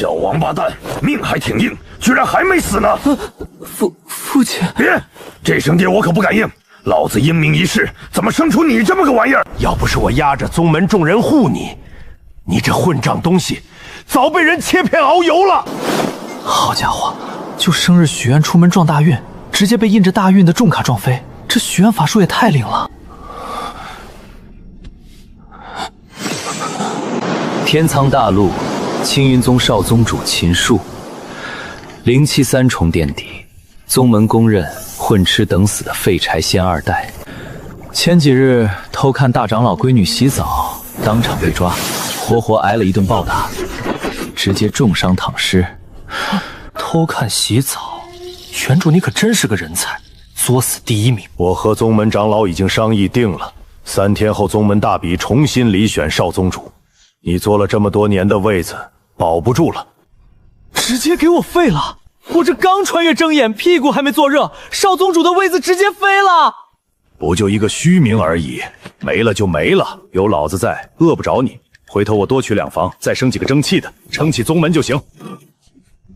小王八蛋，命还挺硬，居然还没死呢！父亲，别，这声爹我可不敢应。老子英明一世，怎么生出你这么个玩意儿？要不是我压着宗门众人护你，你这混账东西，早被人切片熬油了。好家伙，就生日许愿出门撞大运，直接被印着大运的重卡撞飞，这许愿法术也太灵了。天苍大陆，青云宗少宗主秦树，灵气3重垫底，宗门公认混吃等死的废柴仙2代。前几日偷看大长老闺女洗澡，当场被抓，活活挨了一顿暴打，直接重伤躺尸。偷看洗澡，原主你可真是个人才，作死第1名。我和宗门长老已经商议定了，3天后宗门大比重新遴选少宗主。你做了这么多年的位子，保不住了。直接给我废了！我这刚穿越睁眼，屁股还没坐热，少宗主的位子直接飞了。不就一个虚名而已，没了就没了，有老子在，饿不着你。回头我多取2房，再生几个争气的，撑起宗门就行。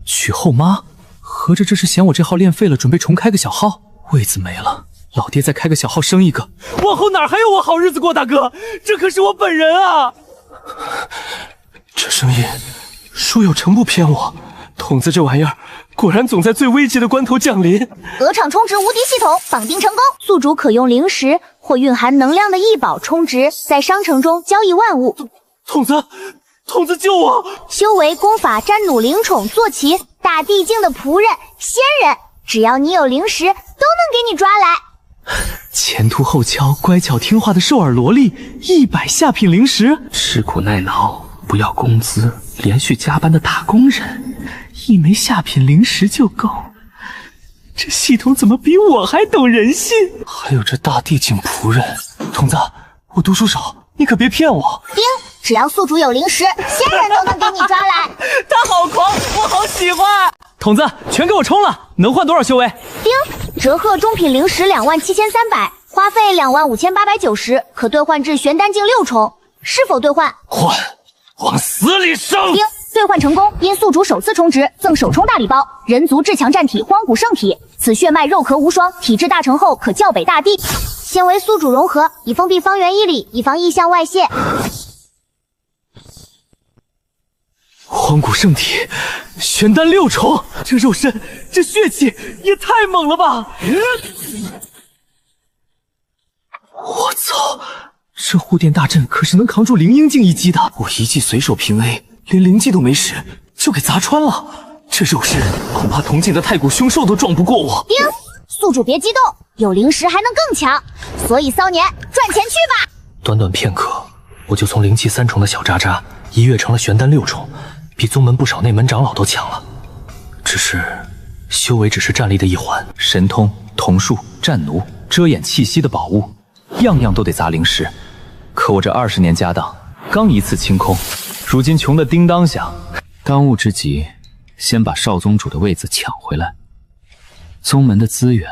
娶后妈，合着这是嫌我这号练废了，准备重开个小号？位子没了，老爹再开个小号生一个，往后哪还有我好日子过？大哥，这可是我本人啊！这声音，树有诚不骗我，筒子这玩意儿果然总在最危急的关头降临。鹅场充值无敌系统绑定成功，宿主可用灵石或蕴含能量的异宝充值，在商城中交易万物。筒子救我！修为功法沾弩灵宠坐骑，大地境的仆人仙人，只要你有灵石，都能给你抓来。前凸后翘、乖巧听话的兽耳萝莉，100下品灵石，吃苦耐劳、不要工资、连续加班的打工人，1枚下品灵石就够。这系统怎么比我还懂人性？还有这大地境仆人，筒子，我读书少，你可别骗我。丁，只要宿主有灵石，仙人都能给你抓来。他好狂，我好喜欢。筒子，全给我冲了！能换多少修为？丁，折合中品灵石27300，花费25890，可兑换至玄丹境6重，是否兑换？换，往死里生！丁，兑换成功，因宿主首次充值，赠首充大礼包：人族至强战体荒古圣体，此血脉肉壳无双，体质大成后可叫北大帝。先为宿主融合，以封闭方圆1里，以防异象外泄。荒古圣体，玄丹6重，这肉身，这血气也太猛了吧！我操，这护殿大阵可是能扛住灵婴境一击的。我一记随手平 A， 连灵技都没使，就给砸穿了。这肉身恐怕同境的太古凶兽都撞不过我。丁，宿主别激动，有灵石还能更强，所以骚年赚钱去吧。短短片刻，我就从灵气3重的小渣渣一跃成了玄丹6重。比宗门不少内门长老都强了，只是修为只是战力的一环，神通、瞳术、战弩、遮掩气息的宝物，样样都得砸灵石。可我这20年家当，刚一次清空，如今穷得叮当响。当务之急，先把少宗主的位子抢回来。宗门的资源，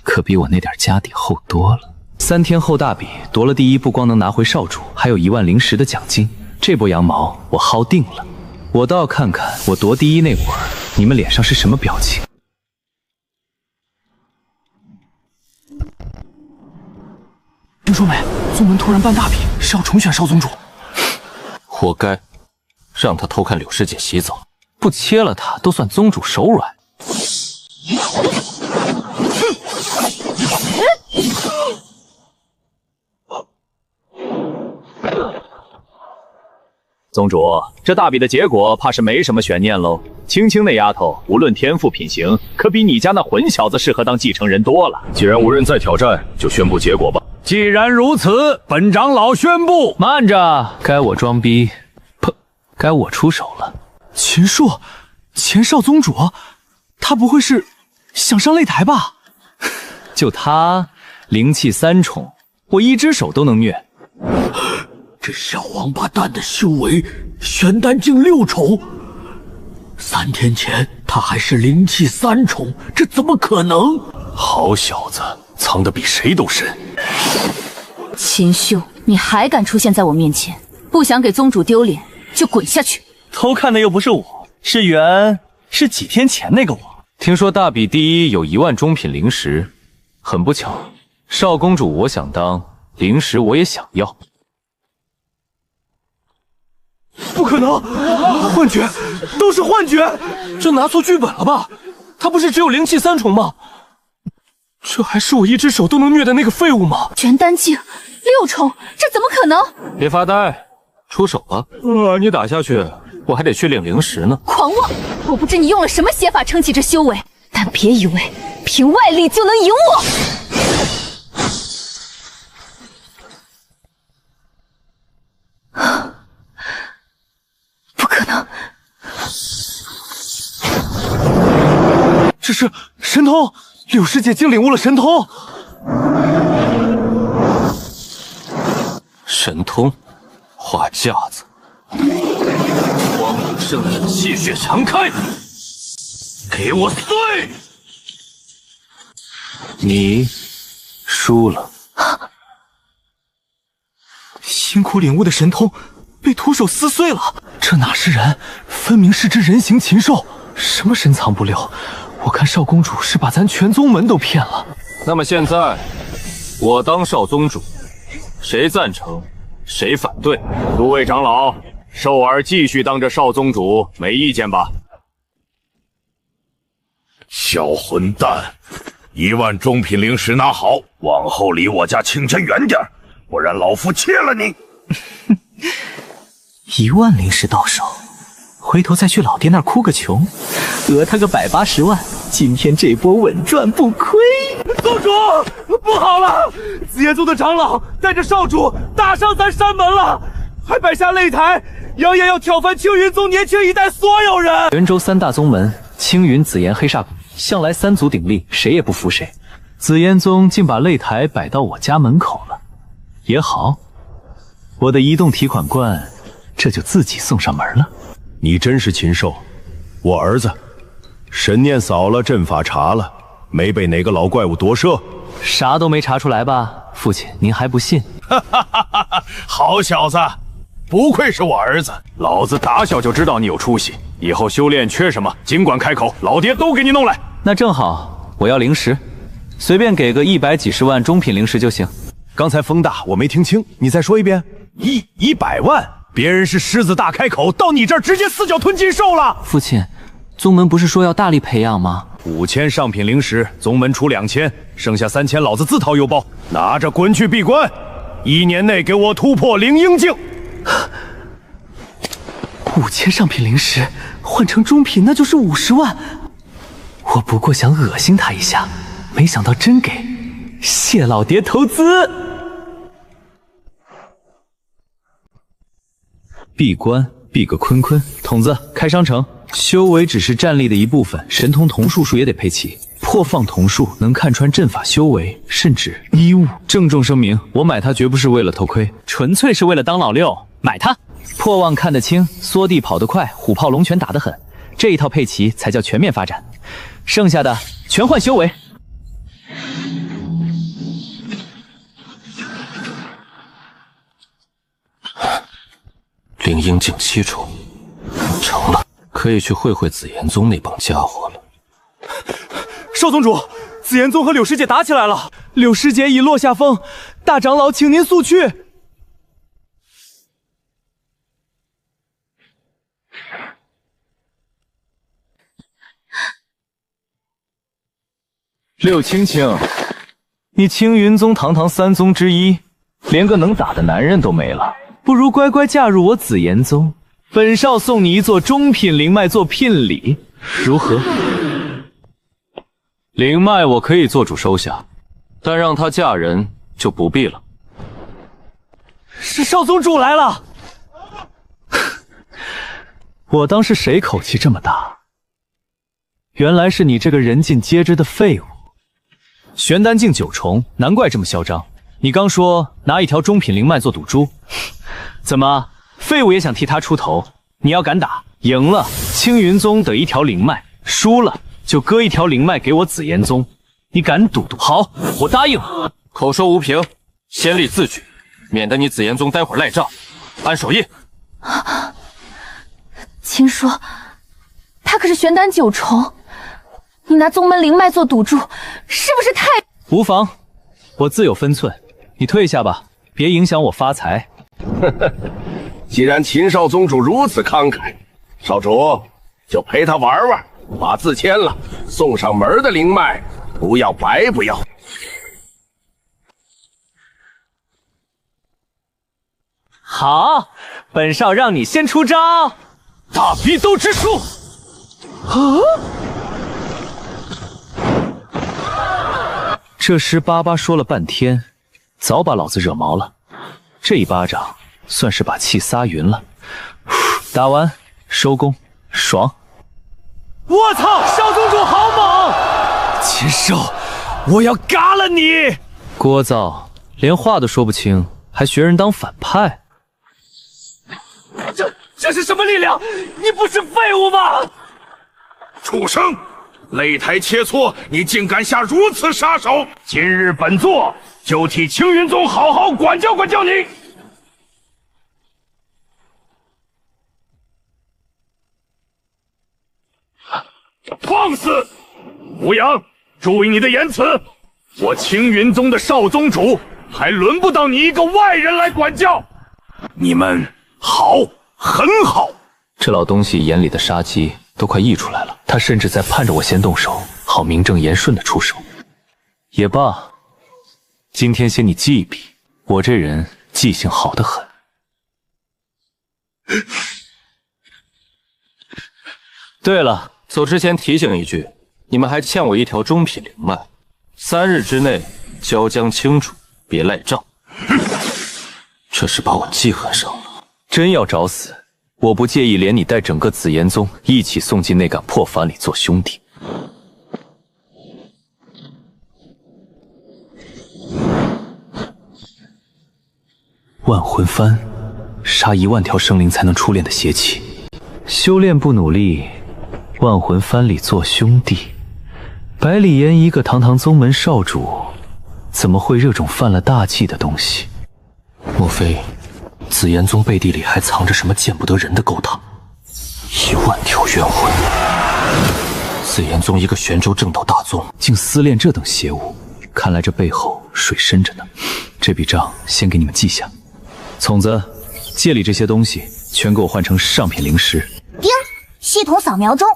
可比我那点家底厚多了。3天后大比夺了第1，不光能拿回少主，还有1万灵石的奖金。这波羊毛我薅定了。我倒要看看我夺第1那会儿，你们脸上是什么表情。听说没？宗门突然办大比，是要重选少宗主。活该，让他偷看柳师姐洗澡，不切了他都算宗主手软。宗主，这大比的结果怕是没什么悬念喽。青青那丫头，无论天赋品行，可比你家那混小子适合当继承人多了。既然无人再挑战，就宣布结果吧。既然如此，本长老宣布。慢着，该我装逼，呸，该我出手了。秦树，前少宗主，他不会是想上擂台吧？就他灵气3重，我1只手都能虐。这小王八蛋的修为，玄丹境6重，3天前他还是灵气3重，这怎么可能？好小子，藏得比谁都深。秦秀，你还敢出现在我面前？不想给宗主丢脸，就滚下去！偷看的又不是我，是原是几天前那个我。听说大比第一有1万中品灵石，很不巧，少公主我想当，灵石我也想要。不可能，幻觉，都是幻觉！这拿错剧本了吧？他不是只有灵气3重吗？这还是我一只手都能虐的那个废物吗？玄丹境6重，这怎么可能？别发呆，出手吧！你打下去，我还得去领灵石呢。狂妄！我不知你用了什么邪法撑起这修为，但别以为凭外力就能赢我。不可能！这是神通！柳师姐竟领悟了神通！神通，画架子，光武圣人气血常开，给我碎！你输了。辛苦领悟的神通被徒手撕碎了，这哪是人，分明是只人形禽兽！什么深藏不露？我看少公主是把咱全宗门都骗了。那么现在，我当少宗主，谁赞成，谁反对？诸位长老，寿儿继续当着少宗主，没意见吧？小混蛋，1万中品灵石拿好，往后离我家清晨远点，不然老夫切了你！1万灵石到手，回头再去老爹那儿哭个穷，讹他个180万，今天这波稳赚不亏。宗主，不好了！紫炎宗的长老带着少主打上咱山门了，还摆下擂台，扬言要挑翻青云宗年轻一代所有人。元州3大宗门，青云、紫炎、黑煞谷，向来3足鼎立，谁也不服谁。紫炎宗竟把擂台摆到我家门口了，也好，我的移动提款罐这就自己送上门了。你真是禽兽！我儿子神念扫了，阵法查了，没被哪个老怪物夺舍，啥都没查出来吧？父亲，您还不信？哈哈哈哈！好小子，不愧是我儿子！老子打小就知道你有出息，以后修炼缺什么，尽管开口，老爹都给你弄来。那正好，我要灵石，随便给个100几十万中品灵石就行。刚才风大，我没听清，你再说一遍。100万？别人是狮子大开口，到你这儿直接4脚吞金兽了。父亲，宗门不是说要大力培养吗？5000上品灵石，宗门出2000，剩下3000老子自掏腰包，拿着滚去闭关，1年内给我突破灵婴境。5000上品灵石换成中品，那就是50万。我不过想恶心他一下，没想到真给，谢老爹投资。闭关，闭个坤坤。筒子，开商城。修为只是战力的一部分，神通瞳术术也得配齐。破放瞳术能看穿阵法修为，甚至衣物。郑重声明，我买它绝不是为了偷窥，纯粹是为了当老六。买它。破望看得清，缩地跑得快，虎炮龙拳打得狠，这一套配齐才叫全面发展。剩下的全换修为。灵婴境7重，成了，可以去会会紫炎宗那帮家伙了。少宗主，紫炎宗和柳师姐打起来了，柳师姐已落下风，大长老请您速去。柳青青，你青云宗堂堂3宗之一，连个能打的男人都没了。不如乖乖嫁入我紫炎宗，本少送你一座中品灵脉做聘礼，如何？灵脉我可以做主收下，但让她嫁人就不必了。是少宗主来了！我当是谁口气这么大？原来是你这个人尽皆知的废物。玄丹境9重，难怪这么嚣张。你刚说拿一条中品灵脉做赌注。怎么，废物也想替他出头？你要敢打，赢了青云宗得1条灵脉，输了就割1条灵脉给我紫炎宗。你敢赌？好，我答应。口说无凭，先立字据，免得你紫炎宗待会儿赖账。按手印。青叔，他可是玄丹9重，你拿宗门灵脉做赌注，是不是太……无妨，我自有分寸。你退下吧，别影响我发财。既然秦少宗主如此慷慨，少主就陪他玩玩，把字签了，送上门的灵脉不要白不要。好，本少让你先出招。大逼斗之术。这诗巴巴说了半天，早把老子惹毛了。这一巴掌算是把气撒匀了。打完收工，爽！我操，少宗主好猛！秦少，我要嘎了你！聒噪，连话都说不清，还学人当反派。这是什么力量？你不是废物吗？畜生！擂台切磋，你竟敢下如此杀手！今日本座就替青云宗好好管教管教你！放肆！吴阳，注意你的言辞！我青云宗的少宗主，还轮不到你一个外人来管教。你们好，很好。这老东西眼里的杀机都快溢出来了，他甚至在盼着我先动手，好名正言顺的出手。也罢，今天先你记一笔，我这人记性好得很。对了，走之前提醒一句，你们还欠我一条中品灵脉，3日之内交将清楚，别赖账。这是把我记恨上了。真要找死，我不介意连你带整个紫炎宗一起送进那杆破幡里做兄弟。万魂幡，杀1万条生灵才能出炼的邪气。修炼不努力，万魂幡里做兄弟。百里岩一个堂堂宗门少主，怎么会热衷犯了大忌的东西？莫非紫炎宗背地里还藏着什么见不得人的勾当？1万条元魂，紫炎宗一个玄州正道大宗，竟私练这等邪物，看来这背后水深着呢。这笔账先给你们记下。聪子，戒里这些东西全给我换成上品灵石。丁，系统扫描中，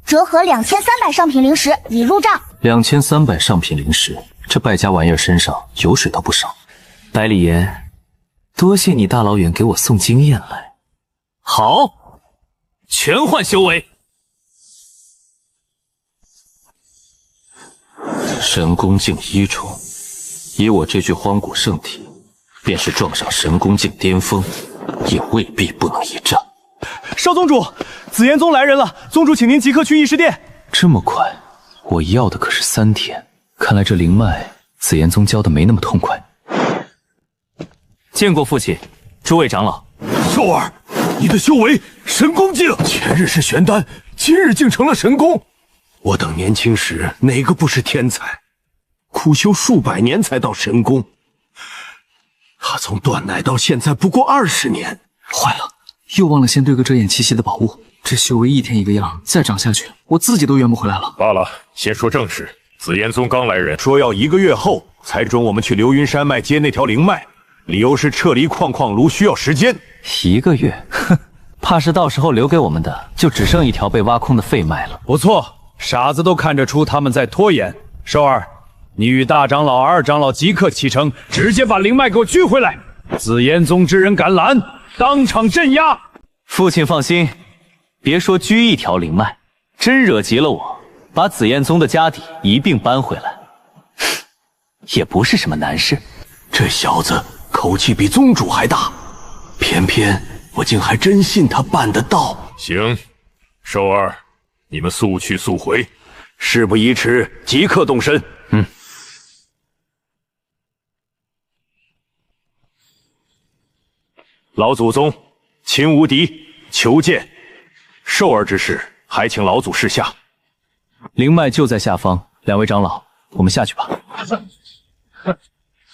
折合2300上品灵石已入账。2300上品灵石，这败家玩意儿身上油水倒不少。百里岩，多谢你大老远给我送经验来。好，全换修为。神功境1重，以我这具荒古圣体，便是撞上神功境巅峰，也未必不能一战。少宗主，紫炎宗来人了，宗主请您即刻去议事殿。这么快？我要的可是3天，看来这灵脉紫炎宗教的没那么痛快。见过父亲，诸位长老。秀儿，你的修为神功境，前日是玄丹，今日竟成了神功。我等年轻时哪个不是天才？苦修数百年才到神功。他从断奶到现在不过20年。坏了，又忘了先兑个遮掩气息的宝物。这修为一天一个样，再涨下去，我自己都圆不回来了。罢了，先说正事。紫炎宗刚来人，说要1个月后才准我们去流云山脉接那条灵脉，理由是撤离矿炉需要时间。1个月？哼，怕是到时候留给我们的就只剩一条被挖空的废脉了。不错，傻子都看得出他们在拖延。寿儿，你与大长老、二长老即刻启程，直接把灵脉给我拘回来。紫炎宗之人敢拦，当场镇压。父亲放心，别说拘一条灵脉，真惹急了我，把紫炎宗的家底一并搬回来，也不是什么难事。这小子口气比宗主还大，偏偏我竟还真信他办得到。行，寿儿，你们速去速回。事不宜迟，即刻动身。老祖宗，秦无敌，求见。寿儿之事，还请老祖示下。灵脉就在下方，2位长老，我们下去吧。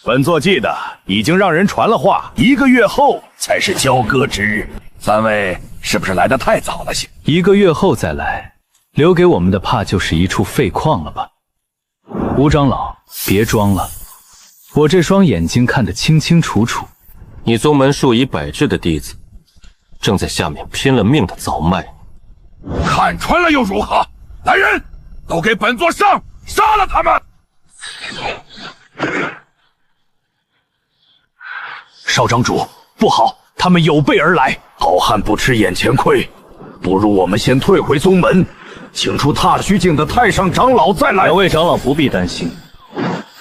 本座记得已经让人传了话，1个月后才是交割之日。3位是不是来得太早了些？ 1个月后再来，留给我们的怕就是一处废矿了吧？吴长老，别装了，我这双眼睛看得清清楚楚。你宗门数以百计的弟子，正在下面拼了命的凿脉。看穿了又如何？来人，都给本座上，杀了他们！少长主，不好，他们有备而来。好汉不吃眼前亏，不如我们先退回宗门，请出踏虚境的太上长老再来。两位长老不必担心，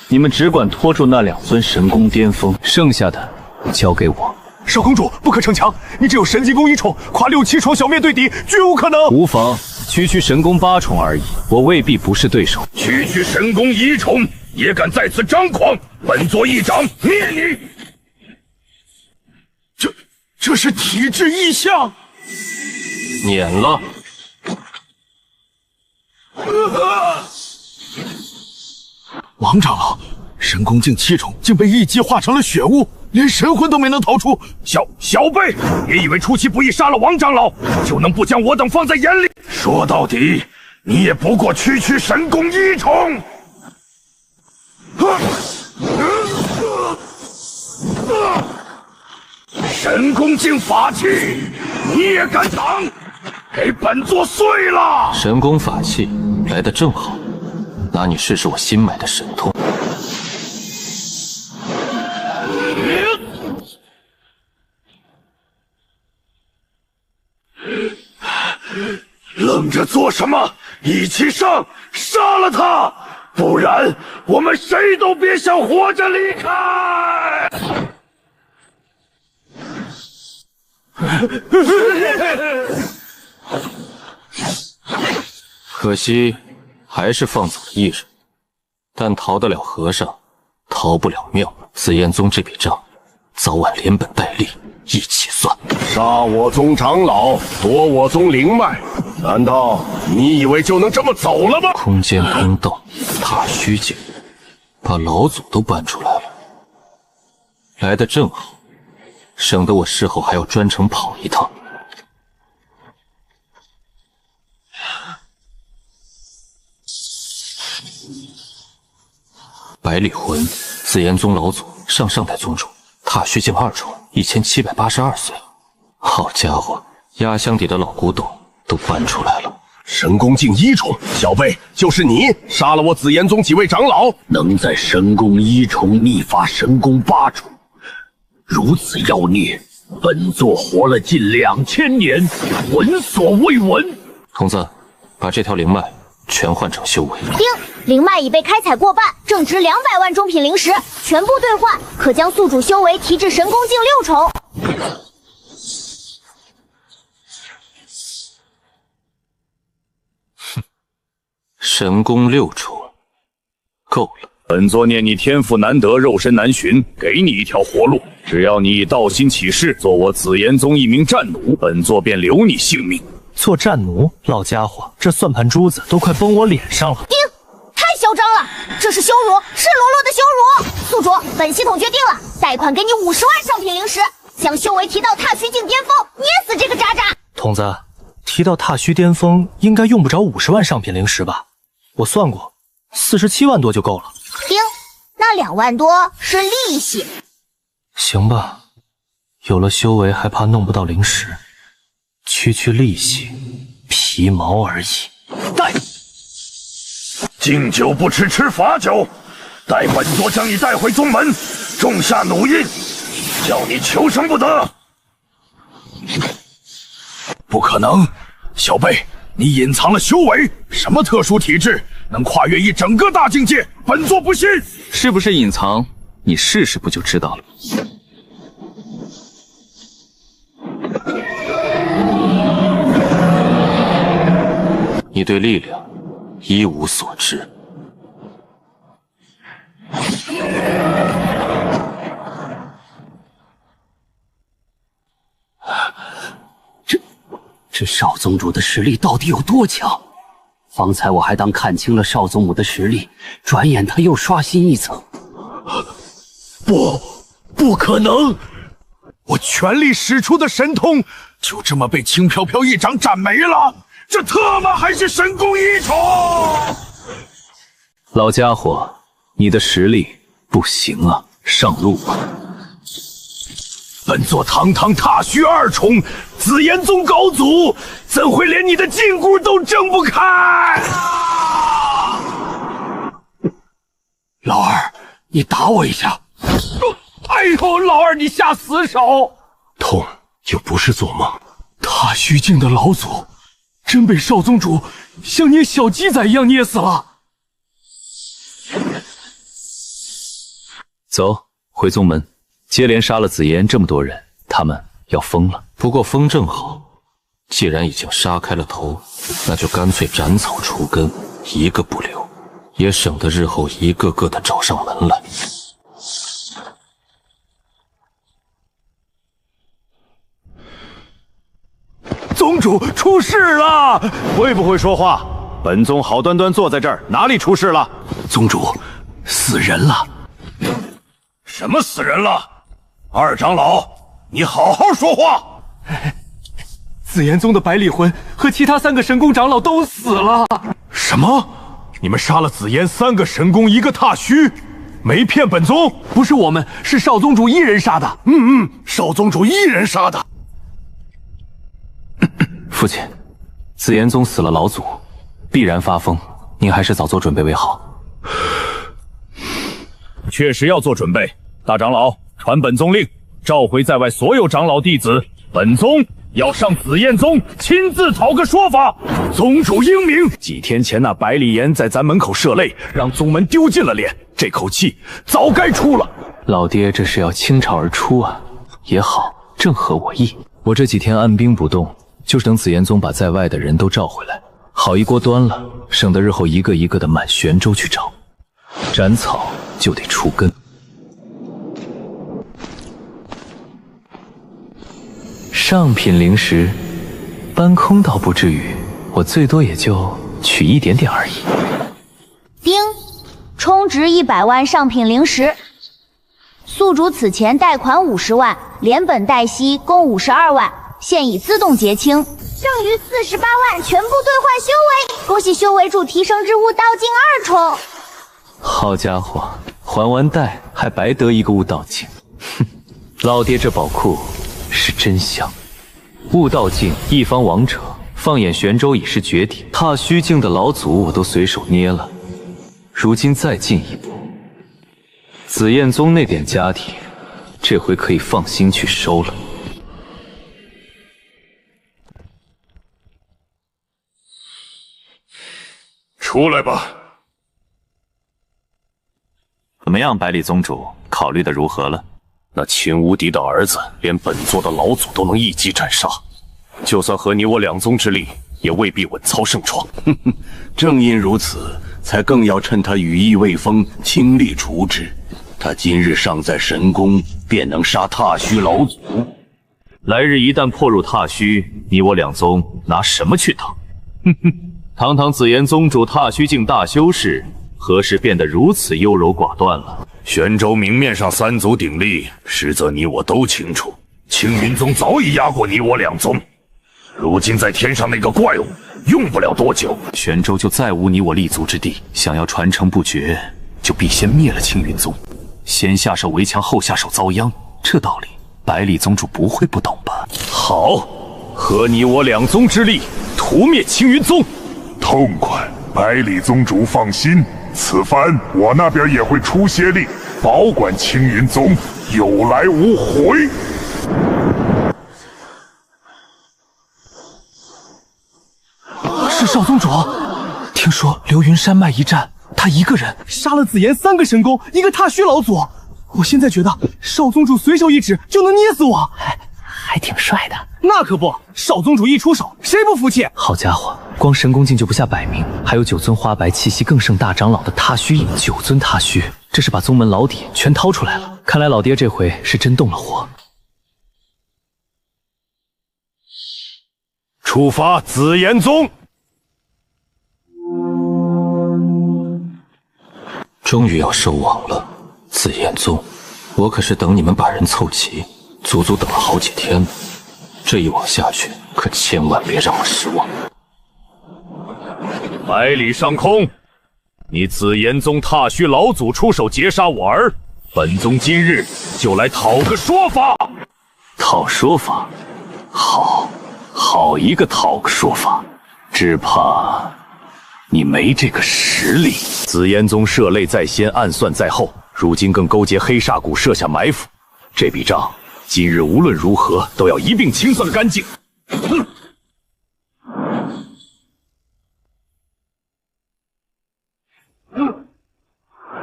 你们只管拖住那2尊神功巅峰，剩下的交给我。少公主不可逞强，你只有神级功1重，跨6、7重小面对敌，绝无可能。无妨，区神功8重而已，我未必不是对手。区神功1重也敢在此张狂，本座一掌灭你！这是体质异象，撵了。王长老，神功境7重竟被一击化成了血雾，连神魂都没能逃出。小辈，别以为出其不意杀了王长老，就能不将我等放在眼里。说到底，你也不过区神功1重。神功境法器，你也敢挡？给本座碎了！神功法器来得正好，拿你试试我新买的神通。愣着做什么？一起上，杀了他！不然我们谁都别想活着离开！可惜还是放走了一人，但逃得了和尚，逃不了庙。紫炎宗这笔账，早晚连本带利一起算。杀我宗长老，夺我宗灵脉，难道你以为就能这么走了吗？空间通道，踏虚境，把老祖都搬出来了，来得正好，省得我事后还要专程跑一趟。百里魂，紫炎宗老祖，上代宗主，踏虚境2重，1782岁。好家伙，压箱底的老古董都搬出来了。神功境1重，小辈，就是你杀了我紫炎宗几位长老，能在神功1重逆发神功8重，如此妖孽，本座活了近2000年，闻所未闻。童子，把这条灵脉全换成修为。丁，灵脉已被开采过半，正值200万中品灵石，全部兑换，可将宿主修为提至神功境6重。神功6重，够了。本座念你天赋难得，肉身难寻，给你一条活路。只要你以道心起誓，做我紫炎宗一名战奴，本座便留你性命。做战奴，老家伙，这算盘珠子都快崩我脸上了。丁，太嚣张了，这是羞辱，赤裸裸的羞辱！宿主，本系统决定了，贷款给你50万上品灵石，将修为提到踏虚境巅峰，捏死这个渣渣！童子，提到踏虚巅峰，应该用不着50万上品灵石吧？我算过，47万多就够了。丁，那2万多是利息。行吧，有了修为还怕弄不到灵石，区利息，皮毛而已。带，敬酒不吃吃罚酒，待本座将你带回宗门，种下奴印，叫你求生不得。不可能，小辈，你隐藏了修为，什么特殊体质能跨越一整个大境界？本座不信。是不是隐藏？你试试不就知道了。你对力量一无所知。这少宗主的实力到底有多强？方才我还当看清了少宗母的实力，转眼他又刷新一层。不可能！我全力使出的神通，就这么被轻飘飘一掌斩没了！这特么还是神功一宠！老家伙，你的实力不行啊，上路吧。本座堂堂踏虚二宠，紫炎宗高祖，怎会连你的禁锢都挣不开？老二，你打我一下！哎呦，老二你下死手！痛，又不是做梦。踏虚境的老祖，真被少宗主像捏小鸡仔一样捏死了。走，回宗门。接连杀了紫妍这么多人，他们要疯了。不过风正好，既然已经杀开了头，那就干脆斩草除根，一个不留，也省得日后一个个的找上门来。宗主出事了！会不会说话？本宗好端端坐在这儿，哪里出事了？宗主，死人了！什么死人了？二长老，你好好说话！紫炎宗的百里魂和其他3个神功长老都死了。什么？你们杀了紫炎3个神功1个踏虚，没骗本宗？不是我们，是少宗主一人杀的。少宗主一人杀的。父亲，紫炎宗死了老祖，必然发疯，您还是早做准备为好。确实要做准备。大长老，传本宗令，召回在外所有长老弟子，本宗要上紫焰宗亲自讨个说法。宗主英明。几天前那百里岩在咱门口射泪，让宗门丢尽了脸，这口气早该出了。老爹这是要倾巢而出啊，也好，正合我意。我这几天按兵不动，就是等紫炎宗把在外的人都召回来，好一锅端了，省得日后一个一个的满玄州去找。斩草就得除根。上品灵石，搬空倒不至于，我最多也就取一点点而已。丁，充值100万上品灵石。宿主此前贷款50万，连本带息共52万，现已自动结清，剩余48万全部兑换修为。恭喜修为主提升之物道境2宠。好家伙，还完贷还白得一个悟道境，哼！老爹这宝库是真香。悟道境一方王者，放眼玄州已是绝顶。踏虚境的老祖我都随手捏了，如今再进一步，紫焰宗那点家底，这回可以放心去收了。出来吧。怎么样，百里宗主，考虑的如何了？那秦无敌的儿子，连本座的老祖都能一击斩杀，就算合你我2宗之力，也未必稳操胜创。正因如此，才更要趁他羽翼未丰，倾力除之。他今日尚在神宫，便能杀踏虚老祖。来日一旦破入踏虚，你我2宗拿什么去挡？哼哼，堂堂紫炎宗主踏虚境大修士，何时变得如此优柔寡断了？玄州明面上3族鼎立，实则你我都清楚，青云宗早已压过你我2宗。如今在天上那个怪物，用不了多久，玄州就再无你我立足之地。想要传承不绝，就必先灭了青云宗，先下手为强，后下手遭殃。这道理，百里宗主不会不懂吧？好，合你我2宗之力，屠灭青云宗。痛快！百里宗主放心，此番我那边也会出些力，保管青云宗有来无回。是少宗主，听说流云山脉一战，他一个人杀了紫炎3个神功，1个踏虚老祖。我现在觉得少宗主随手一指就能捏死我，还挺帅的。那可不，少宗主一出手，谁不服气？好家伙，光神功境就不下100名，还有9尊花白气息更胜大长老的踏虚影，9尊踏虚，这是把宗门老底全掏出来了。看来老爹这回是真动了火。出发紫炎宗。终于要收网了，紫焰宗，我可是等你们把人凑齐，足足等了好几天了。这一网下去，可千万别让我失望。百里上空，你紫炎宗踏虚老祖出手劫杀我儿，本宗今日就来讨个说法。讨说法？好一个讨个说法！只怕你没这个实力。紫炎宗涉类在先，暗算在后，如今更勾结黑煞谷设下埋伏，这笔账今日无论如何都要一并清算干净。哼！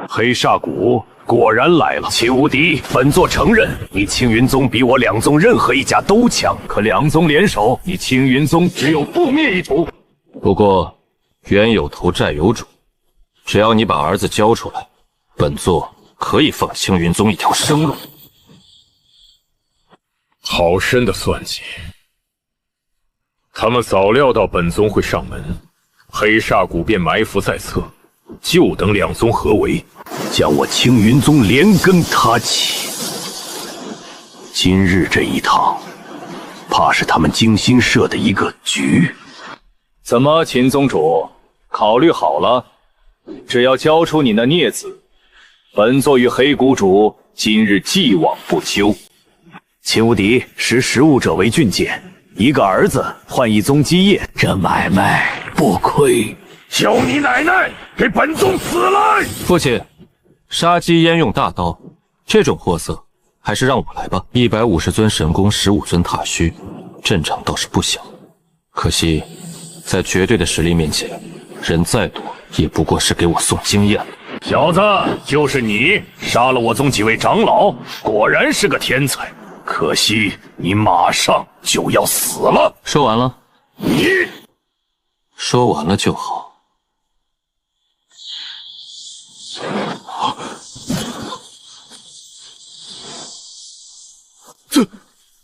黑煞谷果然来了，秦无敌，本座承认你青云宗比我两宗任何一家都强，可两宗联手，你青云宗只有覆灭一途。不过冤有头债有主，只要你把儿子交出来，本座可以放青云宗一条生路。好深的算计！他们早料到本宗会上门，黑煞谷便埋伏在侧，就等两宗合围，将我青云宗连根踏起。今日这一趟，怕是他们精心设的一个局。怎么，秦宗主，考虑好了？只要交出你那孽子，本座与黑谷主今日既往不咎。秦无敌识时务者为俊杰，一个儿子换一宗基业，这买卖不亏。叫你奶奶给本宗死来！父亲，杀鸡焉用大刀，这种货色还是让我来吧。150尊神功，15尊踏虚，阵仗倒是不小，可惜在绝对的实力面前，人再多也不过是给我送经验。小子，就是你杀了我宗几位长老，果然是个天才。可惜你马上就要死了。说完了？你说完了就好。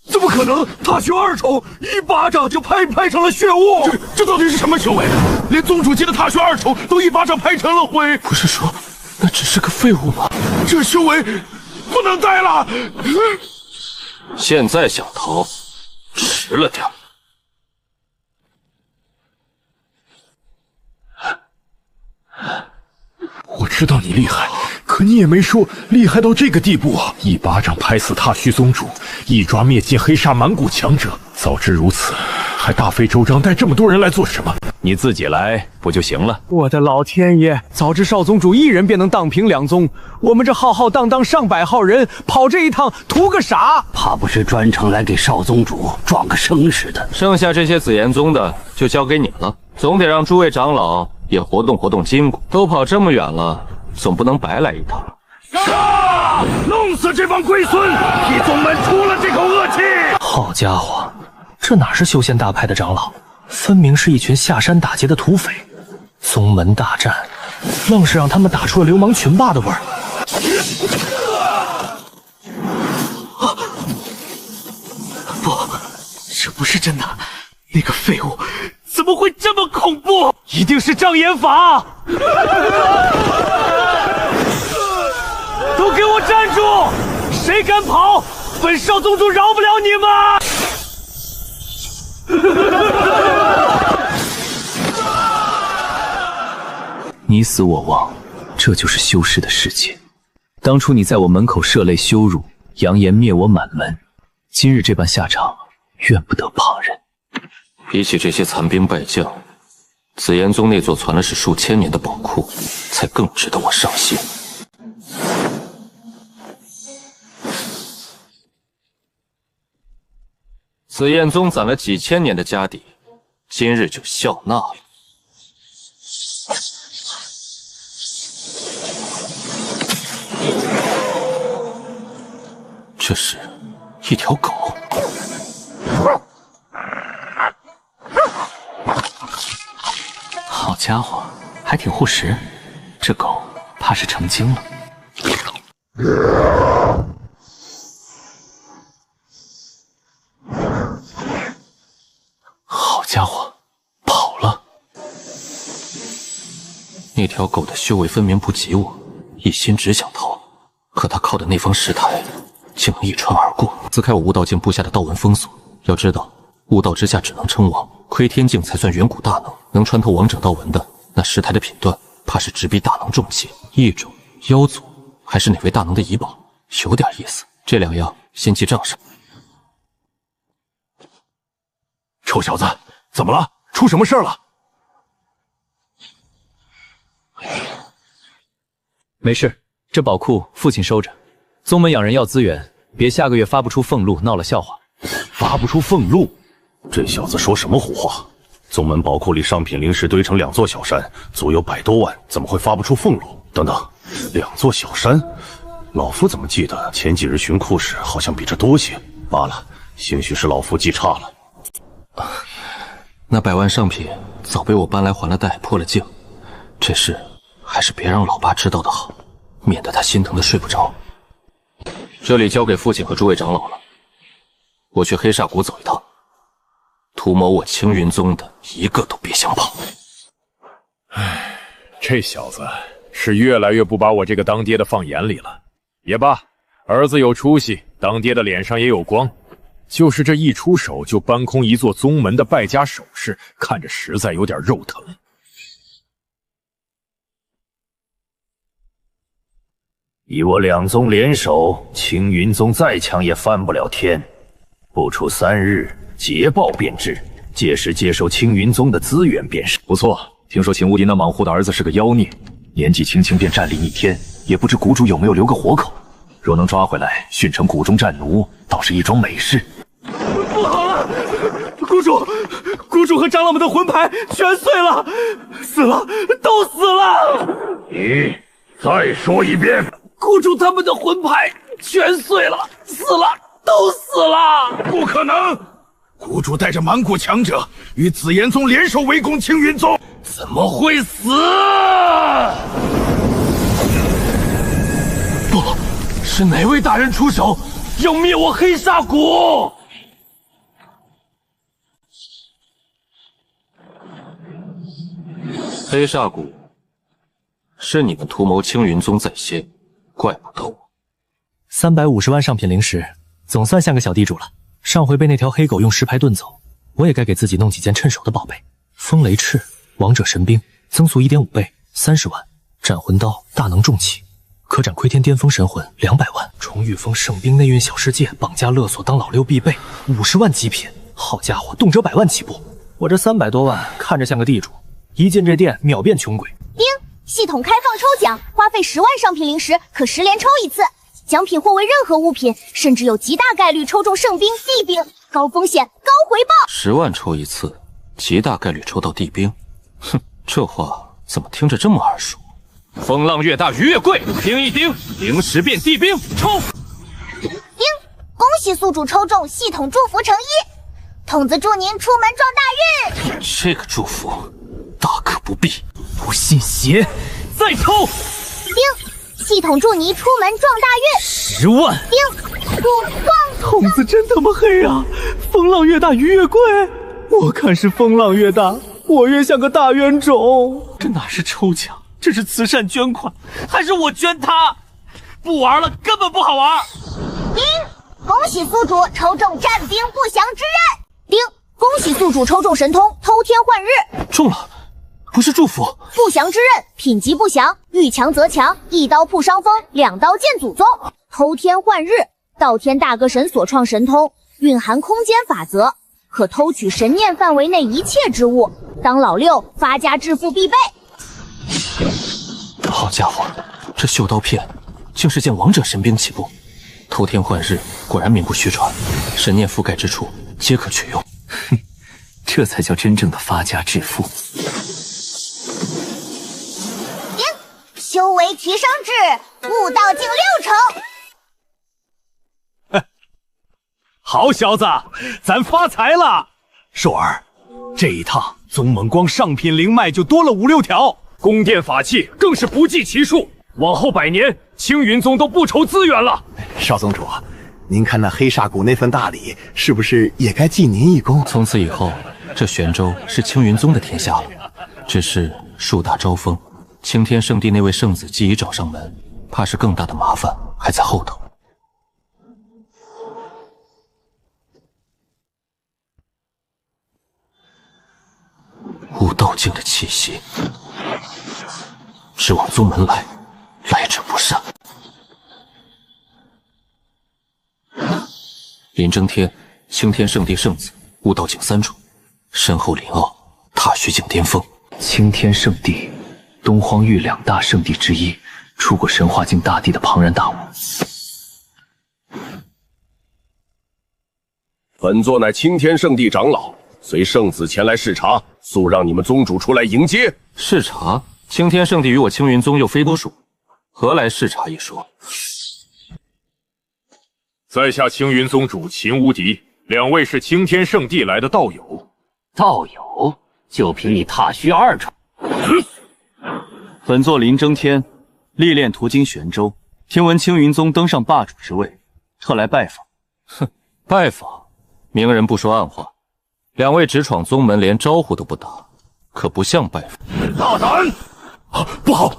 怎么可能？踏虚二重一巴掌就拍成了血雾！这到底是什么修为？连宗主级的踏虚二重都一巴掌拍成了灰！不是说那只是个废物吗？这修为不能待了！现在想逃，迟了点。我知道你厉害，可你也没说厉害到这个地步啊！一巴掌拍死踏虚宗主，一抓灭尽黑煞满谷强者。早知如此，还大费周章带这么多人来做什么？你自己来不就行了？我的老天爷！早知少宗主一人便能荡平两宗，我们这浩浩荡荡上百号人跑这一趟图个啥？怕不是专程来给少宗主壮个声似的。剩下这些紫炎宗的就交给你了，总得让诸位长老也活动活动筋骨。都跑这么远了，总不能白来一趟。杀！弄死这帮龟孙，替宗门出了这口恶气！好家伙，这哪是修仙大派的长老？分明是一群下山打劫的土匪，宗门大战，愣是让他们打出了流氓群霸的味儿。不，这不是真的，那个废物怎么会这么恐怖？一定是障眼法！都给我站住！谁敢跑，本少宗主饶不了你们！你死我亡，这就是修士的世界。当初你在我门口涉类羞辱，扬言灭我满门，今日这般下场，怨不得旁人。比起这些残兵败将，紫炎宗那座传了是数千年的宝库，才更值得我上心。紫焰宗攒了几千年的家底，今日就笑纳了。这是一条狗。好家伙，还挺护食。这狗怕是成精了。好家伙，跑了！那条狗的修为分明不及我，一心只想逃，可它靠的那方石台竟能一穿而过，撕开我悟道境布下的道纹封锁。要知道，悟道之下只能称王，窥天境才算远古大能，能穿透王者道纹的那石台的品段怕是直逼大能重器、异种、妖族，还是哪位大能的遗宝，有点意思。这2样先记账上。臭小子，怎么了？出什么事了？没事，这宝库父亲收着。宗门养人要资源，别下个月发不出俸禄，闹了笑话。发不出俸禄？这小子说什么胡话？宗门宝库里上品灵石堆成2座小山，足有100多万，怎么会发不出俸禄？等等，2座小山，老夫怎么记得前几日巡库时好像比这多些？罢了，兴许是老夫记差了。那100万上品早被我搬来还了贷，破了净，这事还是别让老爸知道的好，免得他心疼的睡不着。这里交给父亲和诸位长老了，我去黑煞谷走一趟，图谋我青云宗的一个都别想跑。唉，这小子是越来越不把我这个当爹的放眼里了。也罢，儿子有出息，当爹的脸上也有光。就是这一出手就搬空一座宗门的败家首饰，看着实在有点肉疼。以我2宗联手，青云宗再强也翻不了天。不出3日，捷报便至，届时接受青云宗的资源便是。不错，听说秦无敌那莽户的儿子是个妖孽，年纪轻轻便占领1天，也不知谷主有没有留个活口。若能抓回来，训成谷中战奴，倒是一桩美事。不好了，谷主和长老们的魂牌全碎了，死了，都死了！你再说一遍。谷主他们的魂牌全碎了，死了，都死了！不可能！谷主带着满谷强者与紫炎宗联手围攻青云宗，怎么会死？不是哪位大人出手要灭我黑煞谷？黑煞谷是你们图谋青云宗在先，怪不得我。350万上品灵石，总算像个小地主了。上回被那条黑狗用石牌遁走，我也该给自己弄几件趁手的宝贝。风雷翅，王者神兵，增速 1.5 倍，30万；斩魂刀，大能重器，可斩窥天巅峰神魂，200万；重御风圣兵内运小世界，绑架勒索当老六必备，50万极品。好家伙，动辄100万起步。我这300多万看着像个地主，一进这店秒变穷鬼。丁，系统开放抽奖，花费10万上品灵石，可10连抽一次。奖品或为任何物品，甚至有极大概率抽中圣兵、地兵，高风险高回报。10万抽一次，极大概率抽到地兵。哼，这话怎么听着这么耳熟？风浪越大鱼越贵，丁一丁，灵石变地兵，抽！丁，恭喜宿主抽中系统祝福成1，童子祝您出门撞大运。这个祝福大可不必。不信邪，再抽！丁，系统祝你出门撞大运！10万！丁，童子真他妈黑啊！风浪越大鱼越贵，我看是风浪越大，我越像个大冤种。这哪是抽奖，这是慈善捐款，还是我捐他？不玩了，根本不好玩。丁，恭喜宿主抽中战兵不祥之刃。丁，恭喜宿主抽中神通偷天换日。中了，不是祝福。不祥之刃，品级不祥，遇强则强，一刀破伤风，2刀见祖宗。偷天换日，道天大歌神所创神通，蕴含空间法则，可偷取神念范围内一切之物，当老六发家致富必备。好家伙，这绣刀片竟是件王者神兵起步。偷天换日果然名不虚传，神念覆盖之处皆可取用。哼，这才叫真正的发家致富。丁，修为提升至悟道境6成。好小子，咱发财了！寿儿，这一趟宗门光上品灵脉就多了5、6条，宫殿法器更是不计其数。往后100年，青云宗都不愁资源了。少宗主，您看那黑煞谷那份大礼，是不是也该记您一功？从此以后，这玄州是青云宗的天下了。只是树大招风，青天圣地那位圣子既已找上门，怕是更大的麻烦还在后头。悟道境的气息，直往宗门来，来者不善。林征天，青天圣地圣子，悟道境3重，身后林傲，踏虚境巅峰。青天圣地，东荒域2大圣地之一，出过神化境大帝的庞然大物。本座乃青天圣地长老，随圣子前来视察，速让你们宗主出来迎接。视察？青天圣地与我青云宗又非多属，何来视察一说？在下青云宗主秦无敌，2位是青天圣地来的道友。道友？就凭你踏虚2重？本座林征天，历练途经玄州，听闻青云宗登上霸主之位，特来拜访。哼，拜访？明人不说暗话，2位直闯宗门，连招呼都不打，可不像拜访。大胆！不好！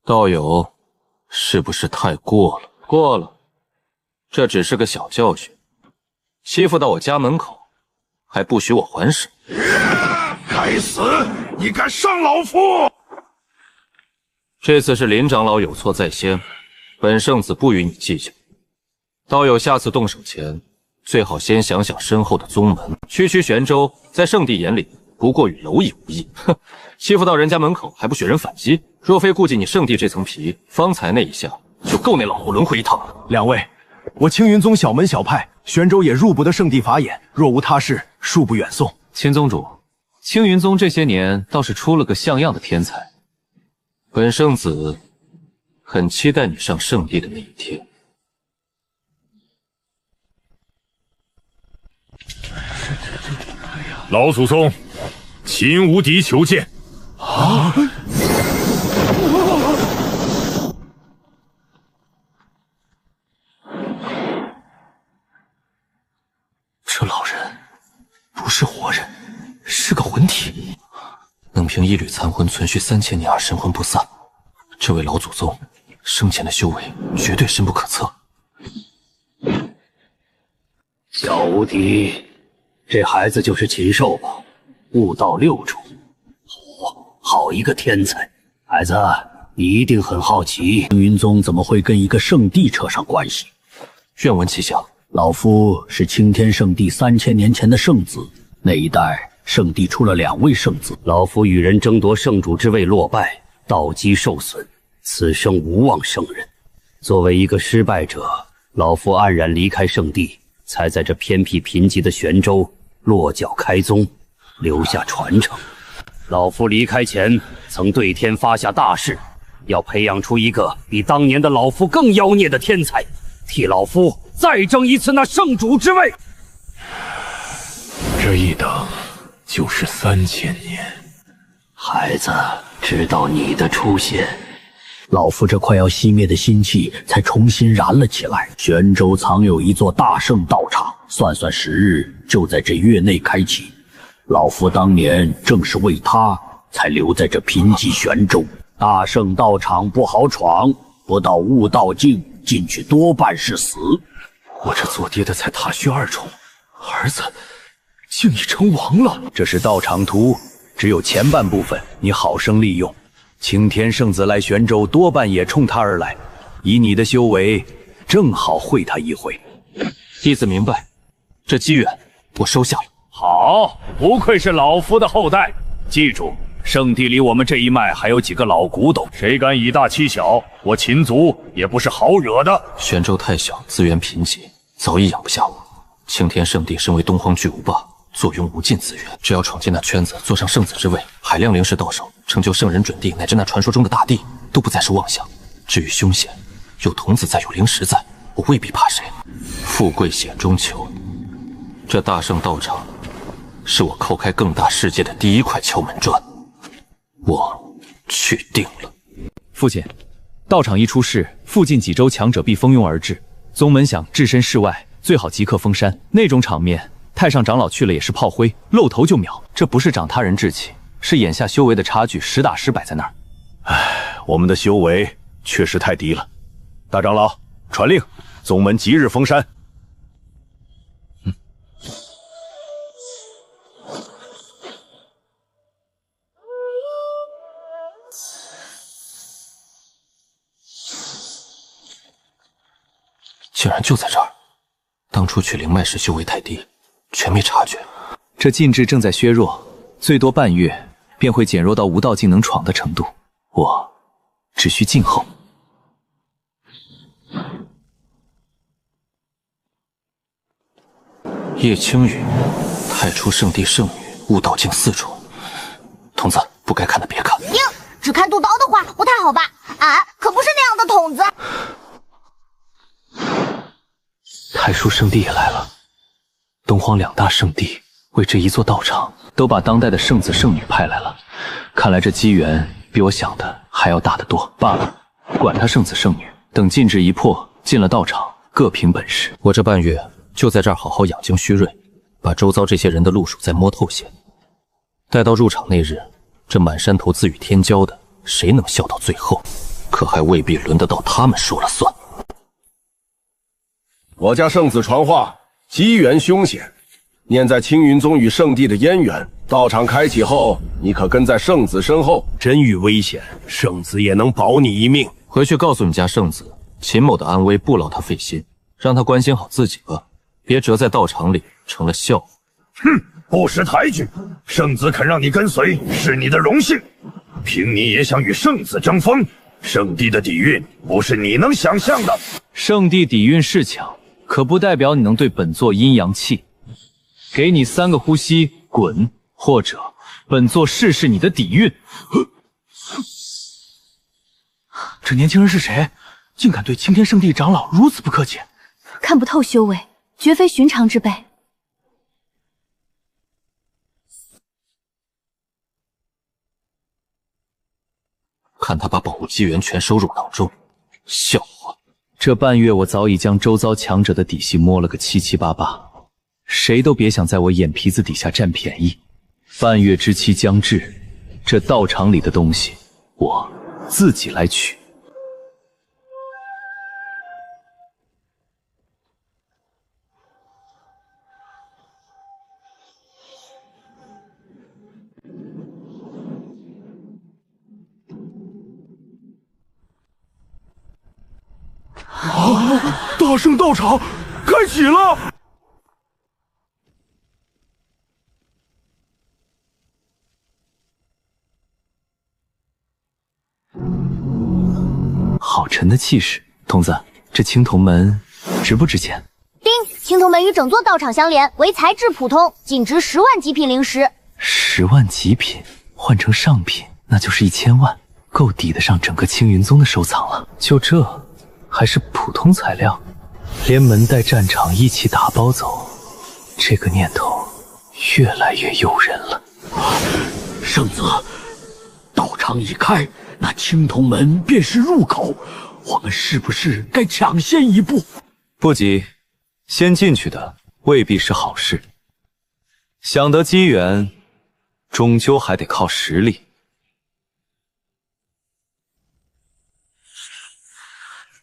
道友，是不是太过了？过了，这只是个小教训。欺负到我家门口，还不许我还手！该死！你敢伤老夫！这次是林长老有错在先，本圣子不与你计较。道友下次动手前，最好先想想身后的宗门。区区玄州，在圣地眼里不过与蝼蚁无异。哼，欺负到人家门口还不许人反击？若非顾及你圣地这层皮，方才那一下就够那老狐轮回一趟了。2位，我青云宗小门小派，玄州也入不得圣地法眼，若无他事，恕不远送。秦宗主，青云宗这些年倒是出了个像样的天才。本圣子很期待你上圣地的那一天。老祖宗，秦无敌求见。啊！这老人不是活人，是个魂体。能凭一缕残魂存续3000年而神魂不散，这位老祖宗生前的修为绝对深不可测。小无敌，这孩子就是禽兽吧？悟道6重，好一个天才！孩子，你一定很好奇，青云宗怎么会跟一个圣地扯上关系？愿闻其详。老夫是青天圣地3000年前的圣子，那一代圣地出了2位圣子，老夫与人争夺圣主之位落败，道基受损，此生无望胜任。作为一个失败者，老夫黯然离开圣地，才在这偏僻贫瘠的玄州落脚开宗，留下传承。老夫离开前曾对天发下大誓，要培养出一个比当年的老夫更妖孽的天才，替老夫再争一次那圣主之位。这一等就是3000年。孩子，直到你的出现，老夫这快要熄灭的心气才重新燃了起来。玄州藏有一座大圣道场，算算时日，就在这月内开启。老夫当年正是为他才留在这贫瘠玄州。大圣道场不好闯，不到悟道境，进去多半是死。我这做爹的才踏虚2重，儿子竟已成王了。这是道场图，只有前半部分，你好生利用。青天圣子来玄州，多半也冲他而来。以你的修为，正好会他一回。弟子明白，这机缘我收下了。好，不愧是老夫的后代。记住，圣地里我们这一脉还有几个老古董，谁敢以大欺小，我秦族也不是好惹的。玄州太小，资源贫瘠，早已养不下我。青天圣地身为东荒巨无霸，坐拥无尽资源，只要闯进那圈子，坐上圣子之位，海量灵石到手，成就圣人准地乃至那传说中的大帝，都不再是妄想。至于凶险，有童子在，有灵石在，我未必怕谁。富贵险中求，这大圣道场是我叩开更大世界的第一块敲门砖，我去定了。父亲，道场一出世，附近几州强者必蜂拥而至，宗门想置身事外，最好即刻封山。那种场面，太上长老去了也是炮灰，露头就秒。这不是长他人志气，是眼下修为的差距实打实摆在那儿。唉，我们的修为确实太低了。大长老，传令，宗门即日封山。竟然就在这儿！当初取灵脉时修为太低，全没察觉。这禁制正在削弱，最多半月便会减弱到无道境能闯的程度。我只需静候。叶青羽，太初圣地圣女，悟道境4重。童子不该看的别看。只看肚刀的话不太好吧？俺可不是那样的童子。太叔圣地也来了，东荒2大圣地为这一座道场都把当代的圣子圣女派来了，看来这机缘比我想的还要大得多。罢了，管他圣子圣女，等禁制一破，进了道场，各凭本事。我这半月就在这儿好好养精蓄锐，把周遭这些人的路数再摸透些。待到入场那日，这满山头自语天骄的，谁能笑到最后？可还未必轮得到他们说了算。我家圣子传话，机缘凶险，念在青云宗与圣地的渊源，道场开启后，你可跟在圣子身后。真遇危险，圣子也能保你一命。回去告诉你家圣子，秦某的安危不劳他费心，让他关心好自己吧，别折在道场里成了笑话。哼，不识抬举，圣子肯让你跟随是你的荣幸。凭你也想与圣子争锋，圣地的底蕴不是你能想象的。圣地底蕴是强，可不代表你能对本座阴阳气。给你3个呼吸，滚！或者本座试试你的底蕴。这年轻人是谁？竟敢对青天圣地长老如此不客气！看不透修为，绝非寻常之辈。看他把宝物机缘全收入囊中，笑话！这半月我早已将周遭强者的底细摸了个七七八八，谁都别想在我眼皮子底下占便宜。半月之期将至，这道场里的东西，我自己来取。大圣道场开启了！好沉的气势，童子，这青铜门值不值钱？丁，青铜门与整座道场相连，为材质普通，仅值10万极品灵石。10万极品换成上品，那就是1000万，够抵得上整个青云宗的收藏了。就这，还是普通材料，连门带战场一起打包走，这个念头越来越诱人了。圣子，道场已开，那青铜门便是入口，我们是不是该抢先一步？不急，先进去的未必是好事。想得机缘，终究还得靠实力。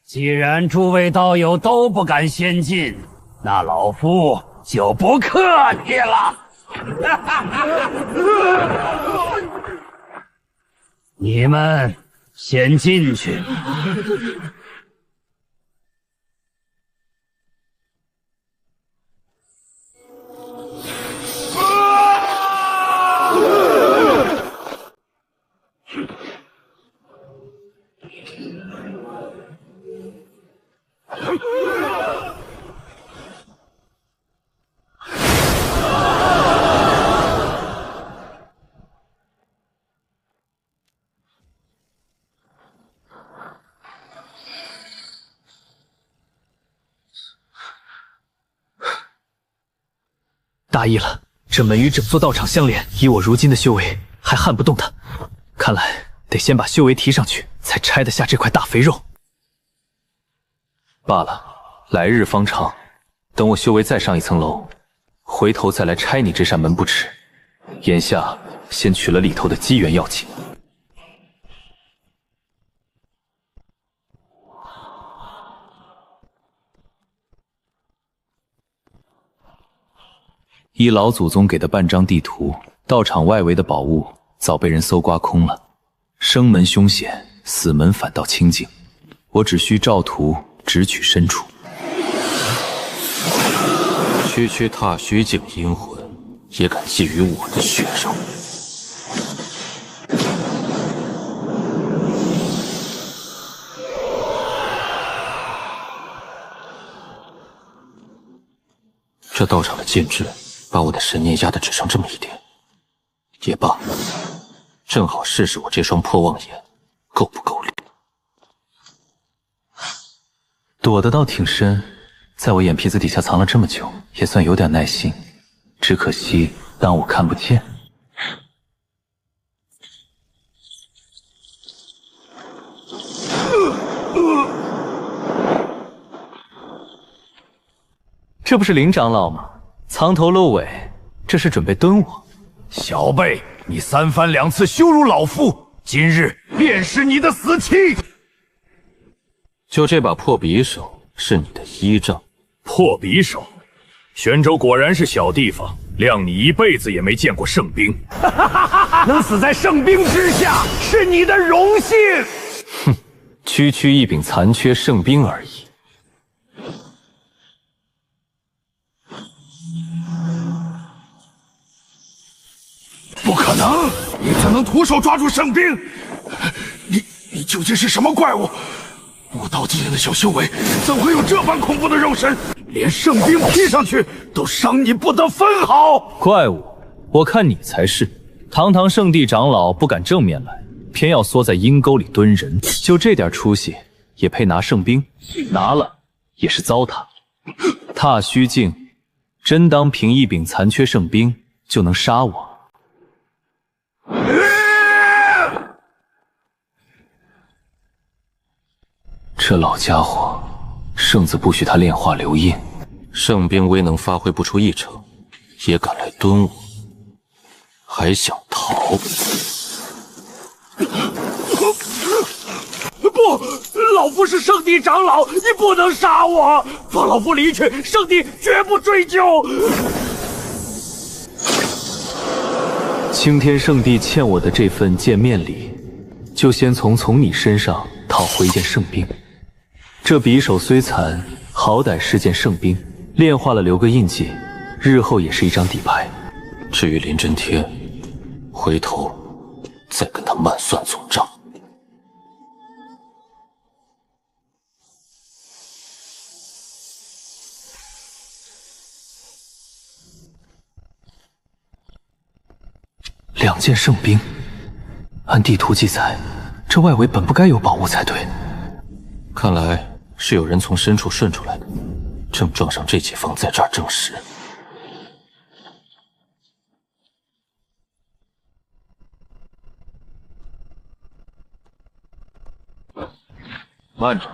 既然诸位道友都不敢先进，那老夫就不客气了。你们先进去。大意了，这门与整座道场相连，以我如今的修为，还撼不动它。看来得先把修为提上去，才拆得下这块大肥肉。罢了，来日方长，等我修为再上一层楼，回头再来拆你这扇门不迟。眼下先取了里头的机缘要紧。依老祖宗给的半张地图，道场外围的宝物早被人搜刮空了。生门凶险，死门反倒清净。我只需照图直取深处。区踏虚境阴魂，也敢觊觎我的血肉？这道场的禁制，把我的神念压得只剩这么一点。也罢，正好试试我这双破妄眼够不够力。躲得倒挺深，在我眼皮子底下藏了这么久，也算有点耐心。只可惜当我看不见。这不是林长老吗？藏头露尾，这是准备蹲我？小辈，你3番2次羞辱老夫，今日便是你的死期！就这把破匕首是你的依仗？破匕首，玄州果然是小地方，谅你一辈子也没见过圣兵。能死在圣兵之下，是你的荣幸。哼，区一柄残缺圣兵而已。不可能！你怎能徒手抓住圣兵？你究竟是什么怪物？武道境界的小修为，怎会有这般恐怖的肉身？连圣兵劈上去都伤你不得分毫。怪物，我看你才是。堂堂圣地长老不敢正面来，偏要缩在阴沟里蹲人，就这点出息，也配拿圣兵？拿了也是糟蹋。踏虚境，真当凭一柄残缺圣兵就能杀我？这老家伙，圣子不许他炼化留印，圣兵威能发挥不出一成，也敢来蹲我，还想逃？不，老夫是圣地长老，你不能杀我！放老夫离去，圣地绝不追究。青天圣地欠我的这份见面礼，就先从你身上讨回一件圣兵。这匕首虽残，好歹是件圣兵，炼化了留个印记，日后也是一张底牌。至于林真天，回头再跟他慢算总账。2件圣兵，按地图记载，这外围本不该有宝物才对。看来是有人从深处顺出来的，正撞上这几方在这儿争食。慢着，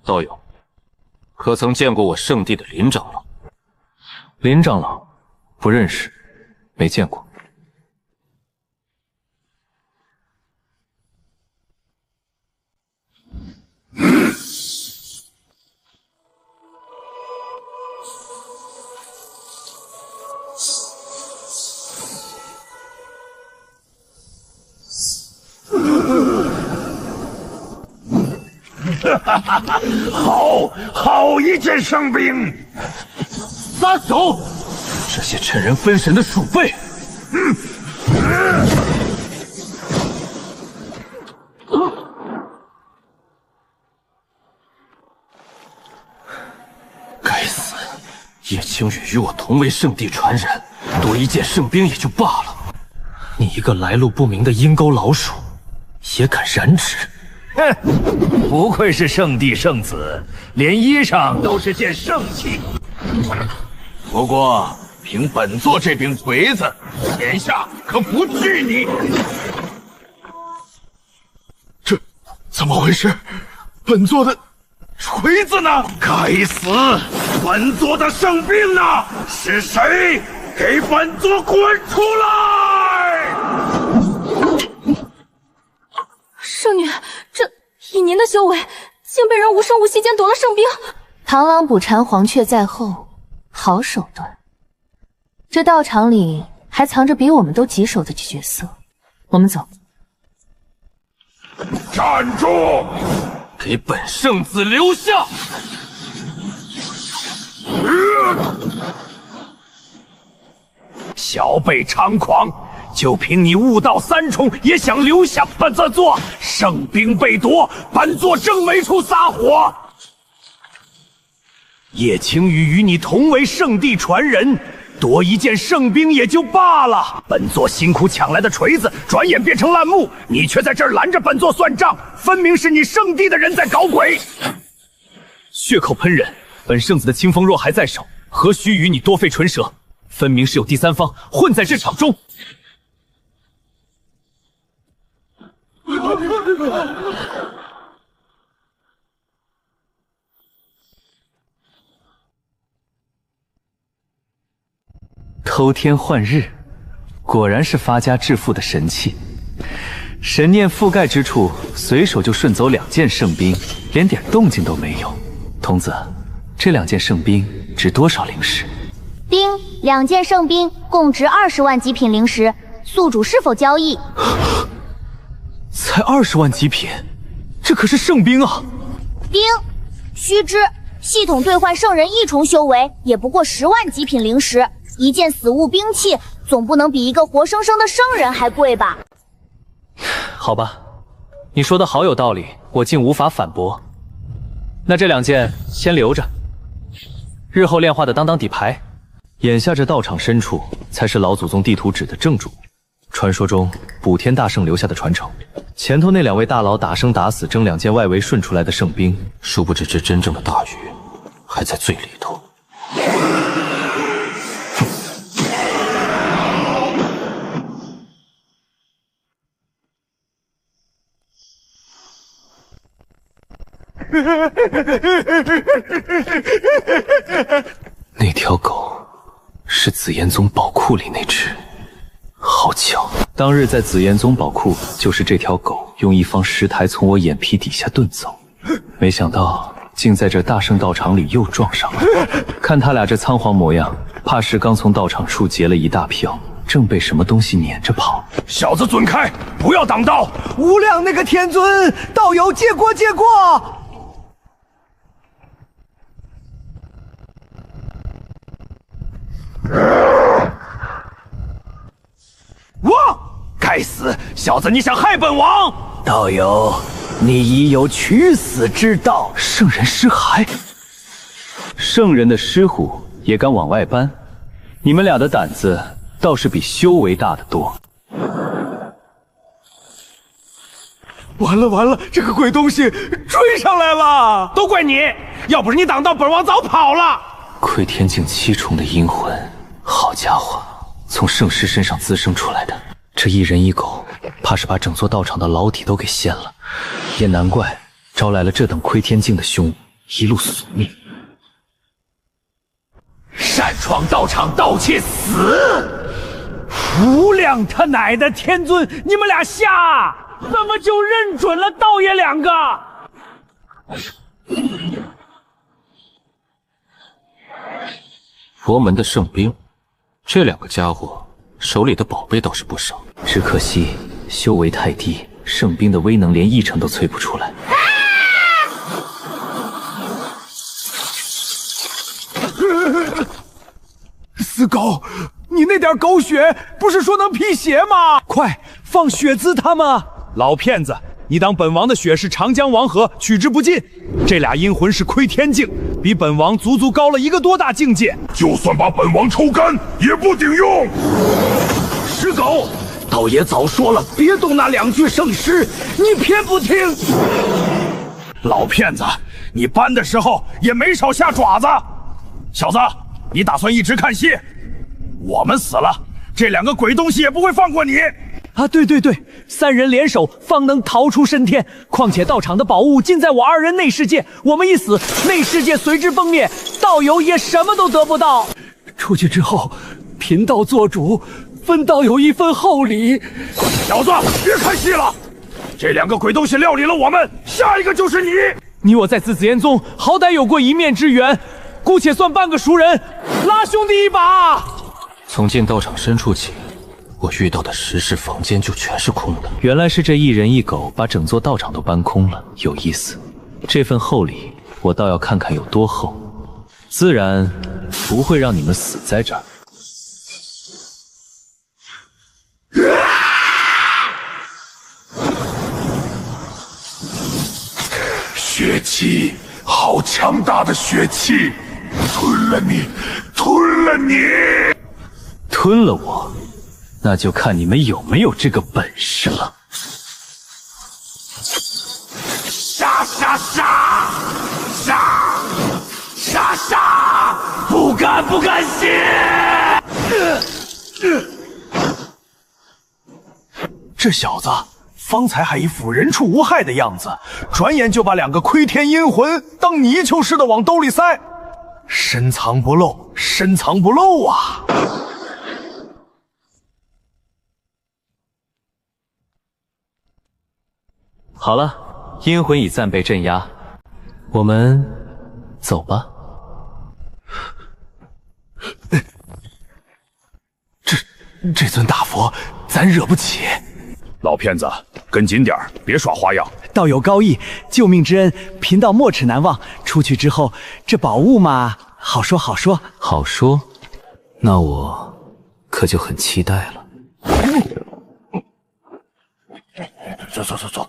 道友，可曾见过我圣地的林长老？林长老，不认识，没见过。好一件圣兵！撒手！这些趁人分神的鼠辈！该死！叶青羽与我同为圣地传人，多一件圣兵也就罢了，你一个来路不明的阴沟老鼠，也敢染指？哼，不愧是圣地圣子，连衣裳都是件圣器。不过，凭本座这柄锤子，眼下可不惧你。这怎么回事？本座的锤子呢？该死！本座的圣兵呢？是谁？给本座滚出来！圣女，这以您的修为，竟被人无声无息间夺了圣兵。螳螂捕蝉，黄雀在后，好手段。这道场里还藏着比我们都棘手的角色，我们走。站住！给本圣子留下！小辈猖狂！就凭你悟道三重，也想留下本座圣兵被夺，本座正没处撒火。叶青羽与你同为圣地传人，夺一件圣兵也就罢了，本座辛苦抢来的锤子，转眼变成烂木，你却在这儿拦着本座算账，分明是你圣地的人在搞鬼！血口喷人，本圣子的清风若还在手，何须与你多费唇舌？分明是有第三方混在这场中。偷天换日，果然是发家致富的神器。神念覆盖之处，随手就顺走2件圣兵，连点动静都没有。童子，这2件圣兵值多少灵石？兵2件圣兵共值20万极品灵石，宿主是否交易？才20万极品，这可是圣兵啊！兵，须知系统兑换圣人1重修为也不过10万极品灵石，一件死物兵器总不能比一个活生生的圣人还贵吧？好吧，你说的好有道理，我竟无法反驳。那这2件先留着，日后炼化的当当底牌。眼下这道场深处，才是老祖宗地图指的正主。传说中补天大圣留下的传承，前头那2位大佬打生打死争2件外围顺出来的圣兵，殊不知这真正的大鱼还在最里头。那条狗是紫炎宗宝库里那只，好巧，当日在紫炎宗宝库，就是这条狗用一方石台从我眼皮底下遁走，没想到竟在这大圣道场里又撞上了。看他俩这仓皇模样，怕是刚从道场处劫了一大票，正被什么东西撵着跑。小子准开，不要挡道！无量那个天尊，道友借过借过！我该死，小子，你想害本王？道友，你已有取死之道。圣人尸骸，圣人的尸骨也敢往外搬？你们俩的胆子倒是比修为大得多。完了完了，这个鬼东西追上来了！都怪你，要不是你挡道，本王早跑了。窥天境7重的阴魂，好家伙，从圣师身上滋生出来的，这1人1狗，怕是把整座道场的老底都给掀了，也难怪招来了这等窥天境的凶物，一路索命。擅闯道场盗窃死！无量他奶的天尊，你们俩瞎，怎么就认准了道爷2个？佛门的圣兵，这2个家伙手里的宝贝倒是不少，只可惜修为太低，圣兵的威能连1成都催不出来。死狗，你那点狗血不是说能辟邪吗？快放血滋他们！老骗子，你当本王的血是长江王河，取之不尽？这俩阴魂是窥天境，比本王足足高了一个多大境界。就算把本王抽干，也不顶用。石狗，道爷早说了，别动那2具圣尸，你偏不听。老骗子，你搬的时候也没少下爪子。小子，你打算一直看戏？我们死了，这2个鬼东西也不会放过你。啊，对对对，3人联手方能逃出升天。况且道场的宝物尽在我2人内世界，我们一死，内世界随之崩灭，道友也什么都得不到。出去之后，贫道做主，分道友一份厚礼。小子，别看戏了，这2个鬼东西料理了我们，下一个就是你。你我在紫炎宗好歹有过一面之缘，姑且算半个熟人，拉兄弟一把。从进道场深处起，我遇到的10室房间就全是空的。原来是这1人1狗把整座道场都搬空了，有意思。这份厚礼我倒要看看有多厚，自然不会让你们死在这儿。气，好强大的血气！吞了你，吞了你！吞了我，那就看你们有没有这个本事了。杀杀杀杀杀杀！不敢不敢写！这小子方才还一副人畜无害的样子，转眼就把2个窥天阴魂当泥鳅似的往兜里塞，深藏不露，深藏不露啊！好了，阴魂已暂被镇压，我们走吧。这尊大佛咱惹不起。老骗子，跟紧点儿，别耍花样。道友高义，救命之恩，贫道没齿难忘。出去之后，这宝物嘛，好说好说。好说，那我可就很期待了。走。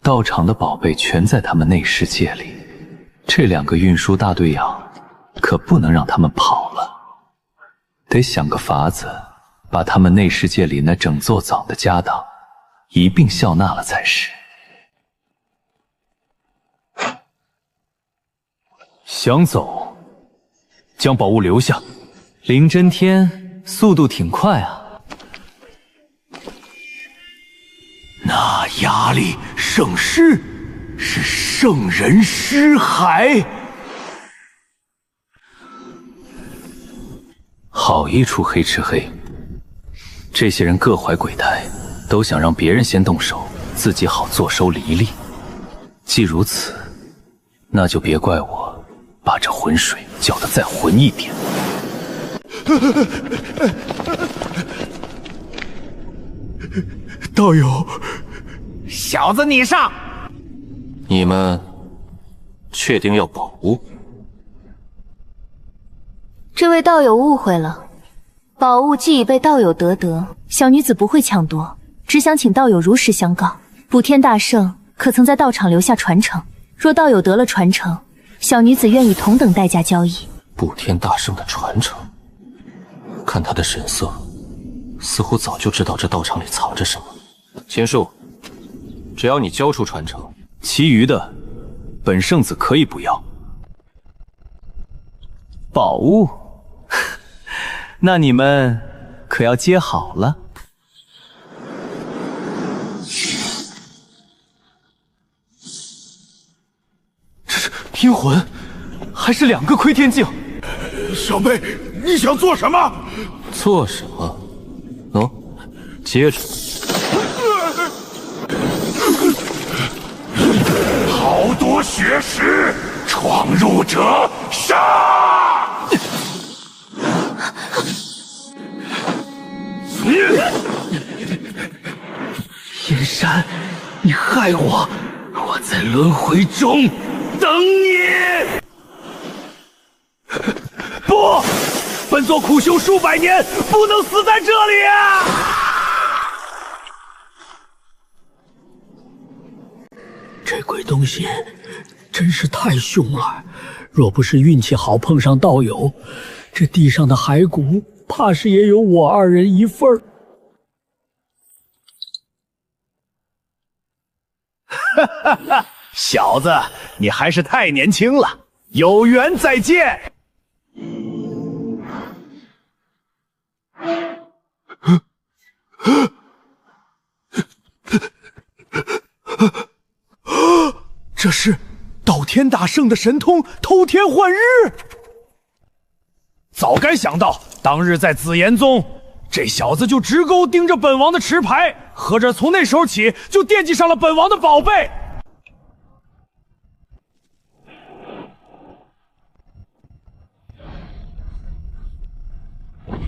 道场的宝贝全在他们内世界里，这2个运输大队养可不能让他们跑了，得想个法子把他们内世界里那整座藻的家当一并笑纳了才是。想走，将宝物留下。林真天速度挺快啊。那压力圣尸是圣人尸骸，好一出黑吃黑！这些人各怀鬼胎，都想让别人先动手，自己好坐收离利。既如此，那就别怪我把这浑水搅得再浑一点。道友，小子你上！你们确定要宝物？这位道友误会了，宝物既已被道友得，小女子不会抢夺，只想请道友如实相告。补天大圣可曾在道场留下传承？若道友得了传承，小女子愿以同等代价交易。补天大圣的传承，看他的神色，似乎早就知道这道场里藏着什么。秦树，只要你交出传承，其余的本圣子可以不要。宝物，那你们可要接好了。这是阴魂，还是2个窥天镜？小妹，你想做什么？做什么？喏，接着。好多血石，闯入者杀！燕山，你害我，我在轮回中等你。不，本座苦修数百年，不能死在这里啊！这鬼东西真是太凶了，若不是运气好碰上道友，这地上的骸骨怕是也有我2人一份儿。哈哈哈，小子，你还是太年轻了，有缘再见。这是道天大圣的神通偷天换日，早该想到，当日在紫炎宗，这小子就直勾盯着本王的持牌，合着从那时候起就惦记上了本王的宝贝。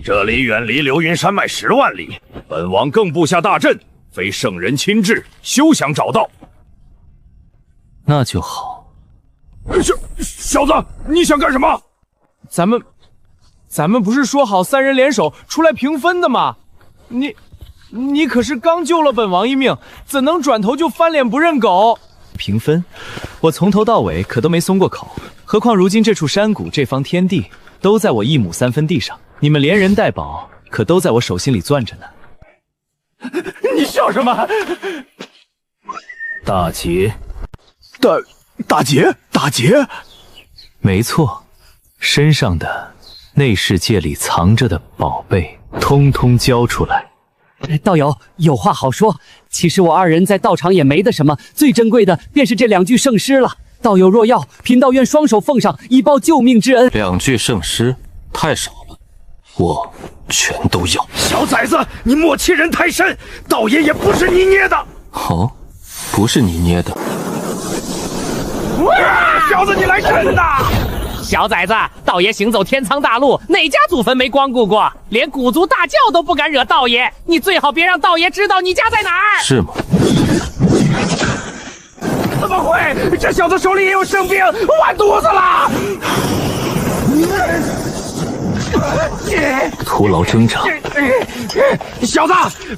这里远离流云山脉10万里，本王更布下大阵，非圣人亲至，休想找到。那就好。小子，你想干什么？咱们不是说好3人联手出来平分的吗？你可是刚救了本王一命，怎能转头就翻脸不认狗？平分，我从头到尾可都没松过口。何况如今这处山谷、这方天地，都在我1亩3分地上，你们连人带宝，可都在我手心里攥着呢。你笑什么？大劫，大劫，没错，身上的内世界里藏着的宝贝，通通交出来。道友有话好说，其实我二人在道场也没得什么，最珍贵的便是这2具圣尸了。道友若要，贫道愿双手奉上，以报救命之恩。2具圣尸太少了，我全都要。小崽子，你莫欺人太甚，道爷也不是你捏的。哦，不是你捏的。小子，你来真的！小崽子，道爷行走天苍大陆，哪家祖坟没光顾过？连古族大教都不敢惹道爷，你最好别让道爷知道你家在哪儿。是吗？怎么会？这小子手里也有圣兵，完犊子了！徒劳挣扎。小子，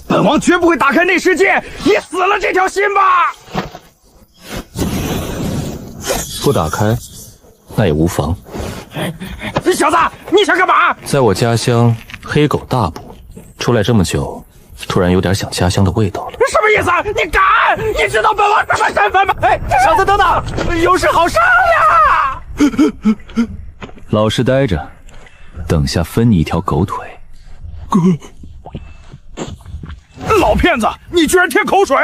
本王绝不会打开内世界，你死了这条心吧！不打开，那也无妨。小子，你想干嘛？在我家乡黑狗大捕，出来这么久，突然有点想家乡的味道了。什么意思？你敢？你知道本王什么身份吗？哎，小子，等等，有事好商量。老实待着，等下分你一条狗腿。老骗子，你居然舔口水！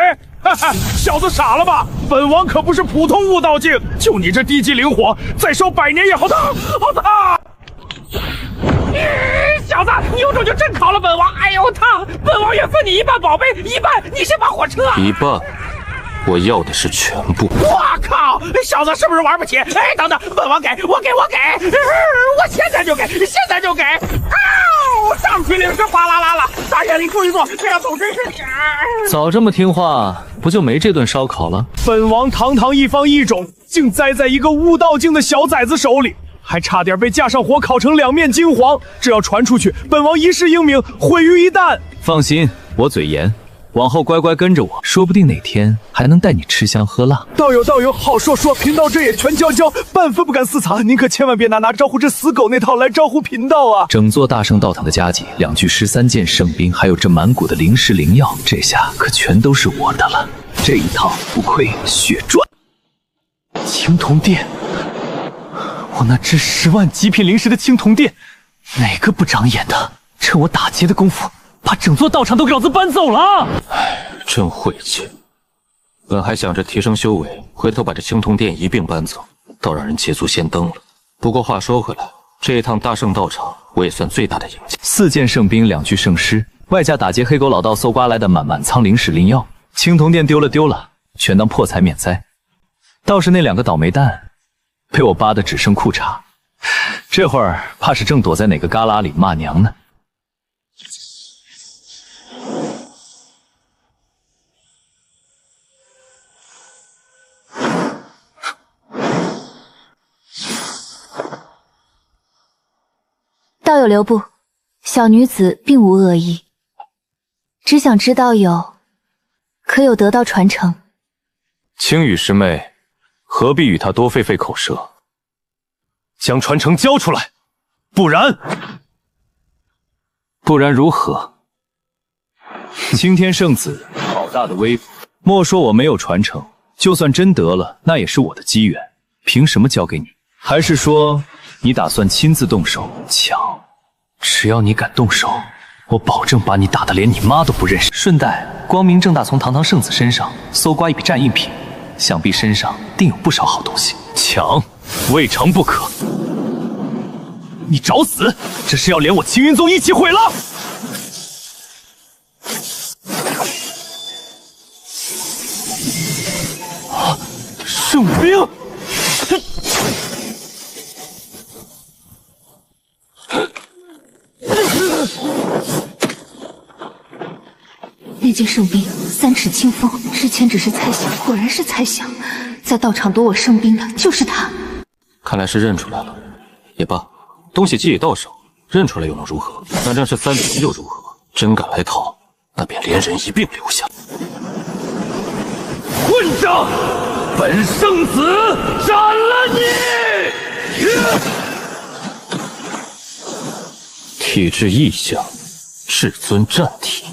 哈哈，小子傻了吧？本王可不是普通悟道境，就你这低级灵火，再烧100年也好烫，好烫！小子，你有种就真烤了本王！哎呦烫！本王愿分你一半宝贝，一半你先把火撤。一半，我要的是全部。我靠！小子是不是玩不起？哎，等等，本王给，我现在就给，现在就给！上去领是哗啦啦了，大爷你坐一坐，这样总真是。早这么听话，不就没这顿烧烤了？本王堂堂一方异种，竟栽在一个悟道境的小崽子手里，还差点被架上火烤成2面金黄。这要传出去，本王一世英名毁于一旦。放心，我嘴严，往后乖乖跟着我，说不定哪天还能带你吃香喝辣。道友，好说，贫道这也全交，半分不敢私藏。您可千万别拿招呼这死狗那套来招呼贫道啊！整座大圣道堂的家计，2具13件圣兵，还有这满谷的灵石灵药，这下可全都是我的了。这一套不亏血赚。青铜殿，我那值10万极品灵石的青铜殿，哪个不长眼的？趁我打劫的功夫，把整座道场都给老子搬走了！唉，真晦气。本还想着提升修为，回头把这青铜殿一并搬走，倒让人捷足先登了。不过话说回来，这一趟大圣道场，我也算最大的赢家。4件圣兵，2具圣尸，外加打劫黑狗老道搜刮来的满仓灵石灵药，青铜殿丢了，全当破财免灾。倒是那2个倒霉蛋，被我扒得只剩裤衩，这会儿怕是正躲在哪个旮旯里骂娘呢。道友留步，小女子并无恶意，只想知道友可有得到传承。青羽师妹，何必与他多费口舌？将传承交出来，不然如何？青天圣子，好大的威风！莫说我没有传承，就算真得了，那也是我的机缘，凭什么交给你？还是说你打算亲自动手抢？只要你敢动手，我保证把你打得连你妈都不认识。顺带光明正大从堂堂圣子身上搜刮一笔战利品，想必身上定有不少好东西。抢，未尝不可。你找死！这是要连我青云宗一起毁了！圣兵！那件圣兵3尺清风，之前只是猜想，果然是猜想。在道场夺我圣兵的就是他。看来是认出来了，也罢，东西既已到手，认出来又能如何？反正是3比1又如何？真敢来讨，那便连人一并留下。混账！本圣子斩了你！体质异象，至尊战体。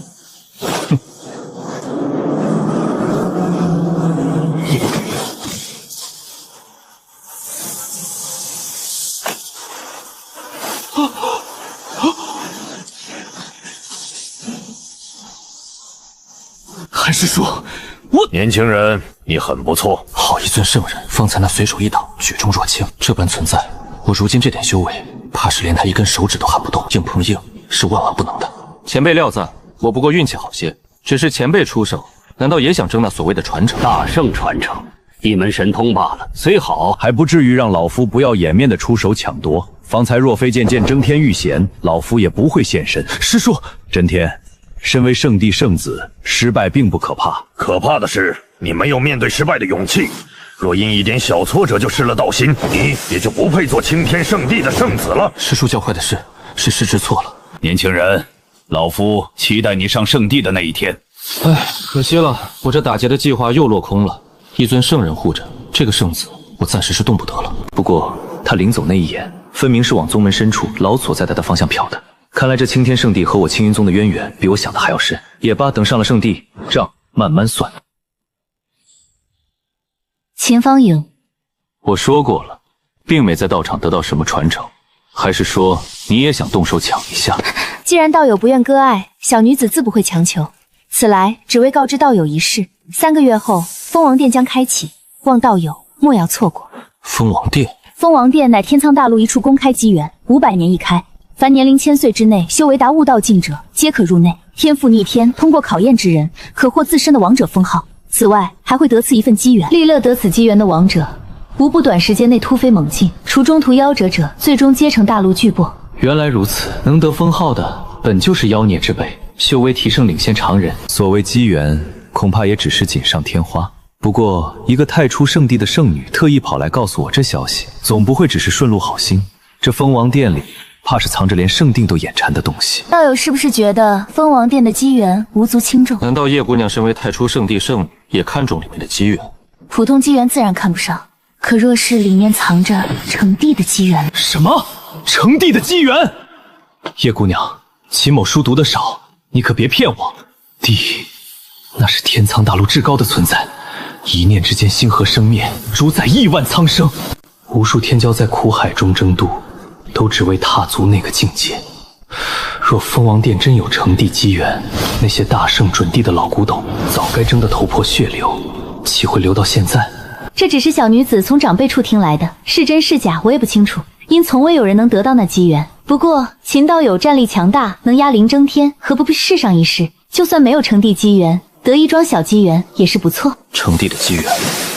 哼！还是说，年轻人，你很不错。好一尊圣人，方才那随手一挡，举重若轻，这般存在，我如今这点修为，怕是连他一根手指都撼不动，硬碰硬是万万不能的。前辈料赞，我不过运气好些，只是前辈出手，难道也想争那所谓的传承？大圣传承，一门神通罢了，虽好，还不至于让老夫不要颜面的出手抢夺。方才若非渐渐争天遇险，老夫也不会现身。师叔，真天。身为圣帝圣子，失败并不可怕，可怕的是你没有面对失败的勇气。若因一点小挫折就失了道心，你也就不配做青天圣地的圣子了。师叔教诲的事，是师侄错了。年轻人，老夫期待你上圣地的那一天。唉，可惜了，我这打劫的计划又落空了。一尊圣人护着，这个圣子我暂时是动不得了。不过他临走那一眼，分明是往宗门深处老所在的方向瞟的。看来这青天圣地和我青云宗的渊源比我想的还要深。也罢，等上了圣地，账慢慢算。秦芳影，我说过了，并没在道场得到什么传承，还是说你也想动手抢一下？既然道友不愿割爱，小女子自不会强求。此来只为告知道友一事，3个月后蜂王殿将开启，望道友莫要错过。蜂王殿，蜂王殿乃天苍大陆一处公开机缘，500年一开。凡年龄1000岁之内，修为达悟道境者，皆可入内。天赋逆天，通过考验之人，可获自身的王者封号。此外，还会得赐一份机缘。历乐得此机缘的王者，无不短时间内突飞猛进，除中途夭折者，最终皆成大陆巨擘。原来如此，能得封号的本就是妖孽之辈，修为提升领先常人。所谓机缘，恐怕也只是锦上添花。不过，一个太初圣地的圣女特意跑来告诉我这消息，总不会只是顺路好心。这蜂王殿里，怕是藏着连圣定都眼馋的东西。道友是不是觉得蜂王殿的机缘无足轻重？难道叶姑娘身为太初圣地圣女，也看重里面的机缘？普通机缘自然看不上，可若是里面藏着成帝的机缘……什么？成帝的机缘？叶姑娘，秦某书读的少，你可别骗我。帝，那是天苍大陆至高的存在，一念之间星河生灭，主宰亿万苍生，无数天骄在苦海中争渡，都只为踏足那个境界。若蜂王殿真有成帝机缘，那些大圣准帝的老古董早该争得头破血流，岂会留到现在？这只是小女子从长辈处听来的，是真是假我也不清楚，因从未有人能得到那机缘。不过秦道友战力强大，能压凌争天，何不试上一试？就算没有成帝机缘，得一桩小机缘也是不错。成帝的机缘，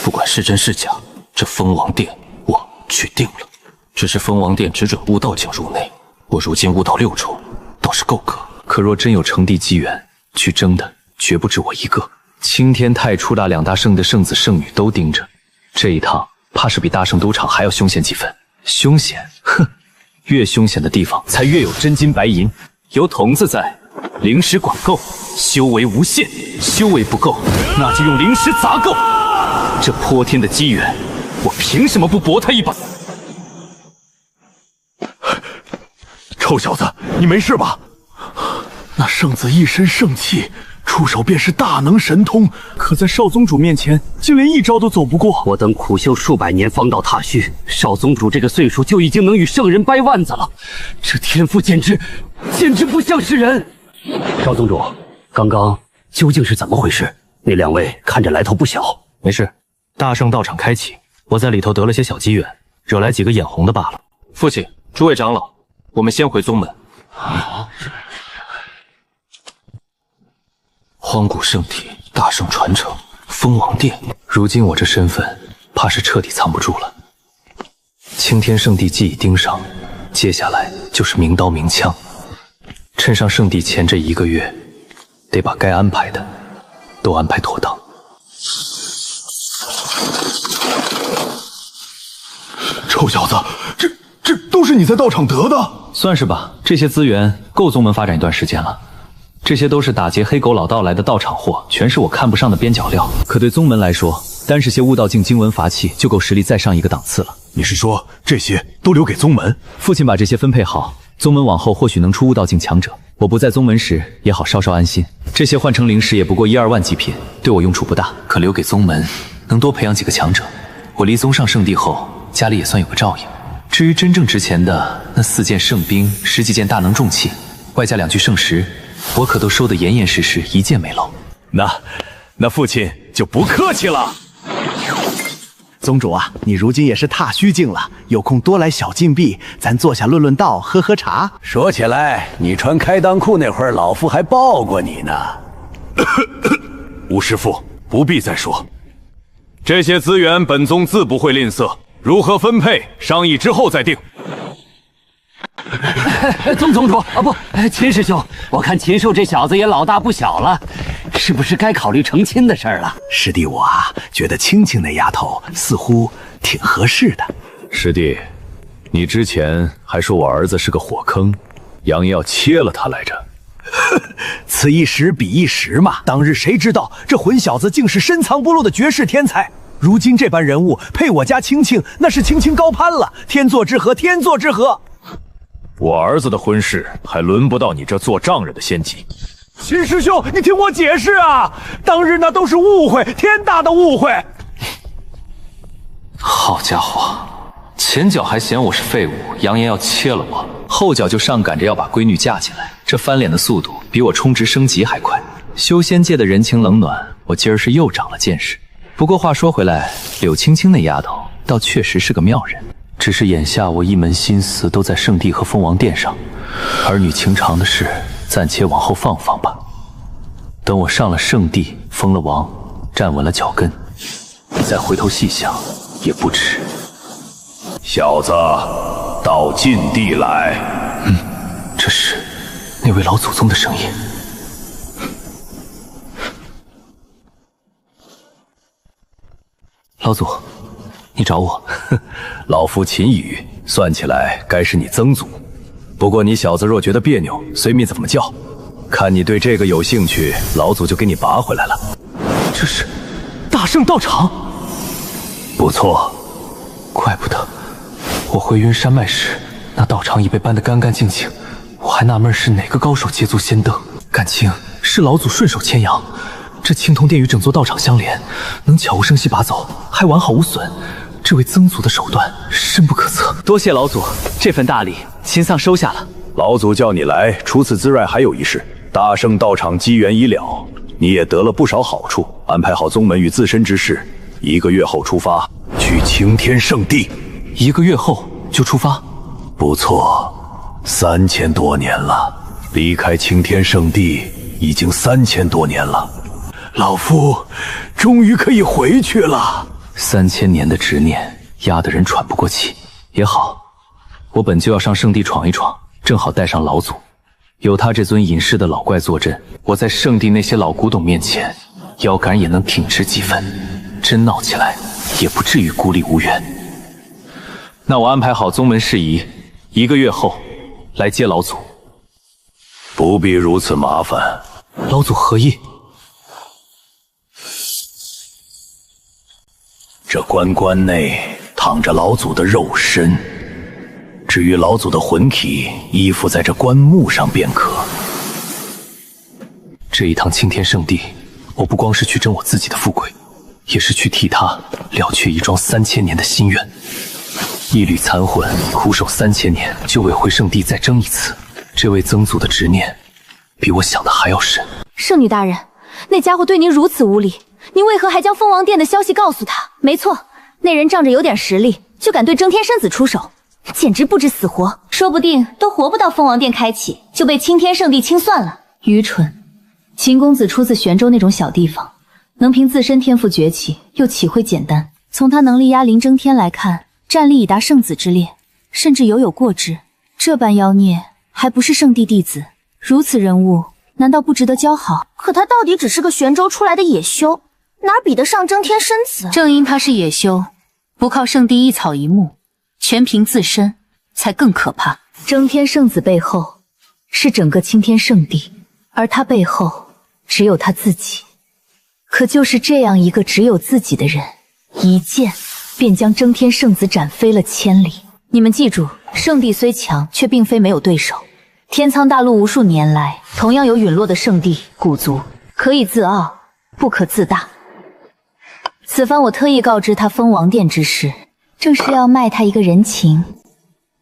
不管是真是假，这蜂王殿我去定了。只是蜂王殿只准悟道境入内，我如今悟道6重，倒是够格。可若真有成帝机缘，去争的绝不止我一个。青天太初大2大圣的圣子圣女都盯着，这一趟怕是比大圣赌场还要凶险几分。凶险？哼，越凶险的地方才越有真金白银。有童子在，灵石管够，修为无限。修为不够，那就用灵石砸够。这泼天的机缘，我凭什么不搏他一把？臭小子，你没事吧？那圣子一身圣气，出手便是大能神通，可在少宗主面前，竟连一招都走不过。我等苦修数百年，方到踏虚，少宗主这个岁数就已经能与圣人掰腕子了，这天赋简直不像是人。少宗主，刚刚究竟是怎么回事？那2位看着来头不小。没事，大圣道场开启，我在里头得了些小机缘，惹来几个眼红的罢了。父亲，诸位长老，我们先回宗门。荒古圣体，大圣传承，蜂王殿。如今我这身份，怕是彻底藏不住了。青天圣地既已盯上，接下来就是明刀明枪。趁上圣地前这1个月，得把该安排的都安排妥当。臭小子，这都是你在道场得的？算是吧，这些资源够宗门发展一段时间了。这些都是打劫黑狗老道来的道场货，全是我看不上的边角料。可对宗门来说，单是些悟道境经文法器就够实力再上一个档次了。你是说这些都留给宗门？父亲把这些分配好，宗门往后或许能出悟道境强者，我不在宗门时也好稍稍安心。这些换成灵石也不过1-2万极品，对我用处不大，可留给宗门，能多培养几个强者。我离宗上圣地后，家里也算有个照应。至于真正值钱的那4件圣兵、10几件大能重器，外加2具圣石，我可都收得严严实实，一件没漏。那父亲就不客气了。宗主啊，你如今也是踏虚境了，有空多来小禁闭，咱坐下论论道，喝喝茶。说起来，你穿开裆裤那会儿，老夫还抱过你呢。吴师父，不必再说，这些资源本宗自不会吝啬，如何分配，商议之后再定。宗主啊，不，秦师兄，我看秦寿这小子也老大不小了，是不是该考虑成亲的事儿了？师弟我啊，觉得青青那丫头似乎挺合适的。师弟，你之前还说我儿子是个火坑，杨爷要切了他来着。此一时彼一时嘛，当日谁知道这混小子竟是深藏不露的绝世天才。如今这般人物配我家青青，那是青青高攀了，天作之合，天作之合。我儿子的婚事还轮不到你这做丈人的先机。秦师兄，你听我解释啊！当日那都是误会，天大的误会。好家伙，前脚还嫌我是废物，扬言要切了我，后脚就上赶着要把闺女嫁进来，这翻脸的速度比我充值升级还快。修仙界的人情冷暖，我今儿是又长了见识。不过话说回来，柳青青那丫头倒确实是个妙人。只是眼下我一门心思都在圣地和凤王殿上，儿女情长的事暂且往后放放吧。等我上了圣地，封了王，站稳了脚跟，再回头细想也不迟。小子，到禁地来。这是那位老祖宗的声音。老祖，你找我？老夫秦羽，算起来该是你曾祖。不过你小子若觉得别扭，随你怎么叫。看你对这个有兴趣，老祖就给你拔回来了。这是大圣道场。不错，怪不得我回云山脉时，那道场已被搬得干干净净。我还纳闷是哪个高手捷足先登，感情是老祖顺手牵羊。这青铜殿与整座道场相连，能悄无声息拔走，还完好无损。这位曾祖的手段深不可测。多谢老祖，这份大礼秦丧收下了。老祖叫你来，除此之外还有一事。大圣道场机缘已了，你也得了不少好处。安排好宗门与自身之事，1个月后出发，去青天圣地。1个月后就出发？不错，3000多年了，离开青天圣地已经3000多年了。老夫终于可以回去了。3000年的执念压得人喘不过气。也好，我本就要上圣地闯一闯，正好带上老祖，有他这尊隐世的老怪坐镇，我在圣地那些老古董面前，腰杆也能挺直几分。真闹起来，也不至于孤立无援。那我安排好宗门事宜，1个月后来接老祖。不必如此麻烦。老祖何意？这关内躺着老祖的肉身，至于老祖的魂体，依附在这棺木上便可。这一趟青天圣地，我不光是去争我自己的富贵，也是去替他了却一桩3000年的心愿。一缕残魂，苦守3000年，就为回圣地再争一次。这位曾祖的执念，比我想的还要深。圣女大人，那家伙对您如此无礼，您为何还将凤王殿的消息告诉他？没错，那人仗着有点实力，就敢对征天圣子出手，简直不知死活，说不定都活不到凤王殿开启，就被青天圣地清算了。愚蠢！秦公子出自玄州那种小地方，能凭自身天赋崛起，又岂会简单？从他能力压临征天来看，战力已达圣子之列，甚至犹有过之。这般妖孽，还不是圣地弟子？如此人物，难道不值得交好？可他到底只是个玄州出来的野修，哪比得上征天圣子？正因他是野修，不靠圣地一草一木，全凭自身，才更可怕。征天圣子背后是整个青天圣地，而他背后只有他自己。可就是这样一个只有自己的人，一剑便将征天圣子斩飞了千里。你们记住，圣地虽强，却并非没有对手。天苍大陆无数年来，同样有陨落的圣地古族，可以自傲，不可自大。此番我特意告知他封王殿之事，正是要卖他一个人情。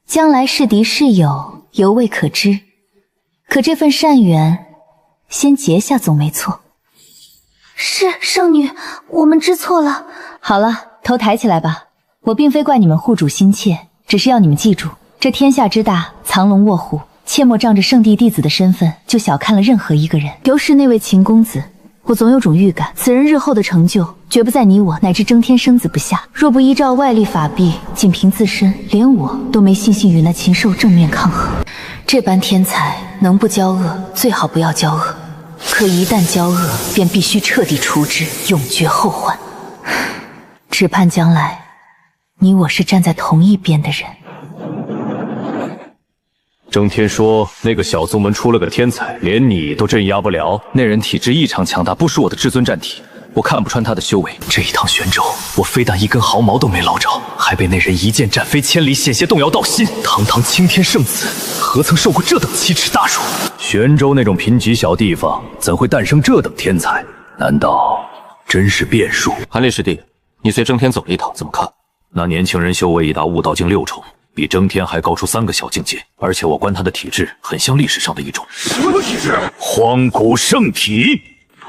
将来是敌是友，犹未可知。可这份善缘，先结下总没错。是圣女，我们知错了。好了，头抬起来吧。我并非怪你们护主心切，只是要你们记住，这天下之大，藏龙卧虎，切莫仗着圣地弟子的身份就小看了任何一个人。尤是那位秦公子，我总有种预感，此人日后的成就绝不在你我乃至征天生子不下。若不依照外力法弊，仅凭自身，连我都没信心与那禽兽正面抗衡。这般天才，能不交恶最好不要交恶，可一旦交恶，便必须彻底除之，永绝后患。只盼将来，你我是站在同一边的人。征天说那个小宗门出了个天才，连你都镇压不了。那人体质异常强大，不输我的至尊战体，我看不穿他的修为。这一趟玄州，我非但一根毫毛都没捞着，还被那人一剑斩飞千里，险些动摇道心。堂堂青天圣子，何曾受过这等奇耻大辱？玄州那种贫瘠小地方，怎会诞生这等天才？难道真是变数？韩烈师弟，你随征天走了一趟，怎么看？那年轻人修为已达悟道境6重，比征天还高出3个小境界，而且我观他的体质很像历史上的一种什么体质？荒古圣体？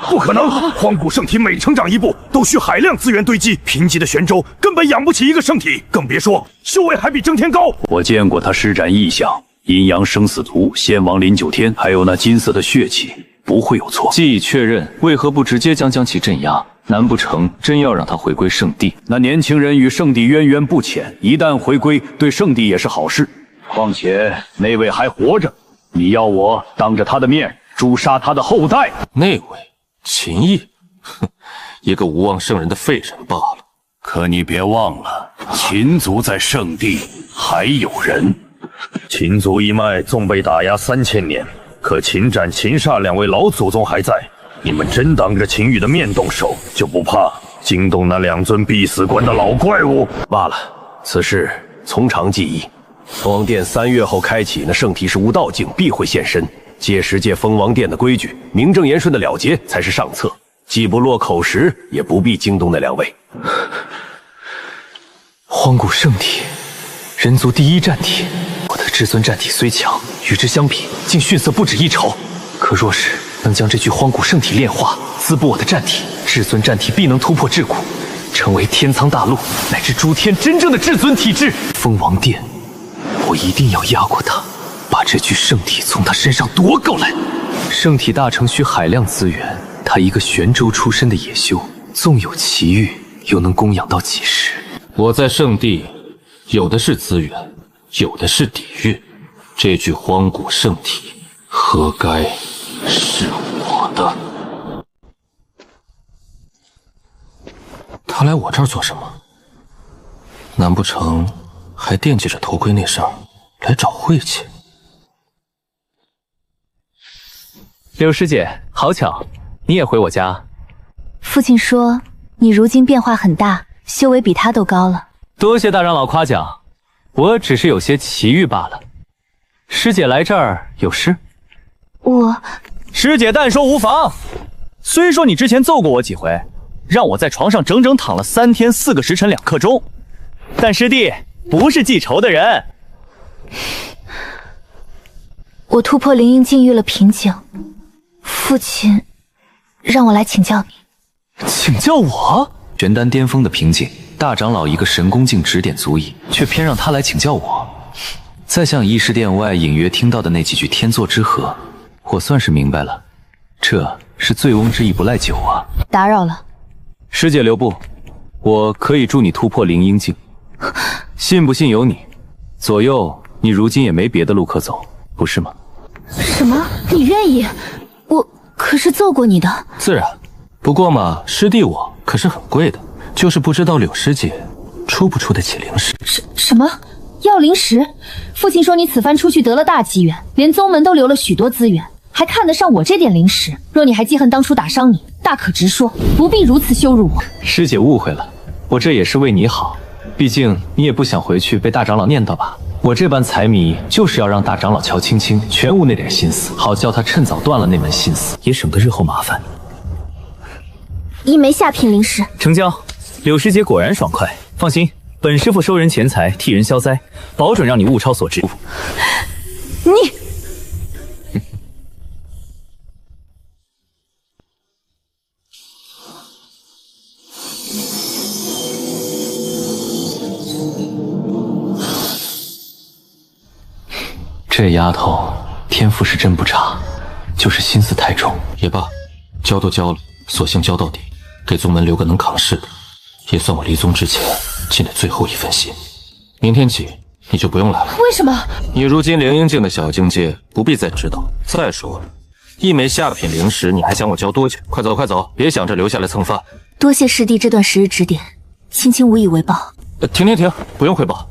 不可能！荒古圣体每成长一步，都需海量资源堆积，贫瘠的玄州根本养不起一个圣体，更别说修为还比征天高。我见过他施展异象，阴阳生死图、仙王临九天，还有那金色的血气，不会有错。既已确认，为何不直接将其镇压？难不成真要让他回归圣地？那年轻人与圣地渊源不浅，一旦回归，对圣地也是好事。况且那位还活着，你要我当着他的面诛杀他的后代？那位秦毅，哼，一个无望圣人的废人罢了。可你别忘了，秦族在圣地还有人。秦族一脉纵被打压3000年，可秦战、秦煞2位老祖宗还在。你们真当着秦羽的面动手，就不怕惊动那2尊必死关的老怪物？罢了，此事从长计议。封王殿3月后开启，那圣体是无道境，必会现身。届时借封王殿的规矩，名正言顺的了结才是上策。既不落口实，也不必惊动那2位。荒古圣体，人族第一战体。我的至尊战体虽强，与之相比，竟逊色不止1筹。可若是能将这具荒古圣体炼化，滋补我的战体，至尊战体必能突破桎梏，成为天苍大陆乃至诸天真正的至尊体质。封王殿，我一定要压过他，把这具圣体从他身上夺过来。圣体大成需海量资源，他一个玄州出身的野修，纵有奇遇，又能供养到几时？我在圣地，有的是资源，有的是底蕴。这具荒古圣体，何该是我的？他来我这儿做什么？难不成还惦记着头盔那事儿，来找晦气？柳师姐，好巧，你也回我家。父亲说你如今变化很大，修为比他都高了。多谢大长老夸奖，我只是有些奇遇罢了。师姐来这儿有事？师姐但说无妨。虽说你之前揍过我几回，让我在床上整整躺了3天4个时辰2刻钟，但师弟不是记仇的人。我突破灵婴境遇了瓶颈，父亲让我来请教你。请教我？玄丹巅峰的瓶颈，大长老一个神功境指点足矣，却偏让他来请教我。再像议事殿外隐约听到的那几句天作之合，我算是明白了，这是醉翁之意不赖酒啊。打扰了，师姐留步，我可以助你突破灵婴境。信不信由你，左右你如今也没别的路可走，不是吗？什么？你愿意？我可是揍过你的。自然，不过嘛，师弟我可是很贵的，就是不知道柳师姐出不出得起灵石。什么？要灵石？父亲说你此番出去得了大机缘，连宗门都留了许多资源，还看得上我这点灵石？若你还记恨当初打伤你，大可直说，不必如此羞辱我。师姐误会了，我这也是为你好，毕竟你也不想回去被大长老念叨吧？我这般财迷，就是要让大长老乔青青全无那点心思，好叫他趁早断了那门心思，也省得日后麻烦。一枚下品灵石，成交。柳师姐果然爽快，放心，本师傅收人钱财，替人消灾，保准让你物超所值。你。这丫头天赋是真不差，就是心思太重。也罢，交都交了，索性交到底，给宗门留个能扛事的，也算我离宗之前尽的最后一份心。明天起你就不用来了。为什么？你如今灵婴境的小境界，不必再知道。再说了，一枚下品灵石，你还想我交多久？快走快走，别想着留下来蹭饭。多谢师弟这段时日指点，青青无以为报。停，不用汇报。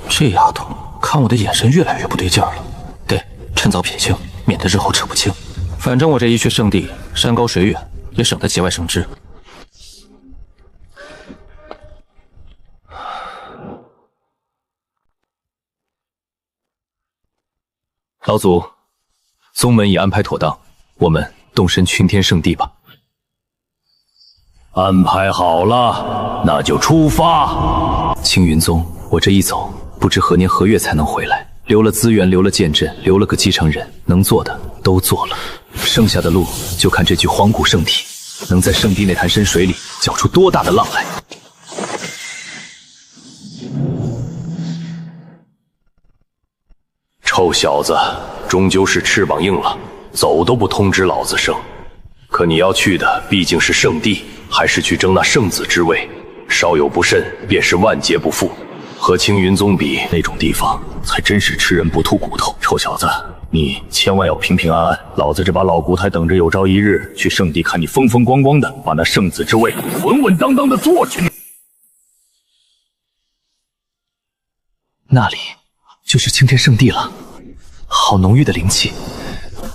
这丫头看我的眼神越来越不对劲儿了，得趁早撇清，免得日后扯不清。反正我这一去圣地，山高水远，也省得节外生枝。老祖，宗门已安排妥当，我们动身群天圣地吧。安排好了，那就出发。青云宗，我这一走，不知何年何月才能回来。留了资源，留了剑阵，留了个继承人，能做的都做了，剩下的路就看这具荒古圣体能在圣地那潭深水里搅出多大的浪来。臭小子，终究是翅膀硬了，走都不通知老子声。可你要去的毕竟是圣地，还是去争那圣子之位，稍有不慎便是万劫不复。和青云宗比，那种地方才真是吃人不吐骨头。臭小子，你千万要平平安安，老子这把老骨头等着有朝一日去圣地看你风风光光的把那圣子之位稳稳当当的坐去。那里就是青天圣地了，好浓郁的灵气，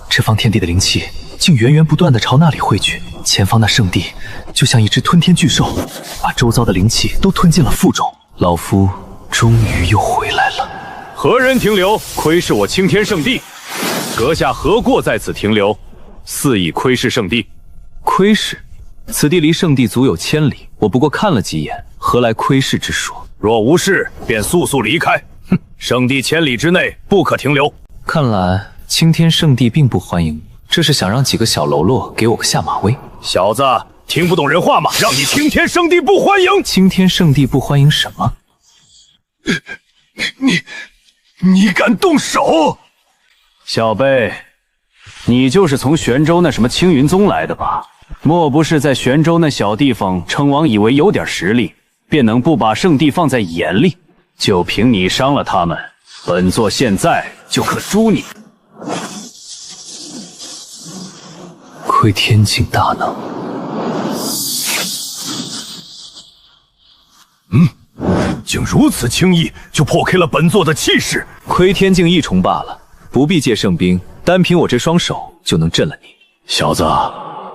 这方天地的灵气竟源源不断地朝那里汇聚。前方那圣地就像一只吞天巨兽，把周遭的灵气都吞进了腹中。老夫终于又回来了。何人停留？窥视我青天圣地，阁下何过在此停留？肆意窥视圣地。窥视？此地离圣地足有千里，我不过看了几眼，何来窥视之说？若无事，便速速离开。哼，圣地千里之内不可停留。看来青天圣地并不欢迎，这是想让几个小喽啰给我个下马威。小子，听不懂人话吗？让你青天圣地不欢迎！青天圣地不欢迎什么？你敢动手？小辈，你就是从玄州那什么青云宗来的吧？莫不是在玄州那小地方称王，以为有点实力，便能不把圣地放在眼里？就凭你伤了他们，本座现在就可诛你！窥天境大能。竟如此轻易就破开了本座的气势。窥天境一重罢了，不必借圣兵，单凭我这双手就能镇了你。小子，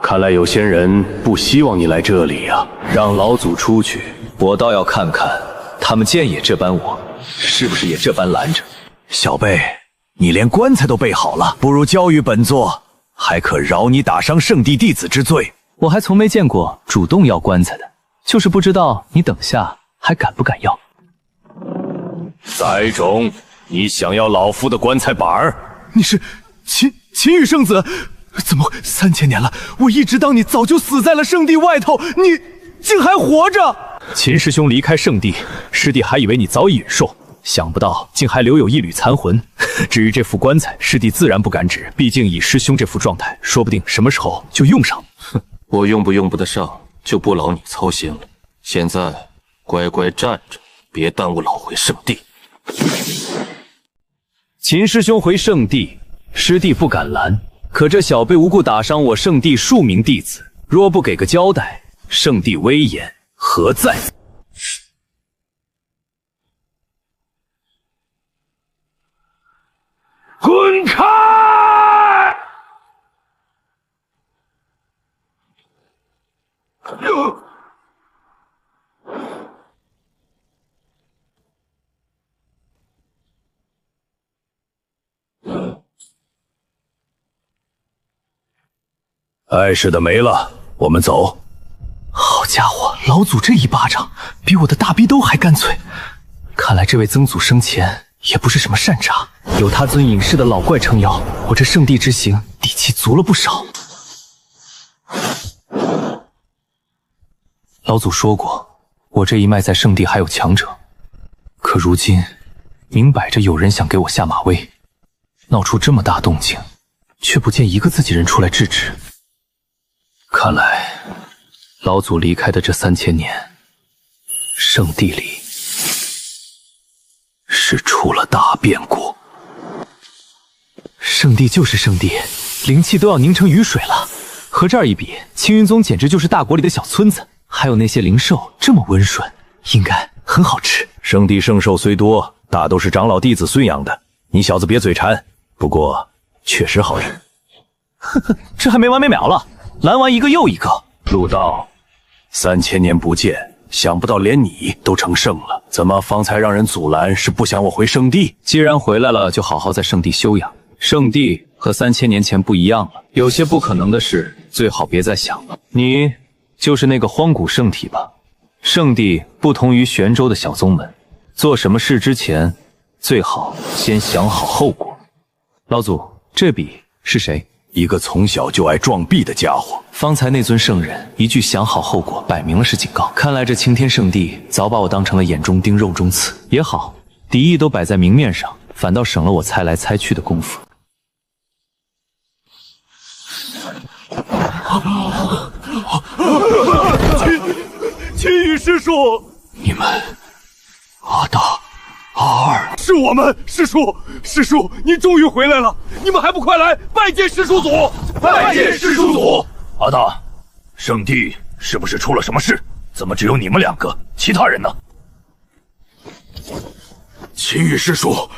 看来有仙人不希望你来这里啊，让老祖出去。我倒要看看他们见也这般我，是不是也这般拦着？小辈，你连棺材都备好了，不如交与本座，还可饶你打伤圣地弟子之罪。我还从没见过主动要棺材的，就是不知道你等下还敢不敢要。崽种，你想要老夫的棺材板儿？你是秦羽圣子？怎么3000年了，我一直当你早就死在了圣地外头，你竟还活着？秦师兄离开圣地，师弟还以为你早已陨寿，想不到竟还留有一缕残魂。至于这副棺材，师弟自然不敢指，毕竟以师兄这副状态，说不定什么时候就用上。哼，我用不用不得上，就不劳你操心了。现在乖乖站着，别耽误老回圣地。秦师兄回圣地，师弟不敢拦，可这小辈无故打伤我圣地数名弟子，若不给个交代，圣地威严何在？滚开！碍事的没了，我们走。好家伙，老祖这一巴掌比我的大逼兜还干脆。看来这位曾祖生前也不是什么善茬，有他尊隐士的老怪撑腰，我这圣地之行底气足了不少。老祖说过，我这一脉在圣地还有强者，可如今明摆着有人想给我下马威，闹出这么大动静，却不见一个自己人出来制止。看来老祖离开的这3000年，圣地里是出了大变故。圣地就是圣地，灵气都要凝成雨水了，和这儿一比，青云宗简直就是大国里的小村子。还有那些灵兽这么温顺，应该很好吃。圣地圣兽虽多，大都是长老弟子驯养的，你小子别嘴馋。不过确实好吃。呵呵，这还没完没了了，拦完一个又一个。陆道，3000年不见，想不到连你都成圣了，怎么方才让人阻拦？是不想我回圣地？既然回来了，就好好在圣地休养。圣地和3000年前不一样了，有些不可能的事，最好别再想了。你就是那个荒古圣体吧？圣地不同于玄州的小宗门，做什么事之前，最好先想好后果。老祖，这笔是谁？一个从小就爱撞壁的家伙。方才那尊圣人一句想好后果，摆明了是警告。看来这青天圣地早把我当成了眼中钉肉中刺。也好，敌意都摆在明面上，反倒省了我猜来猜去的功夫。青羽师叔，你们阿大、阿二，是我们师叔，师叔您终于回来了，你们还不快来拜见师叔祖！拜见师叔祖！阿大，圣地是不是出了什么事？怎么只有你们2个，其他人呢？青羽师叔，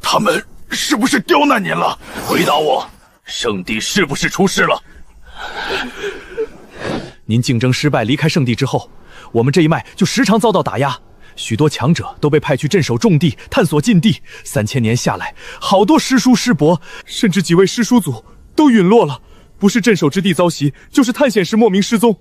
他们是不是刁难您了？回答我，圣地是不是出事了？您竞争失败离开圣地之后，我们这一脉就时常遭到打压，许多强者都被派去镇守重地，探索禁地。3000年下来，好多师叔师伯，甚至几位师叔祖都陨落了，不是镇守之地遭袭，就是探险时莫名失踪。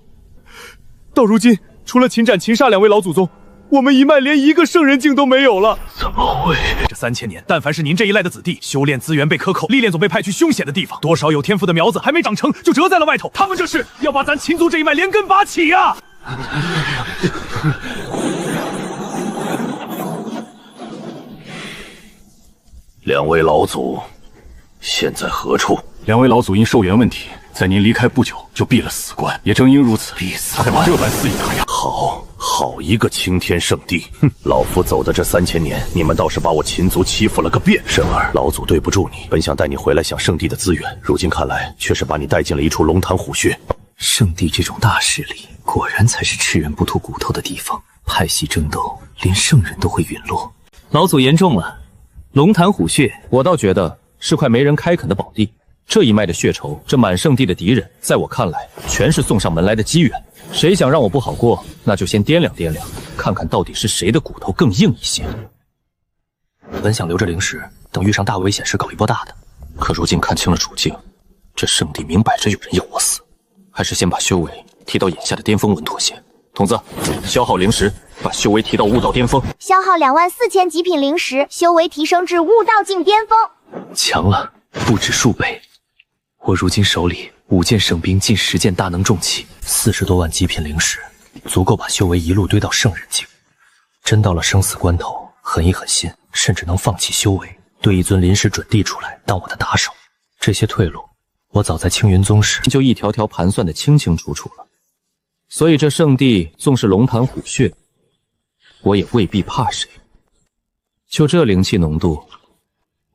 到如今，除了秦斩、秦杀2位老祖宗，我们一脉连一个圣人境都没有了。怎么会？这3000年，但凡是您这一赖的子弟，修炼资源被克扣，历练总被派去凶险的地方，多少有天赋的苗子还没长成就折在了外头。他们这是要把咱秦族这一脉连根拔起呀！两位老祖现在何处？2位老祖因寿元问题，在您离开不久就闭了死关，也正因如此，才把这般肆意打压。好一个青天圣地！哼，老夫走的这3000年，你们倒是把我秦族欺负了个遍。神儿，老祖对不住你，本想带你回来享圣地的资源，如今看来却是把你带进了一处龙潭虎穴。圣地这种大势力，果然才是吃人不吐骨头的地方。派系争斗，连圣人都会陨落。老祖言重了，龙潭虎穴，我倒觉得是块没人开垦的宝地。这一脉的血仇，这满圣地的敌人，在我看来，全是送上门来的机缘。谁想让我不好过，那就先掂量掂量，看看到底是谁的骨头更硬一些。本想留着灵石，等遇上大危险时搞一波大的，可如今看清了处境，这圣地明摆着有人要我死，还是先把修为提到眼下的巅峰稳妥些。童子，消耗灵石，把修为提到悟道巅峰。消耗24000极品灵石，修为提升至悟道境巅峰。强了不止数倍。我如今手里5件圣兵，近10件大能重器，40多万极品灵石，足够把修为一路堆到圣人境。真到了生死关头，狠一狠心，甚至能放弃修为，堆一尊临时准地出来当我的打手。这些退路，我早在青云宗时就一条条盘算得清清楚楚了。所以这圣地纵是龙潭虎穴，我也未必怕谁。就这灵气浓度，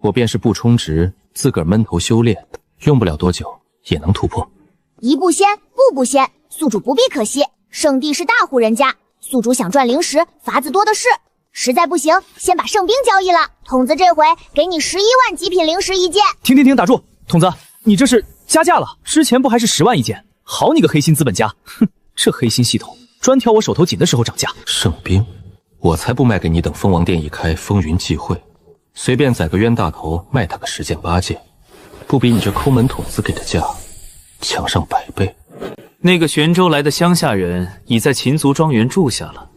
我便是不充值，自个儿闷头修炼，用不了多久也能突破。一步仙，步步仙，宿主不必可惜。圣地是大户人家，宿主想赚灵石，法子多的是。实在不行，先把圣兵交易了。童子这回给你11万极品灵石1件。停，打住！童子，你这是加价了？之前不还是10万1件？好你个黑心资本家！哼，这黑心系统专挑我手头紧的时候涨价。圣兵，我才不卖给你等蜂王殿一开，风云际会，随便宰个冤大头卖他个10件8件，不比你这抠门童子给的价强上100倍。那个玄州来的乡下人已在秦族庄园住下了，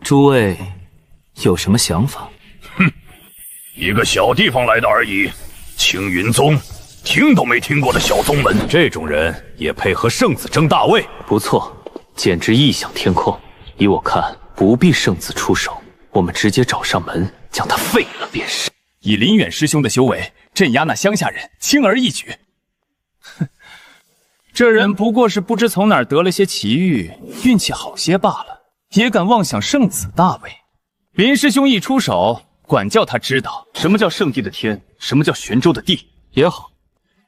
诸位有什么想法？哼，一个小地方来的而已，青云宗听都没听过的小宗门，这种人也配和圣子争大位？不错，简直异想天空。依我看，不必圣子出手，我们直接找上门，将他废了便是。以林远师兄的修为，镇压那乡下人，轻而易举。哼，这人不过是不知从哪儿得了些奇遇，运气好些罢了，也敢妄想圣子大位。林师兄一出手，管教他知道什么叫圣地的天，什么叫玄州的地。也好，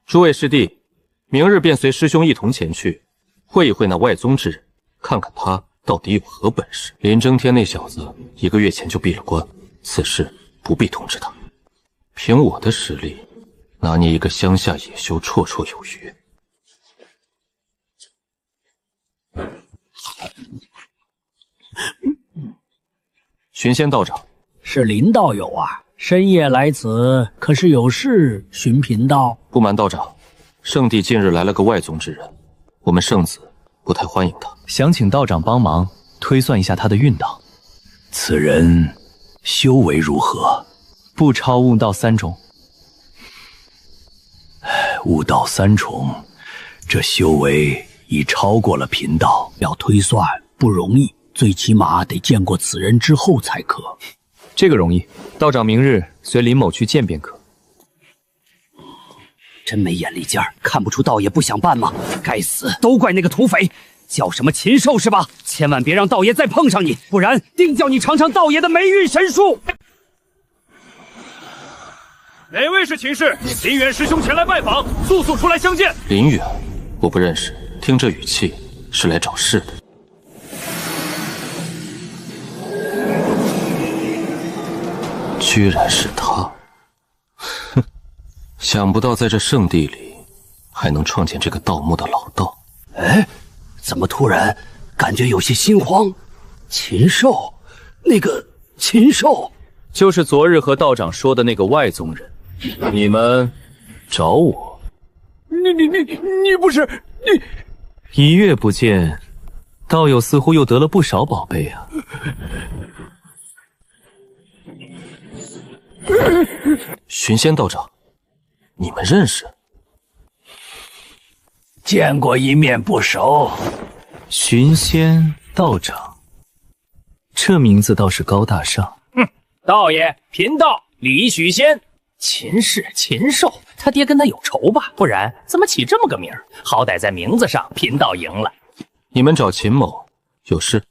诸位师弟，明日便随师兄一同前去，会一会那外宗之人，看看他到底有何本事。林争天那小子1个月前就闭了关，此事不必通知他。凭我的实力，拿捏一个乡下野修绰绰有余。寻仙道长，是林道友啊，深夜来此，可是有事寻贫道？不瞒道长，圣地近日来了个外宗之人，我们圣子不太欢迎他，想请道长帮忙推算一下他的运道。此人修为如何？不超悟道3重。悟道3重，这修为已超过了贫道，要推算不容易，最起码得见过此人之后才可。这个容易，道长明日随林某去见便可。真没眼力劲儿，看不出道爷不想办吗？该死，都怪那个土匪，叫什么禽兽是吧？千万别让道爷再碰上你，不然定叫你尝尝道爷的霉运神术。哪位是秦氏？林远师兄前来拜访，速速出来相见。林远，我不认识，听这语气是来找事的。居然是他！哼，想不到在这圣地里还能创建这个盗墓的老道。哎，怎么突然感觉有些心慌？禽兽，那个禽兽，就是昨日和道长说的那个外宗人。你们找我？你不是你？1月不见，道友似乎又得了不少宝贝啊。寻仙道长，你们认识？见过一面不熟。寻仙道长，这名字倒是高大上。道爷，贫道李许仙。秦氏禽兽，他爹跟他有仇吧？不然怎么起这么个名儿？好歹在名字上，贫道赢了。你们找秦某有事？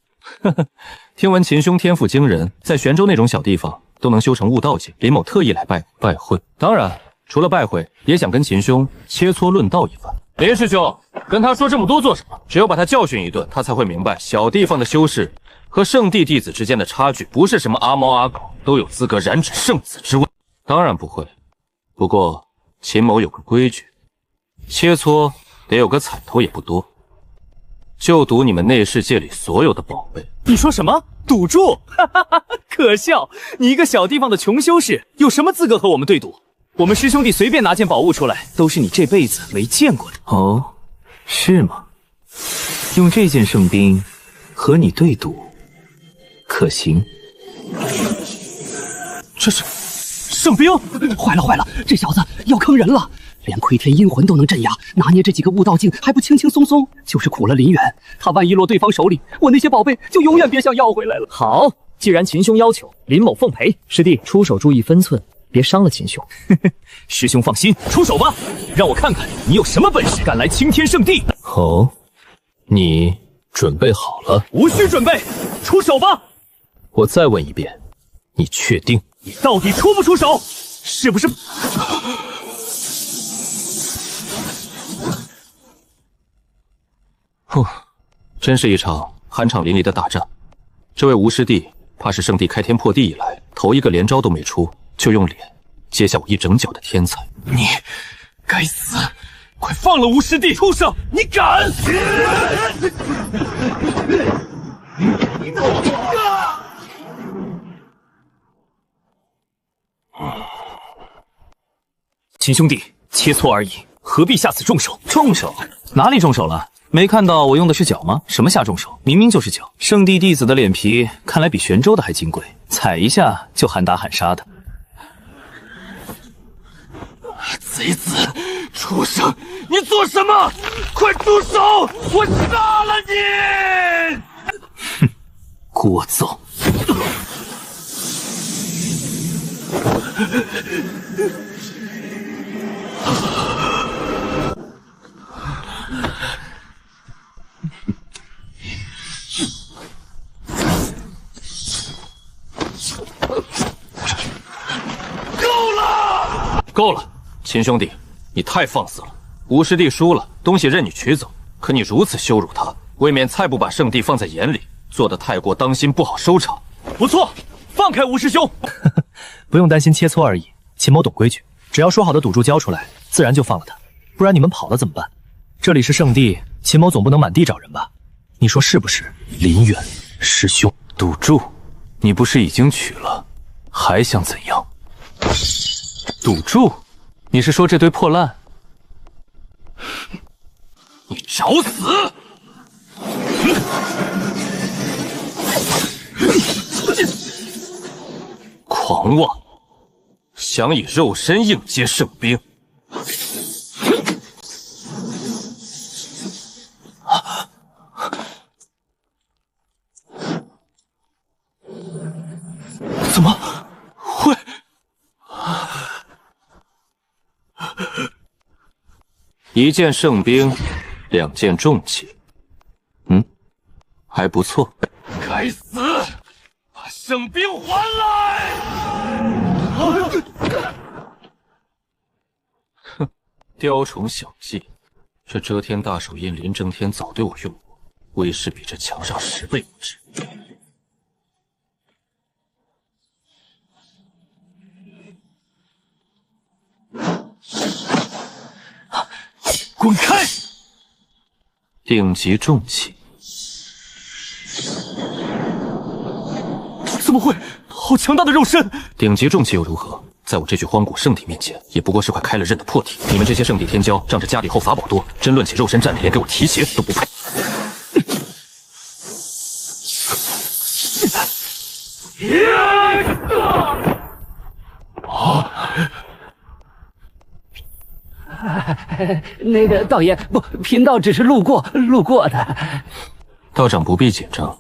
听闻秦兄天赋惊人，在玄州那种小地方都能修成悟道境，林某特意来拜会。当然，除了拜会，也想跟秦兄切磋论道一番。林师兄，跟他说这么多做什么？只有把他教训一顿，他才会明白小地方的修士和圣地弟子之间的差距，不是什么阿猫阿狗都有资格染指圣子之位。当然不会，不过秦某有个规矩，切磋得有个彩头也不多，就赌你们内世界里所有的宝贝。你说什么？赌注？哈哈哈，可笑！你一个小地方的穷修士，有什么资格和我们对赌？我们师兄弟随便拿件宝物出来，都是你这辈子没见过的。哦，是吗？用这件圣兵和你对赌，可行？这是圣兵！坏了坏了，这小子要坑人了，连窥天阴魂都能镇压，拿捏这几个悟道境还不轻轻松松，就是苦了林远。他万一落对方手里，我那些宝贝就永远别想要回来了。好，既然秦兄要求，林某奉陪。师弟出手注意分寸，别伤了秦兄。师兄放心，出手吧，让我看看你有什么本事，敢来青天圣地。哦，你准备好了？无需准备，出手吧。我再问一遍，你确定？你到底出不出手？是不是？真是一场酣畅淋漓的大战。这位吴师弟怕是圣地开天破地以来头一个连招都没出，就用脸接下我一整脚的天才。你该死！快放了吴师弟！畜生！你敢！秦兄弟，切磋而已，何必下此重手？重手？哪里重手了？没看到我用的是脚吗？什么下重手？明明就是脚。圣地弟子的脸皮看来比玄州的还金贵，踩一下就喊打喊杀的。贼子，畜生，你做什么？快住手！我杀了你！哼，聒噪！够了，秦兄弟，你太放肆了。吴师弟输了，东西任你取走，可你如此羞辱他，未免太不把圣地放在眼里，做得太过当心，不好收场。不错，放开吴师兄。不用担心切磋而已，秦某懂规矩，只要说好的赌注交出来，自然就放了他。不然你们跑了怎么办？这里是圣地，秦某总不能满地找人吧？你说是不是？林远师兄，赌注？你不是已经取了，还想怎样？赌注？你是说这堆破烂？你找死！狂妄，想以肉身应接圣兵？怎么会？一件圣兵，2件重器，还不错。该死！把圣兵还来！哼，雕虫小技，这遮天大手印林正天早对我用过，威势比这强上10倍不止。滚开！顶级重器，怎么会？好强大的肉身！顶级重器又如何？在我这具荒古圣体面前，也不过是块开了刃的破体。你们这些圣地天骄，仗着家里后法宝多，真论起肉身战力，连给我提鞋都不配。那个道爷，不，贫道只是路过的。道长不必紧张。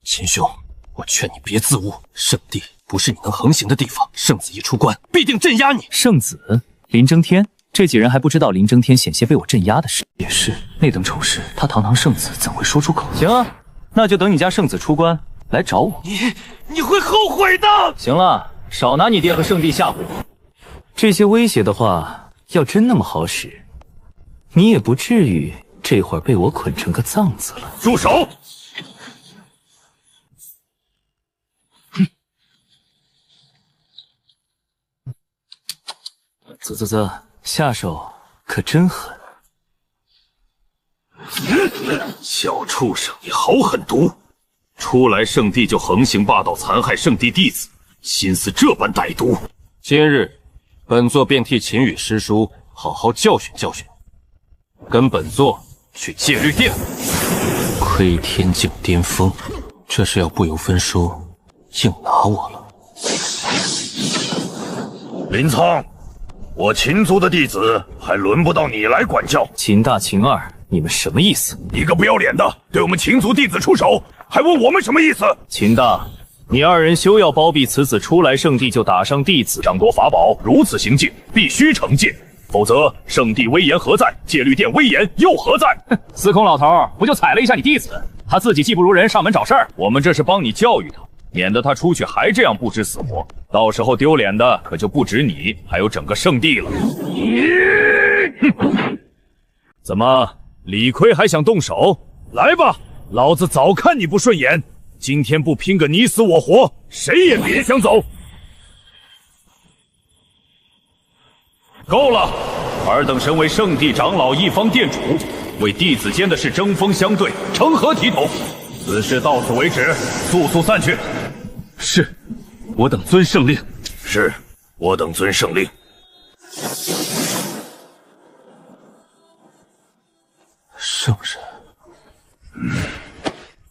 秦兄，我劝你别自误，圣地不是你能横行的地方。圣子一出关，必定镇压你。圣子林争天，这几人还不知道林争天险些被我镇压的事。也是，那等丑事，他堂堂圣子怎会说出口？行啊，那就等你家圣子出关来找我。你会后悔的。行了，少拿你爹和圣地吓唬我。这些威胁的话，要真那么好使，你也不至于这会儿被我捆成个藏子了。住手！啧，下手可真狠。小畜生，你好狠毒！初来圣地就横行霸道，残害圣地弟子，心思这般歹毒。今日本座便替秦羽师叔好好教训教训，跟本座去戒律殿。窥天境巅峰，这是要不由分说硬拿我了。林苍，我秦族的弟子还轮不到你来管教。秦大、秦二，你们什么意思？你个不要脸的，对我们秦族弟子出手，还问我们什么意思？秦大，你二人休要包庇此子初来圣地就打伤弟子，掌夺法宝，如此行径必须惩戒，否则圣地威严何在？戒律殿威严又何在？司空老头不就踩了一下你弟子，他自己技不如人，上门找事儿。我们这是帮你教育他，免得他出去还这样不知死活，到时候丢脸的可就不止你，还有整个圣地了。怎么，李逵还想动手？来吧，老子早看你不顺眼，今天不拼个你死我活，谁也别想走。够了，尔等身为圣地长老一方殿主，为弟子间的事针锋相对，成何体统？此事到此为止，速速散去。是，我等遵圣令。是，我等遵圣令。圣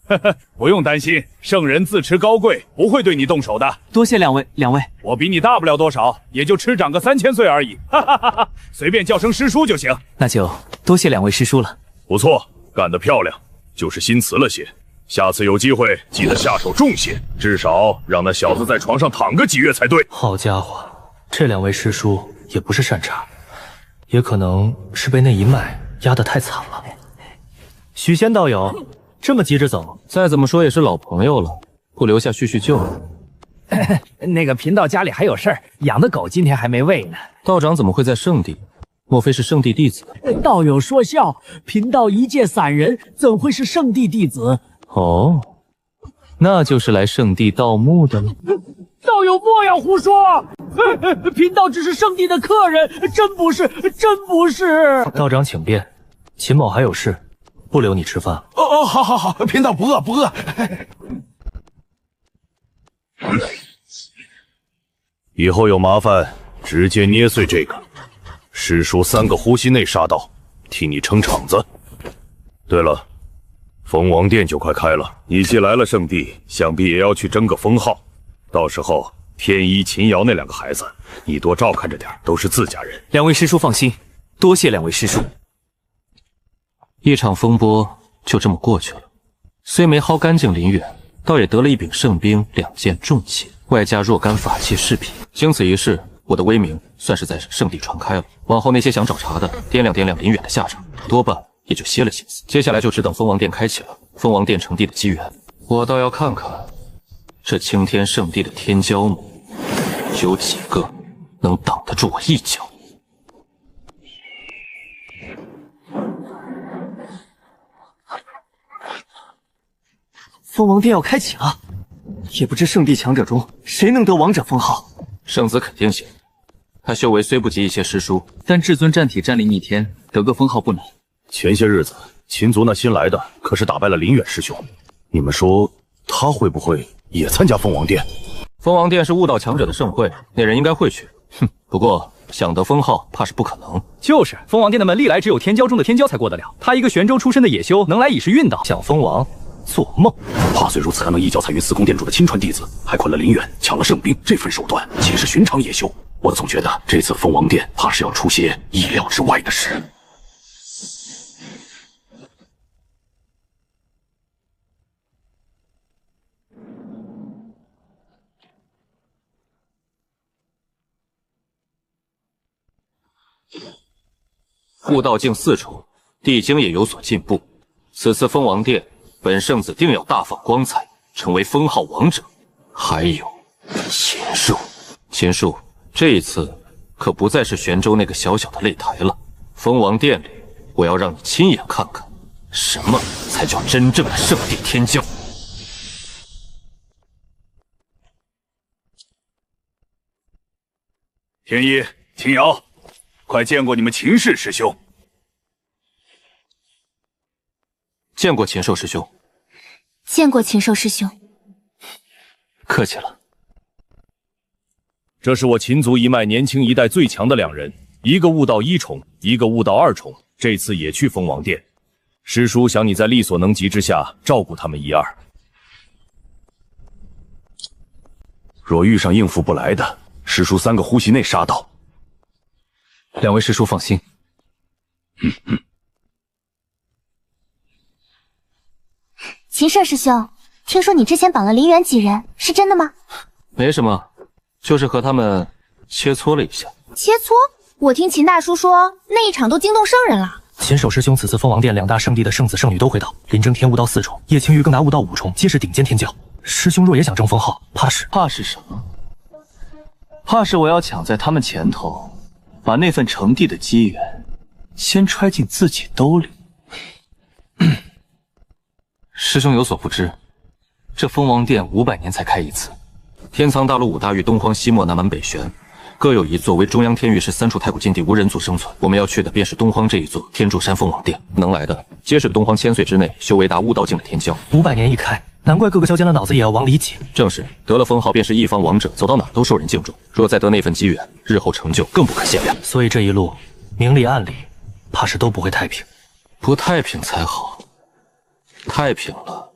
人，不用担心，圣人自持高贵，不会对你动手的。多谢两位。我比你大不了多少，也就吃长个3000岁而已。哈哈哈哈，随便叫声师叔就行。那就多谢两位师叔了。不错，干得漂亮，就是心慈了些。下次有机会记得下手重些，至少让那小子在床上躺个几月才对。好家伙，这两位师叔也不是善茬，也可能是被那一脉压得太惨了。许仙道友，这么急着走，再怎么说也是老朋友了，不留下叙叙旧。那个贫道家里还有事儿，养的狗今天还没喂呢。道长怎么会在圣地？莫非是圣地弟子？道友说笑，贫道一介散人，怎会是圣地弟子？哦，那就是来圣地盗墓的了。道友莫要胡说，贫道只是圣地的客人，真不是。道长请便，秦某还有事，不留你吃饭。好，贫道不饿。以后有麻烦直接捏碎这个。师叔3个呼吸内杀到，替你撑场子。对了，蜂王殿就快开了，你既来了圣地，想必也要去争个封号。到时候天一、秦瑶那2个孩子，你多照看着点，都是自家人。两位师叔放心，多谢两位师叔。一场风波就这么过去了，虽没薅干净林远，倒也得了一柄圣兵2件重器，外加若干法器饰品。经此一事，我的威名算是在圣地传开了。往后那些想找茬的，掂量林远的下场，多半也就歇了心思。接下来就只等蜂王殿开启了，蜂王殿成帝的机缘，我倒要看看这青天圣地的天骄母有几个能挡得住我一脚。蜂王殿要开启了，也不知圣地强者中谁能得王者封号。圣子肯定行，他修为虽不及一些师叔，但至尊战体战力逆天，得个封号不难。前些日子秦族那新来的可是打败了林远师兄，你们说他会不会也参加蜂王殿？蜂王殿是悟道强者的盛会，那人应该会去。不过想得封号怕是不可能。就是蜂王殿的门历来只有天骄中的天骄才过得了，他一个玄州出身的野修，能来以是运道，想封王做梦。话虽如此，还能一脚踩晕司空殿主的亲传弟子，还困了林远，抢了圣兵，这份手段岂是寻常野修？我总觉得这次蜂王殿怕是要出些意料之外的事。悟道境4重，地经也有所进步。此次蜂王殿，本圣子定要大放光彩，成为封号王者。还有秦树，这一次可不再是玄州那个小小的擂台了。蜂王殿里，我要让你亲眼看看，什么才叫真正的圣地天骄。天一、秦瑶，快见过你们秦氏师兄。见过禽兽师兄。见过禽兽师兄。客气了。这是我秦族一脉年轻一代最强的2人，一个悟道1重，一个悟道2重，这次也去蜂王殿。师叔想你在力所能及之下照顾他们1、2。若遇上应付不来的，师叔3个呼吸内杀到。两位师叔放心。秦舍师兄，听说你之前绑了林远几人，是真的吗？没什么，就是和他们切磋了一下。切磋？我听秦大叔说，那一场都惊动圣人了。秦守师兄此次蜂王殿2大圣地的圣子圣女都会到，林争天悟道4重，叶青玉更达悟道5重，皆是顶尖天骄。师兄若也想争封号，怕是什么？怕是我要抢在他们前头，把那份成帝的机缘先揣进自己兜里。师兄有所不知，这蜂王殿500年才开一次，天苍大陆5大域东荒西没南蛮北玄，各有一座为中央天域市3处太古禁地，无人族生存。我们要去的便是东荒这一座天柱山凤凰殿，能来的皆是东荒千岁之内修为达悟道境的天骄。500年一开，难怪各个骁间的脑子也要往里挤。正是，得了封号便是一方王者，走到哪都受人敬重。若再得那份机缘，日后成就更不可限量。所以这一路明里暗里，怕是都不会太平。不太平才好，太平了，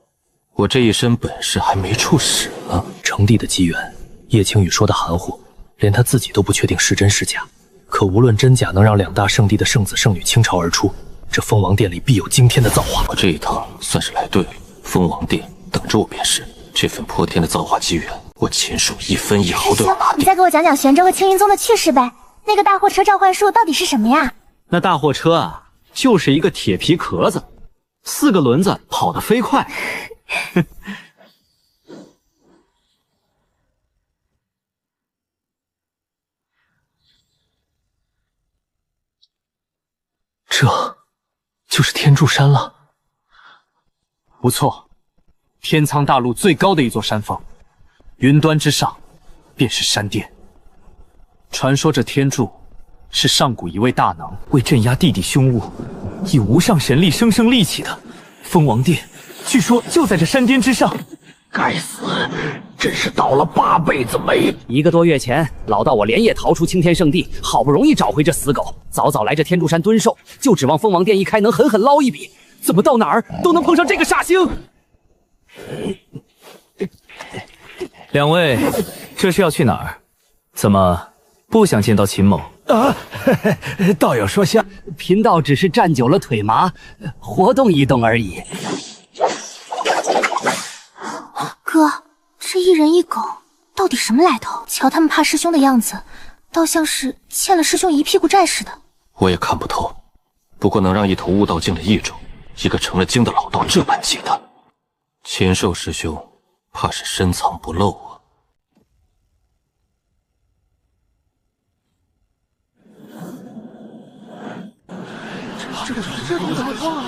我这一身本事还没处使呢。成帝的机缘，叶青羽说的含糊，连他自己都不确定是真是假。可无论真假，能让2大圣地的圣子圣女倾巢而出，这蜂王殿里必有惊天的造化。我这一趟算是来对了，蜂王殿等着我便是。这份破天的造化机缘，我秦蜀一分一毫都要拿定。你再给我讲讲玄州和青云宗的趣事呗。那个大货车召唤术到底是什么呀？那大货车啊，就是一个铁皮壳子，4个轮子，跑得飞快。这就是天柱山了。不错，天苍大陆最高的一座山峰，云端之上便是山巅。传说这天柱是上古一位大能为镇压地底凶物，以无上神力生生立起的。蜂王殿据说就在这山巅之上。该死，真是倒了8辈子霉。1个多月前，老道我连夜逃出青天圣地，好不容易找回这死狗，早早来这天柱山蹲守，就指望蜂王殿一开能狠狠捞一笔。怎么到哪儿都能碰上这个煞星？两位，这是要去哪儿？怎么不想见到秦某？啊，道友说笑，贫道只是站久了腿麻，活动一动而已。哥，这1人1狗到底什么来头？瞧他们怕师兄的样子，倒像是欠了师兄一屁股债似的。我也看不透，不过能让一头悟道境的异种，一个成了精的老道这般忌惮，禽兽师兄怕是深藏不露啊。这怎么破啊？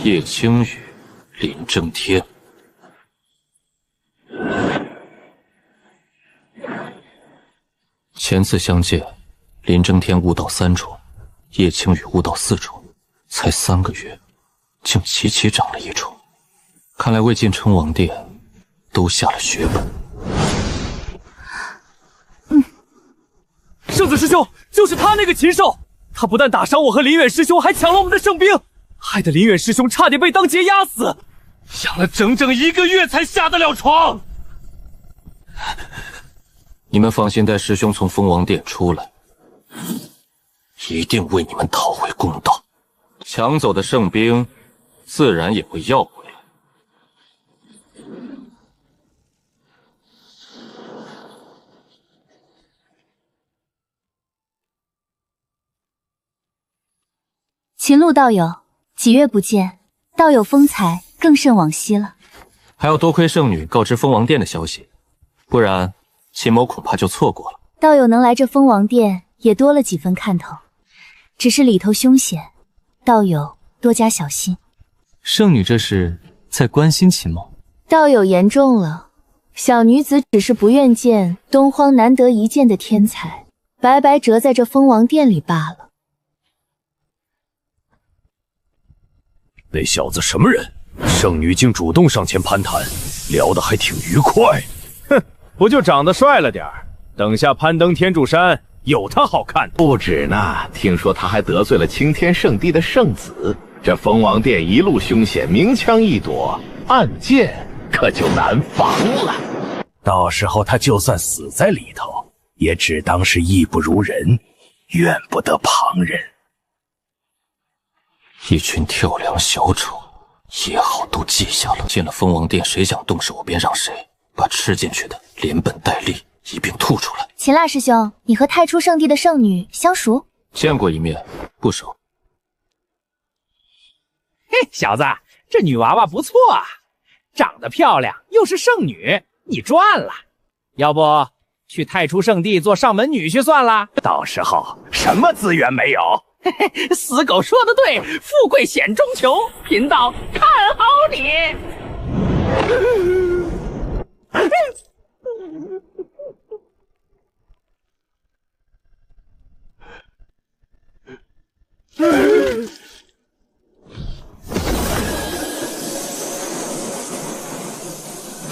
叶青羽，林正天。前次相见，林正天悟道3重，叶青羽悟道4重，才3个月，竟齐齐长了1重。看来未进称王殿，都下了血本。圣子师兄就是他那个禽兽，他不但打伤我和林远师兄，还抢了我们的圣兵，害得林远师兄差点被当劫压死。想了整整1个月才下得了床。你们放心，待师兄从蜂王殿出来，一定为你们讨回公道。抢走的圣兵，自然也会要回来。秦鹿道友，几月不见，道友风采更甚往昔了。还要多亏圣女告知蜂王殿的消息，不然秦某恐怕就错过了。道友能来这蜂王殿，也多了几分看头，只是里头凶险，道友多加小心。圣女这是在关心秦某？道友言重了，小女子只是不愿见东荒难得一见的天才白白折在这蜂王殿里罢了。那小子什么人？圣女竟主动上前攀谈，聊得还挺愉快。哼，不就长得帅了点儿？等下攀登天柱山，有他好看的。不止呢，听说他还得罪了青天圣地的圣子。这蜂王殿一路凶险，明枪易躲，暗箭可就难防了。到时候他就算死在里头，也只当是义不如人，怨不得旁人。一群跳梁小丑，也好都记下了。进了蜂王殿，谁想动手我便让谁，把吃进去的连本带利一并吐出来。秦辣师兄，你和太初圣地的圣女相熟？见过一面，不熟。嘿，小子，这女娃娃不错啊，长得漂亮，又是圣女，你赚了。要不去太初圣地做上门女婿算了？到时候什么资源没有？嘿嘿，死狗说的对，富贵险中求，贫道看好你。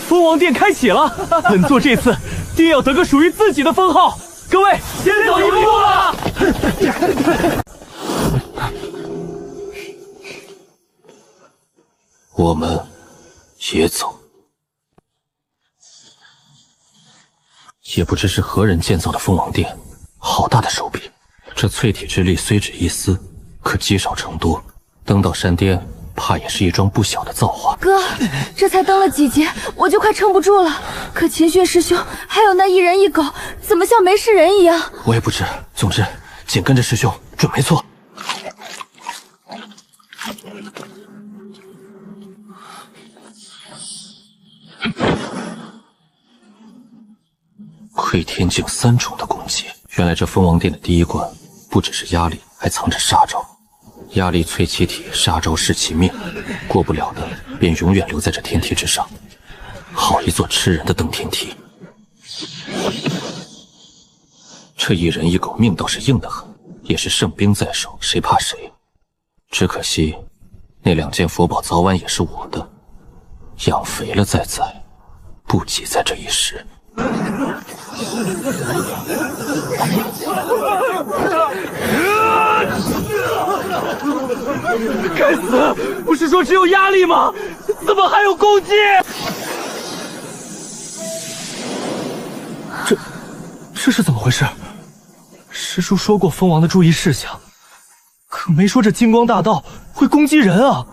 蜂王殿开启了，本座这次定要得个属于自己的封号。各位，先走一步啊！我们也走。也不知是何人建造的蜂王殿，好大的手笔！这淬体之力虽只一丝，可积少成多，登到山巅，怕也是一桩不小的造化。哥，这才登了几阶，我就快撑不住了。可秦轩师兄还有那一人一狗，怎么像没事人一样？我也不知，总之紧跟着师兄准没错。窥天境3重的攻击，原来这蜂王殿的第一关不只是压力，还藏着杀招。压力淬其体，杀招噬其命，过不了的便永远留在这天梯之上。好一座吃人的登天梯！这一人一狗命倒是硬得很，也是圣兵在手，谁怕谁。只可惜那2件佛宝早晚也是我的，养肥了再宰，不急在这一时。该死！不是说只有压力吗？怎么还有攻击？这是怎么回事？师叔说过蜂王的注意事项，可没说这金光大道会攻击人啊！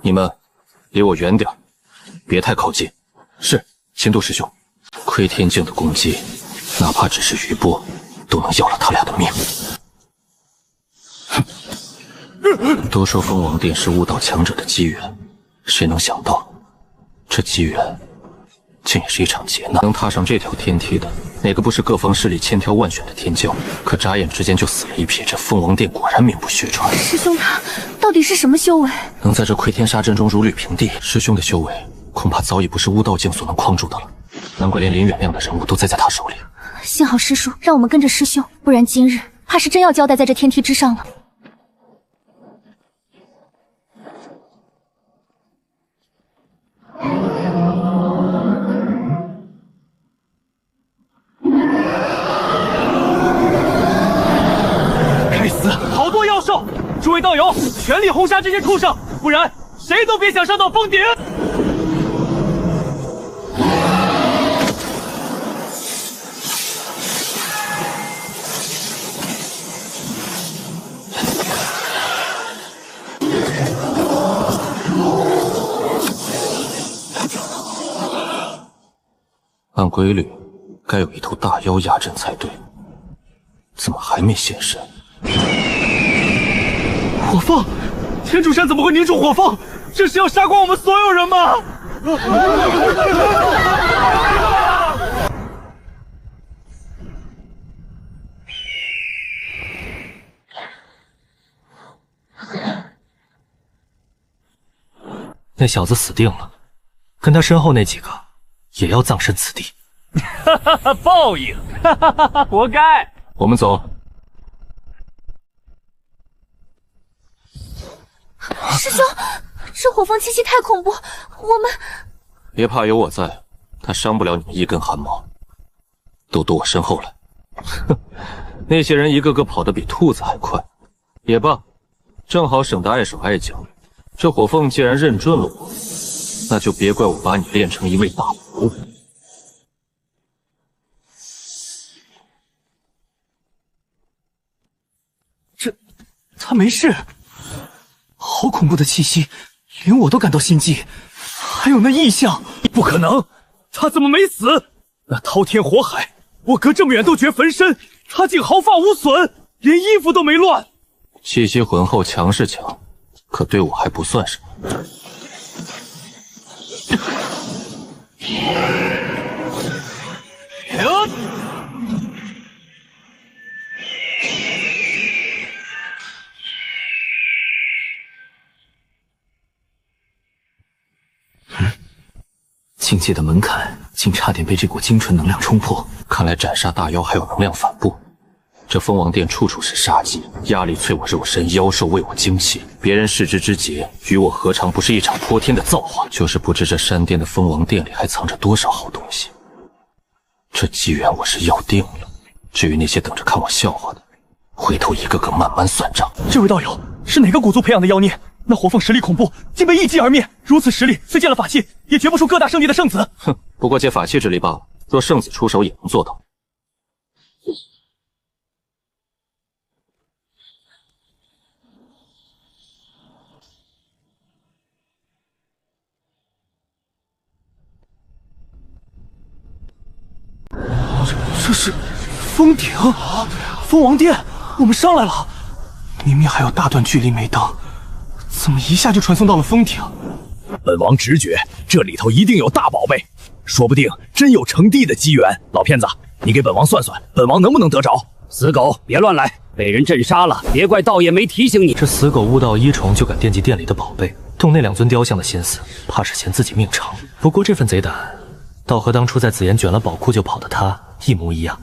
你们离我远点，别太靠近。是，秦度师兄。窥天境的攻击，哪怕只是余波，都能要了他俩的命。都说蜂王殿是悟道强者的机缘，谁能想到，这机缘竟也是一场劫难。能踏上这条天梯的，哪个不是各方势力千挑万选的天骄？可眨眼之间就死了一批，这蜂王殿果然名不虚传。师兄他到底是什么修为？能在这窥天杀阵中如履平地，师兄的修为恐怕早已不是悟道境所能框住的了。难怪连林远那样的人物都栽在他手里。幸好师叔让我们跟着师兄，不然今日怕是真要交代在这天梯之上了。该死，好多妖兽！诸位道友，全力轰杀这些畜生，不然谁都别想上到峰顶！按规律，该有一头大妖压阵才对，怎么还没现身？火凤，天柱山怎么会凝住火凤？这是要杀光我们所有人吗？那小子死定了，跟他身后那几个也要葬身此地。报应，活该。我们走。师兄，这火凤气息太恐怖，我们别怕，有我在，他伤不了你们一根汗毛。都躲我身后来。哼，那些人一个个跑得比兔子还快。也罢，正好省得碍手碍脚。这火凤既然认准了我，那就别怪我把你练成一位大魔。他没事，好恐怖的气息，连我都感到心悸。还有那异象，不可能，他怎么没死？那滔天火海，我隔这么远都觉焚身，他竟毫发无损，连衣服都没乱。气息浑厚，强是强，可对我还不算什么。境界的门槛竟差点被这股精纯能量冲破，看来斩杀大妖还有能量反步，这蜂王殿处处是杀机，压力淬我肉身，妖兽为我精气。别人视之之节，与我何尝不是一场泼天的造化？就是不知这山巅的蜂王殿里还藏着多少好东西。这机缘我是要定了。至于那些等着看我笑话的，回头一个个慢慢算账。这位道友是哪个古族培养的妖孽？那火凤实力恐怖，竟被一击而灭。如此实力，虽借了法器，也绝不输各大圣地的圣子。哼，不过借法器之力罢了。若圣子出手，也能做到。这是峰顶，蜂王殿，我们上来了。明明还有大段距离没到，怎么一下就传送到了峰顶？本王直觉这里头一定有大宝贝，说不定真有成帝的机缘。老骗子，你给本王算算，本王能不能得着？死狗，别乱来，被人镇杀了，别怪道爷没提醒你。这死狗悟道一重就敢惦记殿里的宝贝，动那2尊雕像的心思，怕是嫌自己命长。不过这份贼胆，倒和当初在紫妍卷了宝库就跑的他一模一样。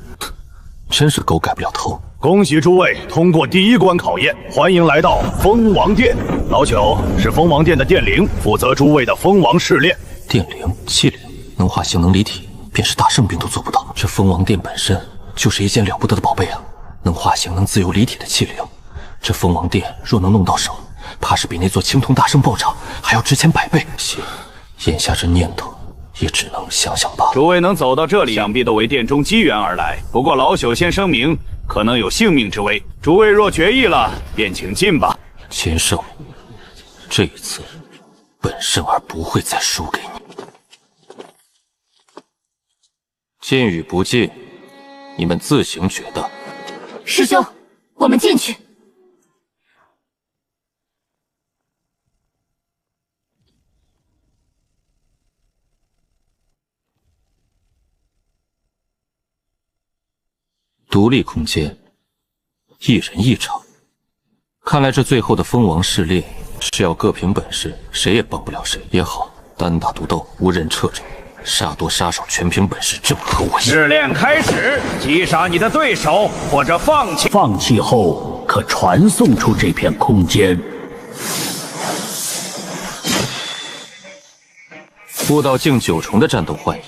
真是狗改不了头。恭喜诸位通过第1关考验，欢迎来到蜂王殿。老朽是蜂王殿的殿灵，负责诸位的蜂王试炼。殿灵、气灵，能化形能离体，便是大圣兵都做不到。这蜂王殿本身就是一件了不得的宝贝啊！能化形、能自由离体的气灵，这蜂王殿若能弄到手，怕是比那座青铜大圣爆炸还要值钱100倍。行，眼下这念头也只能想想罢了。诸位能走到这里，想必都为殿中机缘而来。不过老朽先声明，可能有性命之危。诸位若决意了，便请进吧。秦胜，这一次，本圣儿不会再输给你。进与不进，你们自行决断。师兄，我们进去。独立空间，1人1场。看来这最后的蜂王试炼是要各凭本事，谁也帮不了谁。也好，单打独斗，无人掣肘，杀多杀少全凭本事，正合我意。试炼开始，击杀你的对手，或者放弃。放弃后可传送出这片空间。悟到境9重的战斗幻影。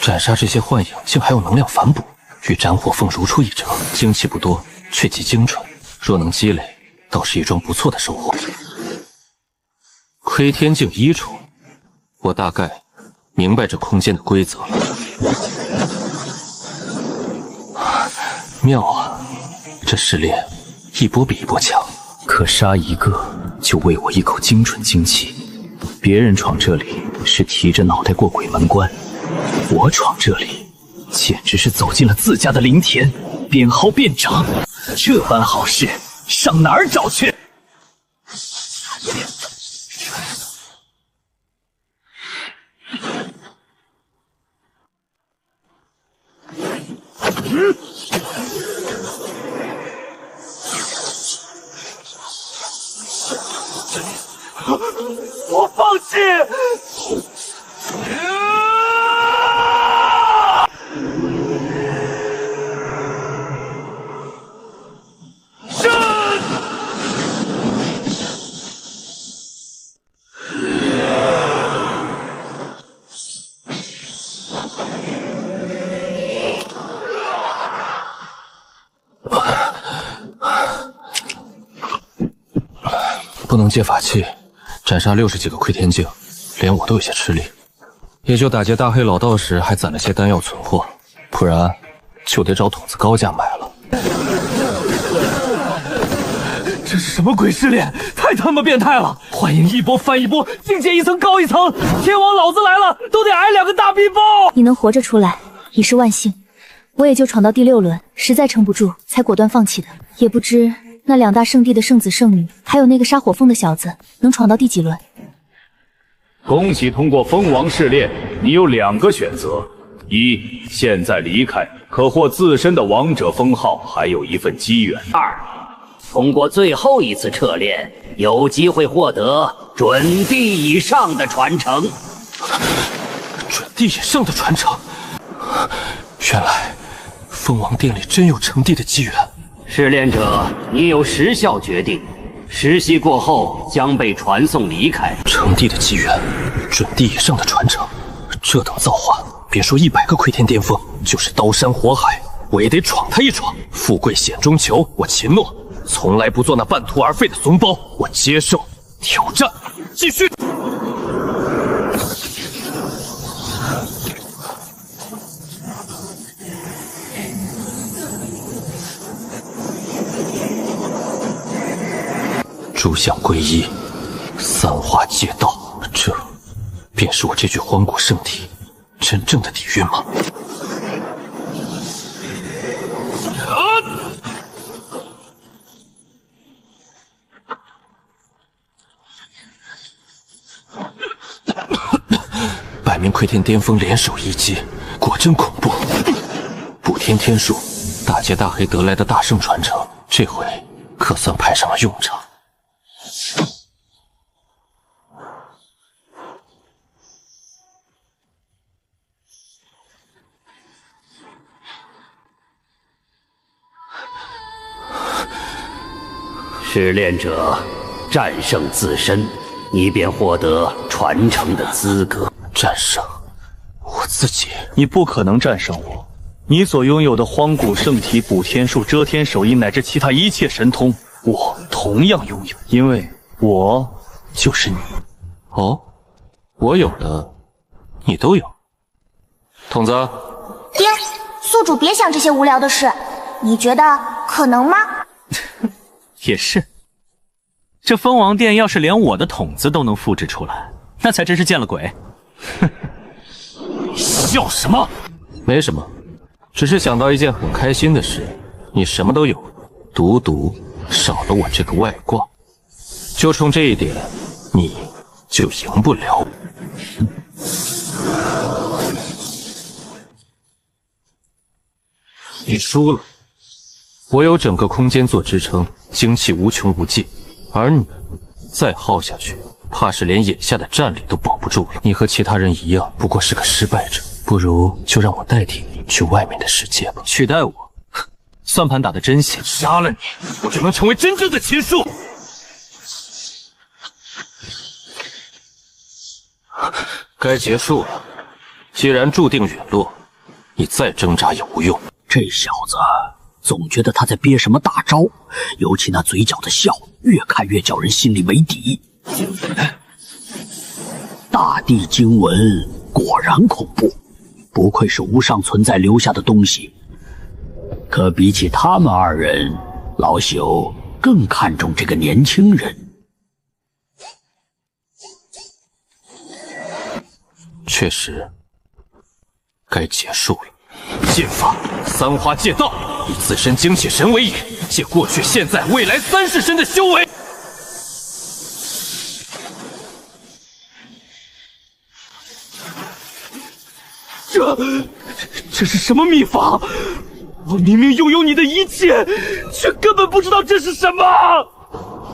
斩杀这些幻影，竟还有能量反哺，与斩火凤如出一辙。精气不多，却极精纯，若能积累，倒是一桩不错的收获。窥天境1重，我大概明白这空间的规则了。妙啊，这试炼一波比一波强，可杀一个就喂我一口精纯精气。别人闯这里是提着脑袋过鬼门关，我闯这里简直是走进了自家的灵田，边薅边长。这般好事上哪儿找去？我放弃。不能借法器，斩杀60几个窥天境，连我都有些吃力。也就打劫大黑老道时还攒了些丹药存货，不然就得找筒子高价买了。这是什么鬼试炼？太他妈变态了！幻影一波翻一波，境界一层高一层。天王老子来了，都得挨2个大逼爆！你能活着出来已是万幸，我也就闯到第6轮，实在撑不住才果断放弃的。也不知那2大圣地的圣子圣女，还有那个杀火凤的小子，能闯到第几轮？恭喜通过蜂王试炼，你有2个选择：一，现在离开，可获自身的王者封号，还有一份机缘； 2，通过最后一次测炼，有机会获得准地以上的传承。准地以上的传承，原来凤凰殿里真有成帝的机缘。试炼者，你有时效决定，时息过后将被传送离开。成帝的机缘，准帝以上的传承，这等造化，别说100个窥天巅峰，就是刀山火海，我也得闯他一闯。富贵险中求，我秦诺从来不做那半途而废的怂包，我接受挑战，继续。诸相归一，三化皆道，这便是我这具荒古圣体真正的底蕴吗？百名窥天巅峰联手一击，果真恐怖。补天天术，大劫大黑得来的大圣传承，这回可算派上了用场。试炼者战胜自身，你便获得传承的资格。战胜我自己？你不可能战胜我。你所拥有的荒古圣体、补天术、遮天手印乃至其他一切神通，我同样拥有，因为我就是你。哦，我有的，你都有。筒子，爹，宿主别想这些无聊的事，你觉得可能吗？也是，这蜂王殿要是连我的筒子都能复制出来，那才真是见了鬼。哼，笑什么？没什么，只是想到一件很开心的事，你什么都有，独独少了我这个外挂。就冲这一点，你就赢不了我。你输了。我有整个空间做支撑，精气无穷无尽，而你再耗下去，怕是连眼下的战力都保不住了。你和其他人一样，不过是个失败者，不如就让我代替你去外面的世界吧。取代我？算盘打得真险！杀了你，我就能成为真正的秦树。该结束了，既然注定陨落，你再挣扎也无用。这小子总觉得他在憋什么大招，尤其那嘴角的笑，越看越叫人心里没底。大地经文果然恐怖，不愧是无上存在留下的东西。可比起他们二人，老朽更看重这个年轻人。确实，该结束了。剑法三花借道，以自身精气神为引，借过去、现在、未来3世身的修为。这是什么秘法？我明明拥有你的一切，却根本不知道这是什么。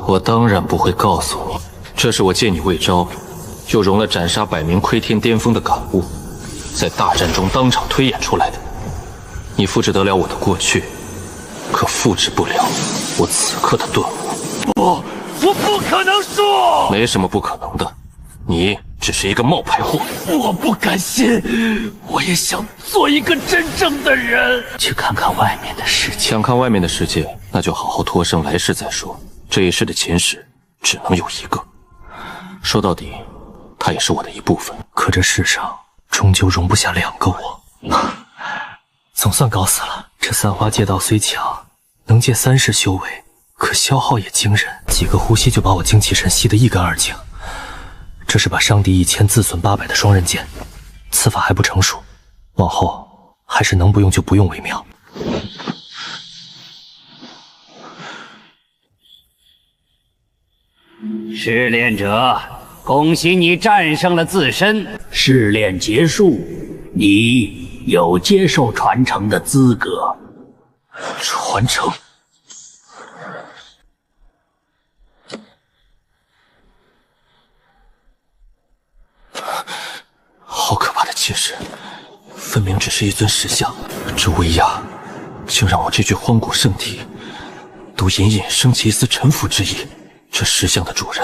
我当然不会告诉你，这是我借你魏招，又融了斩杀100名窥天巅峰的感悟，在大战中当场推演出来的。你复制得了我的过去，可复制不了我此刻的顿悟。我不可能输！没什么不可能的，你只是一个冒牌货。我不甘心，我也想做一个真正的人。去看看外面的世界。想看外面的世界，那就好好托生来世再说。这一世的前世只能有一个，说到底，它也是我的一部分。可这世上终究容不下2个我。总算搞死了。这三花借道虽强，能借3世修为，可消耗也惊人，几个呼吸就把我精气神吸得一干二净。这是把伤敌1000自损800的双刃剑，此法还不成熟，往后还是能不用就不用为妙。试炼者，恭喜你战胜了自身。试炼结束，你有接受传承的资格。传承？好可怕的气势，分明只是一尊石像。这威压竟让我这具荒古圣体都隐隐升起一丝臣服之意。这石像的主人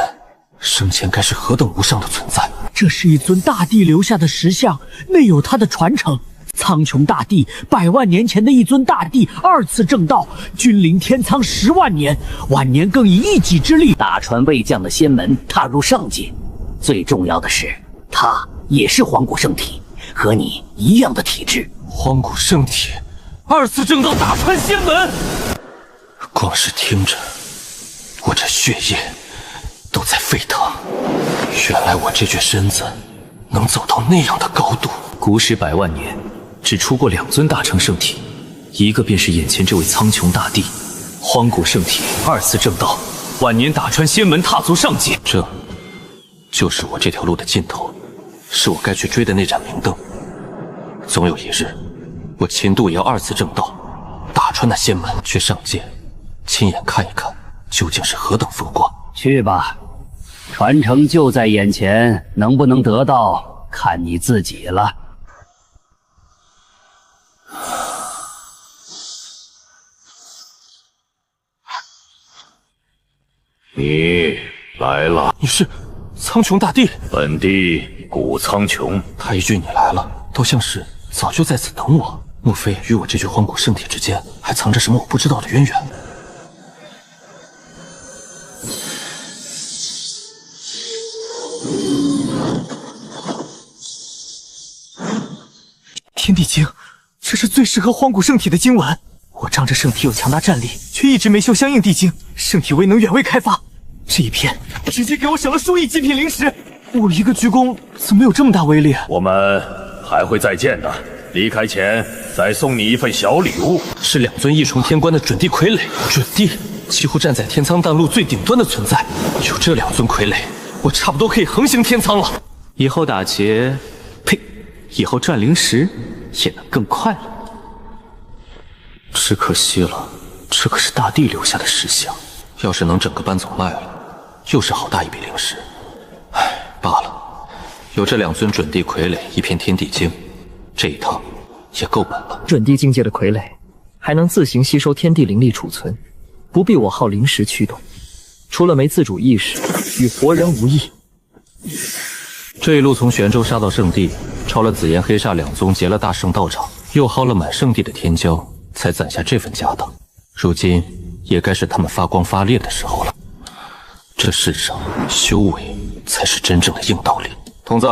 生前该是何等无上的存在！这是一尊大帝留下的石像，内有他的传承。苍穹大帝100万年前的一尊大帝，二次正道，君临天苍10万年，晚年更以一己之力大传未降的仙门，踏入上界。最重要的是，他也是荒古圣体，和你一样的体质。荒古圣体，二次正道打穿仙门，光是听着，我这血液都在沸腾。原来我这具身子能走到那样的高度。古史100万年，只出过2尊大成圣体，一个便是眼前这位苍穹大帝，荒古圣体二次正道，晚年打穿仙门，踏足上界。这就是我这条路的尽头，是我该去追的那盏明灯。总有一日，我秦度也要二次正道，打穿那仙门，去上界，亲眼看一看究竟是何等风光。去吧，传承就在眼前，能不能得到，看你自己了。你来了。你是苍穹大帝？本帝古苍穹。他一句你来了，都像是早就在此等我。莫非与我这具荒古圣体之间还藏着什么我不知道的渊源？天地经，这是最适合荒古圣体的经文。我仗着圣体有强大战力，却一直没修相应地经，圣体威能远未开发。这一篇直接给我省了数亿极品灵石，我一个鞠躬怎么有这么大威力？我们还会再见的，离开前再送你一份小礼物，是2尊一重天关的准帝傀儡。准帝几乎站在天苍淡路最顶端的存在，有这2尊傀儡，我差不多可以横行天苍了。以后打劫，呸！以后赚灵石也能更快了。只可惜了，这可是大帝留下的石像，要是能整个搬走卖了，又是好大一笔灵石。唉，罢了，有这2尊准帝傀儡，一片天地经，这一趟也够本了。准帝境界的傀儡还能自行吸收天地灵力储存，不必我耗灵石驱动，除了没自主意识，与活人无异。这一路从玄州杀到圣地，抄了紫炎黑煞2宗，劫了大圣道场，又薅了满圣地的天骄，才攒下这份家当。如今也该是他们发光发烈的时候了。这世上修为才是真正的硬道理。童子，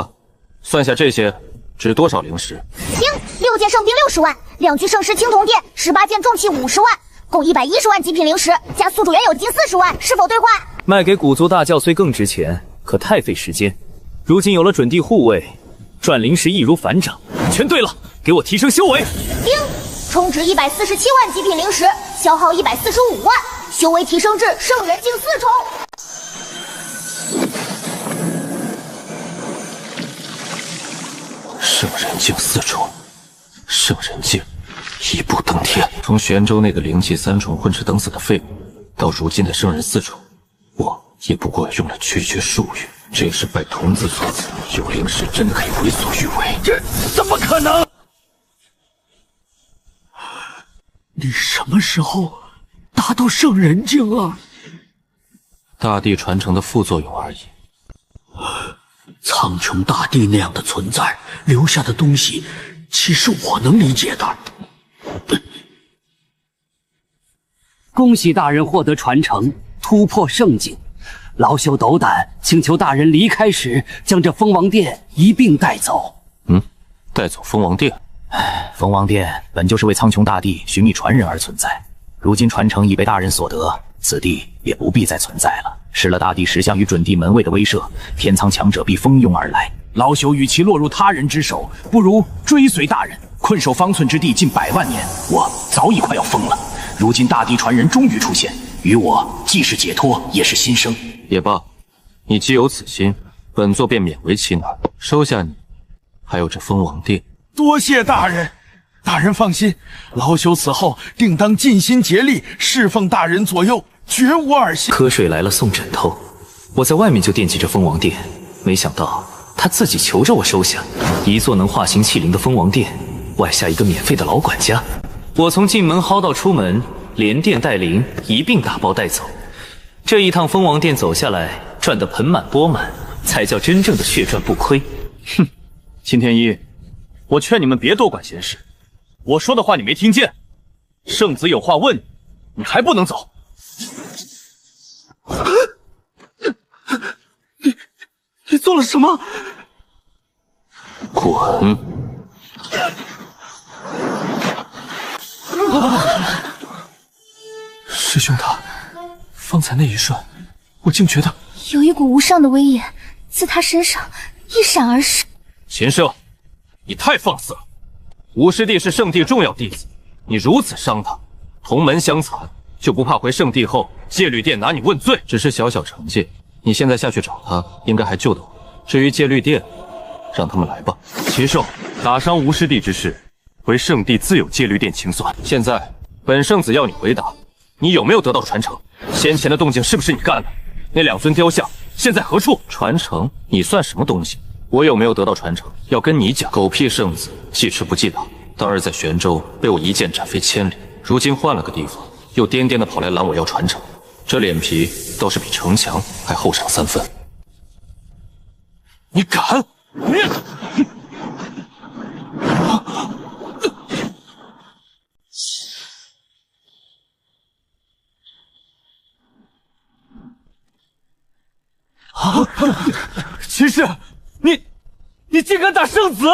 算下这些值多少灵石听，6件圣兵60万，2具圣石青铜殿，18件重器50万，共110万极品灵石，加宿主原有金40万，是否兑换？卖给古族大教虽更值钱，可太费时间。如今有了准帝护卫，赚灵石易如反掌。全对了，给我提升修为。丁，充值147万极品灵石，消耗145万，修为提升至圣人境4重。圣人境4重，圣人境一步登天。从玄州那个灵气3重混吃等死的废物，到如今的圣人4重，我也不过用了区区数语。这也是拜童子所赐，有灵石真的可以为所欲为？这怎么可能？你什么时候达到圣人境了？大帝传承的副作用而已。苍穹大帝那样的存在留下的东西，岂是我能理解的？恭喜大人获得传承，突破圣境。老朽斗胆，请求大人离开时将这蜂王殿一并带走。带走蜂王殿？蜂王殿本就是为苍穹大帝寻觅传人而存在，如今传承已被大人所得，此地也不必再存在了。失了大帝石像与准帝门卫的威慑，天苍强者必蜂拥而来。老朽与其落入他人之手，不如追随大人，困守方寸之地近100万年，我早已快要疯了。如今大帝传人终于出现，于我既是解脱，也是新生。也罢，你既有此心，本座便勉为其难，收下你，还有这蜂王殿。多谢大人，大人放心，老朽此后定当尽心竭力侍奉大人左右，绝无二心。瞌睡来了送枕头，我在外面就惦记着蜂王殿，没想到他自己求着我收下。一座能化形气灵的蜂王殿，外下一个免费的老管家，我从进门薅到出门，连电带灵一并打包带走。这一趟蜂王殿走下来，赚得盆满钵满，才叫真正的血赚不亏。哼，秦天一，我劝你们别多管闲事。我说的话你没听见？圣子有话问你，你还不能走？你做了什么？滚！师兄他，方才那一瞬，我竟觉得有一股无上的威严自他身上一闪而逝。秦圣，你太放肆了！吴师弟是圣地重要弟子，你如此伤他，同门相残，就不怕回圣地后戒律殿拿你问罪？只是小小惩戒，你现在下去找他，应该还救得回。至于戒律殿，让他们来吧。秦圣，打伤吴师弟之事，回圣地自有戒律殿清算。现在本圣子要你回答，你有没有得到传承？先前的动静是不是你干的？那2尊雕像现在何处？传承？你算什么东西？我有没有得到传承，要跟你讲。狗屁圣子，记吃不记打。当日在玄州被我一剑斩飞千里，如今换了个地方，又颠颠的跑来拦我要传承，这脸皮倒是比城墙还厚上3分。你敢？啊！秦氏，你竟敢打圣子！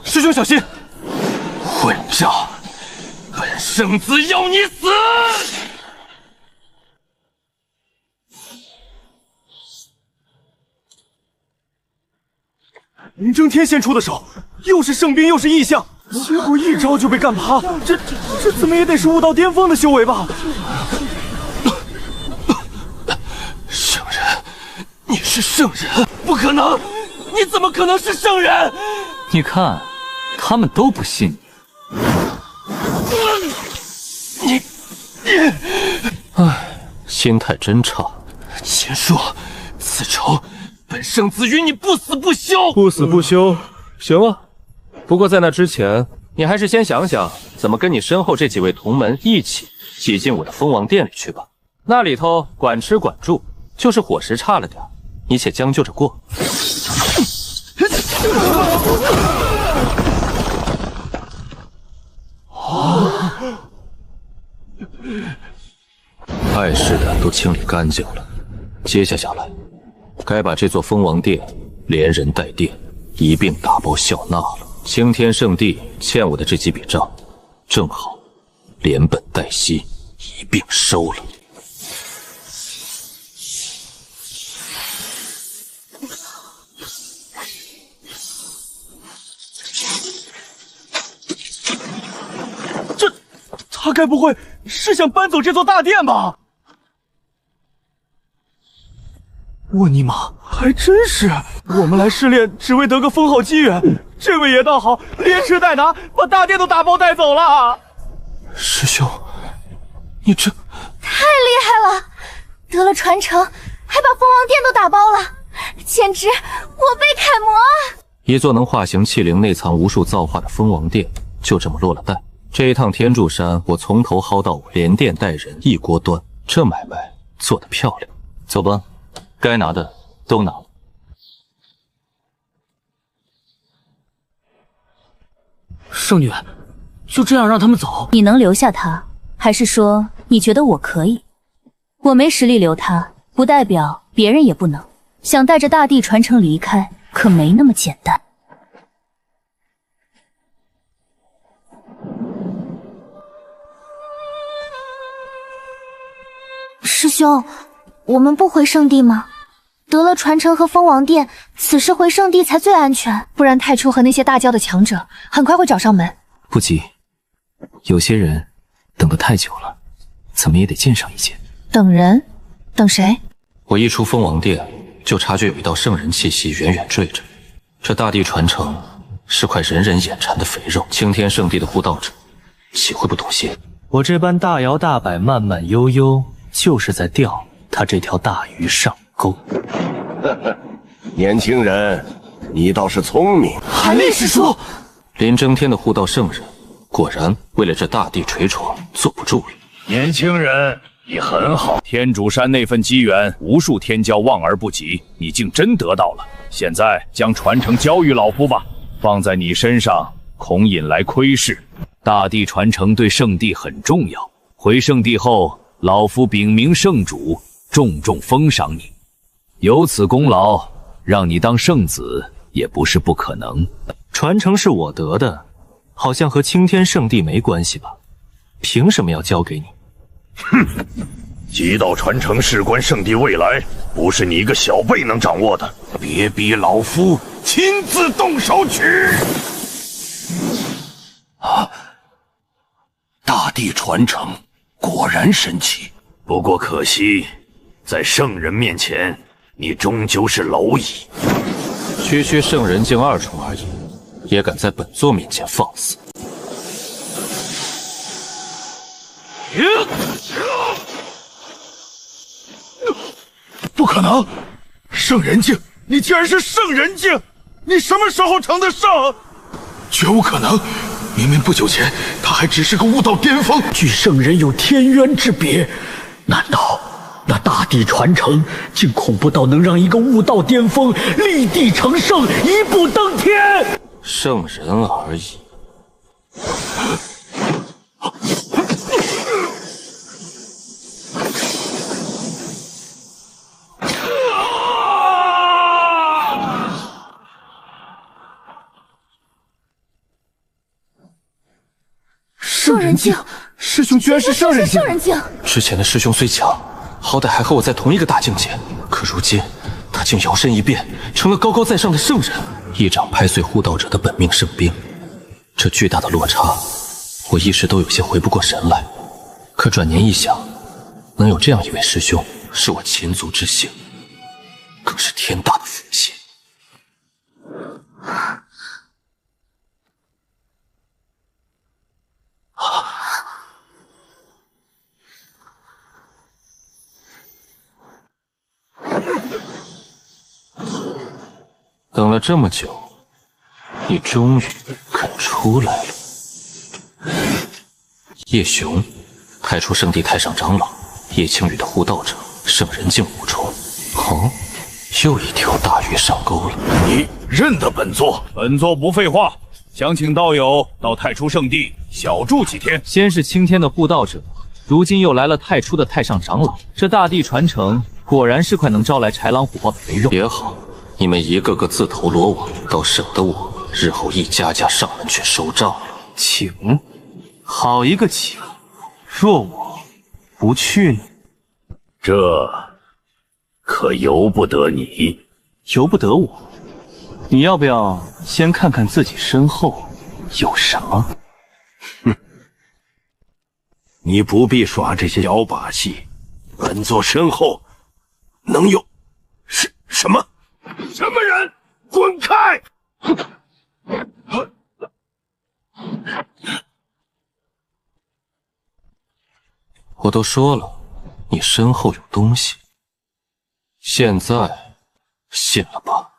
师兄小心！混账！本圣子要你死！林争天先出的手，又是圣兵又是异象，结果一招就被干趴，这怎么也得是悟道巅峰的修为吧？圣人，你是圣人？不可能！你怎么可能是圣人？你看，他们都不信你。唉，心态真差。秦叔，此仇本圣子与你不死不休。不死不休，行了。不过在那之前，你还是先想想怎么跟你身后这几位同门一起挤进我的蜂王殿里去吧。那里头管吃管住，就是伙食差了点，你且将就着过。碍事的都清理干净了，接下来该把这座蜂王殿连人带殿一并打包笑纳了。青天圣地欠我的这几笔账，正好连本带息一并收了。他该不会是想搬走这座大殿吧？我尼玛，还真是！我们来试炼，只为得个封号机缘。这位爷倒好，连吃带拿，把大殿都打包带走了。师兄，你这太厉害了！得了传承，还把蜂王殿都打包了，简直我辈楷模啊！一座能化形气灵、内藏无数造化的蜂王殿，就这么落了袋。这一趟天柱山，我从头薅到尾，连殿带人一锅端，这买卖做得漂亮。走吧，该拿的都拿了。圣女，就这样让他们走？你能留下他，还是说你觉得我可以？我没实力留他，不代表别人也不能。想带着大地传承离开，可没那么简单。师兄，我们不回圣地吗？得了传承和蜂王殿，此时回圣地才最安全。不然太初和那些大教的强者很快会找上门。不急，有些人等得太久了，怎么也得见上一见。等人？等谁？我一出蜂王殿，就察觉有一道圣人气息远远坠着。这大地传承是块人人眼馋的肥肉，青天圣地的护道者岂会不懂些？我这般大摇大摆、慢慢悠悠，就是在吊他这条大鱼上钩。年轻人，你倒是聪明。韩立师叔，林征天的护道圣人，果然为了这大地锤闯坐不住了。年轻人，你很好。天竺山那份机缘，无数天骄望而不及，你竟真得到了。现在将传承交予老夫吧，放在你身上，恐引来窥视。大地传承对圣地很重要。回圣地后，老夫禀明圣主，重重封赏你。有此功劳，让你当圣子也不是不可能。传承是我得的，好像和青天圣地没关系吧？凭什么要交给你？哼！极道传承事关圣地未来，不是你一个小辈能掌握的。别逼老夫亲自动手取！啊！大地传承果然神奇，不过可惜，在圣人面前，你终究是蝼蚁。区区圣人境2重而已，也敢在本座面前放肆！不可能！圣人境，你竟然是圣人境！你什么时候成的圣？绝无可能！明明不久前他还只是个悟道巅峰，距圣人有天渊之别。难道那大地传承竟恐怖到能让一个悟道巅峰立地成圣，一步登天？圣人而已。圣人境，师兄居然是圣人境！圣人境，之前的师兄虽强，好歹还和我在同一个大境界，可如今他竟摇身一变，成了高高在上的圣人，一掌拍碎护道者的本命圣兵。这巨大的落差，我一时都有些回不过神来。可转念一想，能有这样一位师兄，是我秦族之幸，更是天大的福气。等了这么久，你终于肯出来了。叶雄，太初圣地太上长老，叶青羽的护道者，圣人境5重。哦，又一条大鱼上钩了。你认得本座？本座不废话，想请道友到太初圣地小住几天。先是青天的护道者，如今又来了太初的太上长老，这大地传承果然是块能招来豺狼虎豹的肥肉。也好，你们一个个自投罗网，倒省得我日后一家家上门去收账了。请，好一个请！若我不去呢？这可由不得你，由不得我。你要不要先看看自己身后有什么？哼，你不必耍这些小把戏。本座身后能有什么？什么人？滚开！我都说了，你身后有东西，现在信了吧？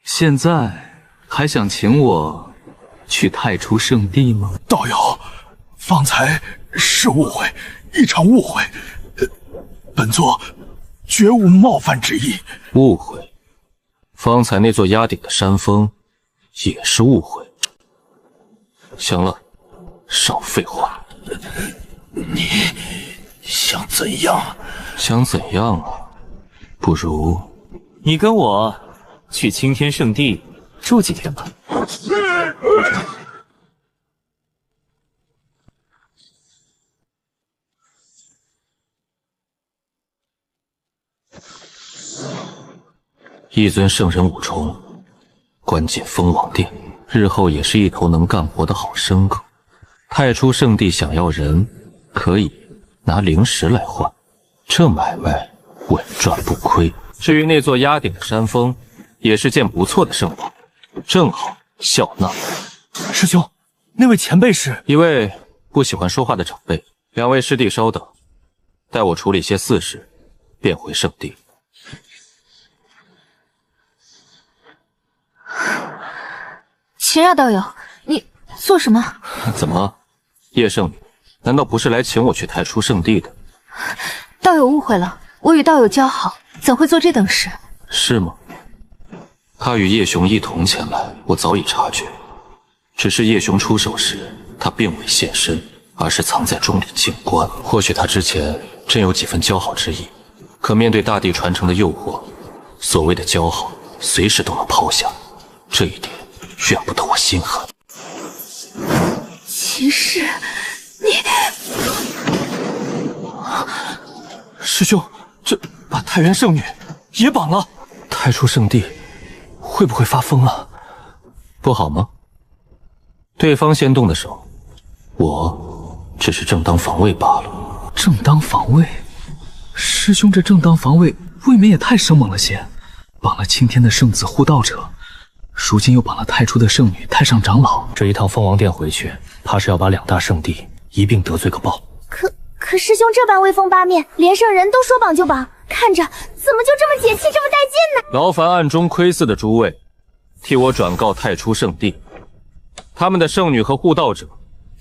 现在还想请我去太初圣地吗？道友，方才是误会，一场误会。本座绝无冒犯之意。误会？方才那座压顶的山峰也是误会。行了，少废话。你想怎样？想怎样啊？不如你跟我去青天圣地住几天吧。一尊圣人5重，关进封王殿，日后也是一头能干活的好牲口。太初圣地想要人，可以拿灵石来换，这买卖稳赚不亏。至于那座压顶的山峰，也是件不错的圣物，正好笑纳。师兄，那位前辈是一位不喜欢说话的长辈，两位师弟稍等，待我处理些私事，便回圣地。秦亚道友，你做什么？怎么，叶圣女，难道不是来请我去太初圣地的？道友误会了，我与道友交好，怎会做这等事？是吗？他与叶雄一同前来，我早已察觉。只是叶雄出手时，他并未现身，而是藏在钟里静观。或许他之前真有几分交好之意，可面对大地传承的诱惑，所谓的交好，随时都能抛下。这一点怨不得我心狠。秦氏，你……师兄，这把太元圣女也绑了。太初圣地会不会发疯啊？不好吗？对方先动的手，我只是正当防卫罢了。正当防卫？师兄这正当防卫未免也太生猛了些。绑了青天的圣子护道者，如今又绑了太初的圣女太上长老，这一趟凤凰殿回去，怕是要把两大圣地一并得罪个爆。可师兄这般威风八面，连圣人都说绑就绑，看着怎么就这么解气，这么带劲呢？劳烦暗中窥伺的诸位，替我转告太初圣地，他们的圣女和护道者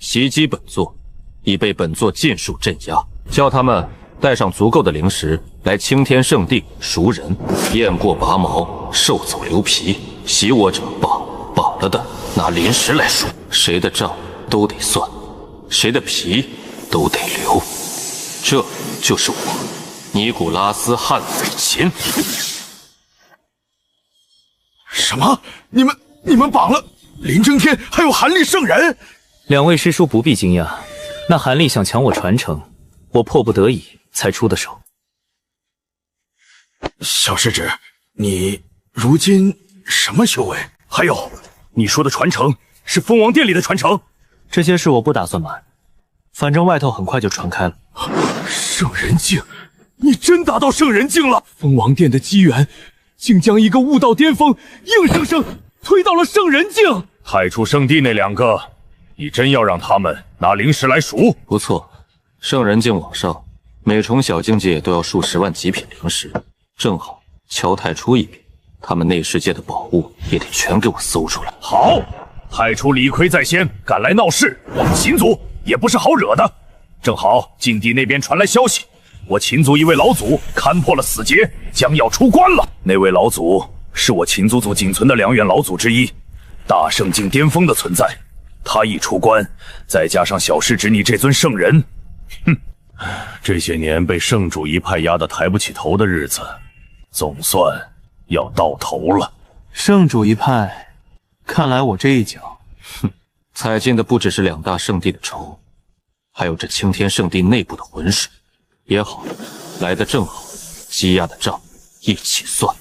袭击本座，已被本座尽数镇压，叫他们带上足够的灵石来青天圣地赎人，雁过拔毛，兽走留皮，袭我者绑了的拿灵石来赎，谁的账都得算，谁的皮都得留。这就是我尼古拉斯·汉斐琴。什么？你们绑了林争天还有韩立圣人？两位师叔不必惊讶，那韩立想抢我传承，我迫不得已才出的手。小师侄，你如今什么修为？还有，你说的传承是蜂王殿里的传承？这些事我不打算瞒，反正外头很快就传开了。圣人境，你真达到圣人境了！蜂王殿的机缘，竟将一个悟道巅峰硬生生推到了圣人境。太初圣地那两个，你真要让他们拿灵石来赎？不错，圣人境往上，每重小境界都要数10万极品灵石，正好敲太初一笔，他们内世界的宝物也得全给我搜出来。好，太初理亏在先，赶来闹事，我们秦族也不是好惹的。正好禁地那边传来消息，我秦族一位老祖勘破了死劫，将要出关了。那位老祖是我秦族仅存的2员老祖之一，大圣境巅峰的存在。他一出关，再加上小师侄你这尊圣人，这些年被圣主一派压得抬不起头的日子，总算要到头了。圣主一派，看来我这一脚，踩进的不只是2大圣地的仇，还有这青天圣地内部的浑水。也好，来得正好，积压的账一起算。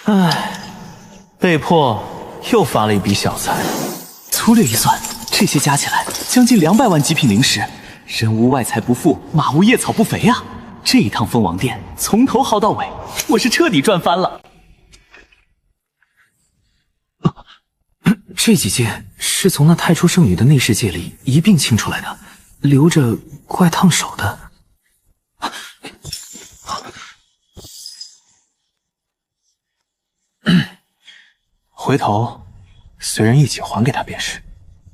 唉，被迫又发了一笔小财。粗略一算，这些加起来将近200万极品灵石，人无外财不富，马无夜草不肥啊！这一趟蜂王殿从头薅到尾，我是彻底赚翻了。这几件是从那太初圣女的内世界里一并清出来的，留着怪烫手的。回头随人一起还给他便是，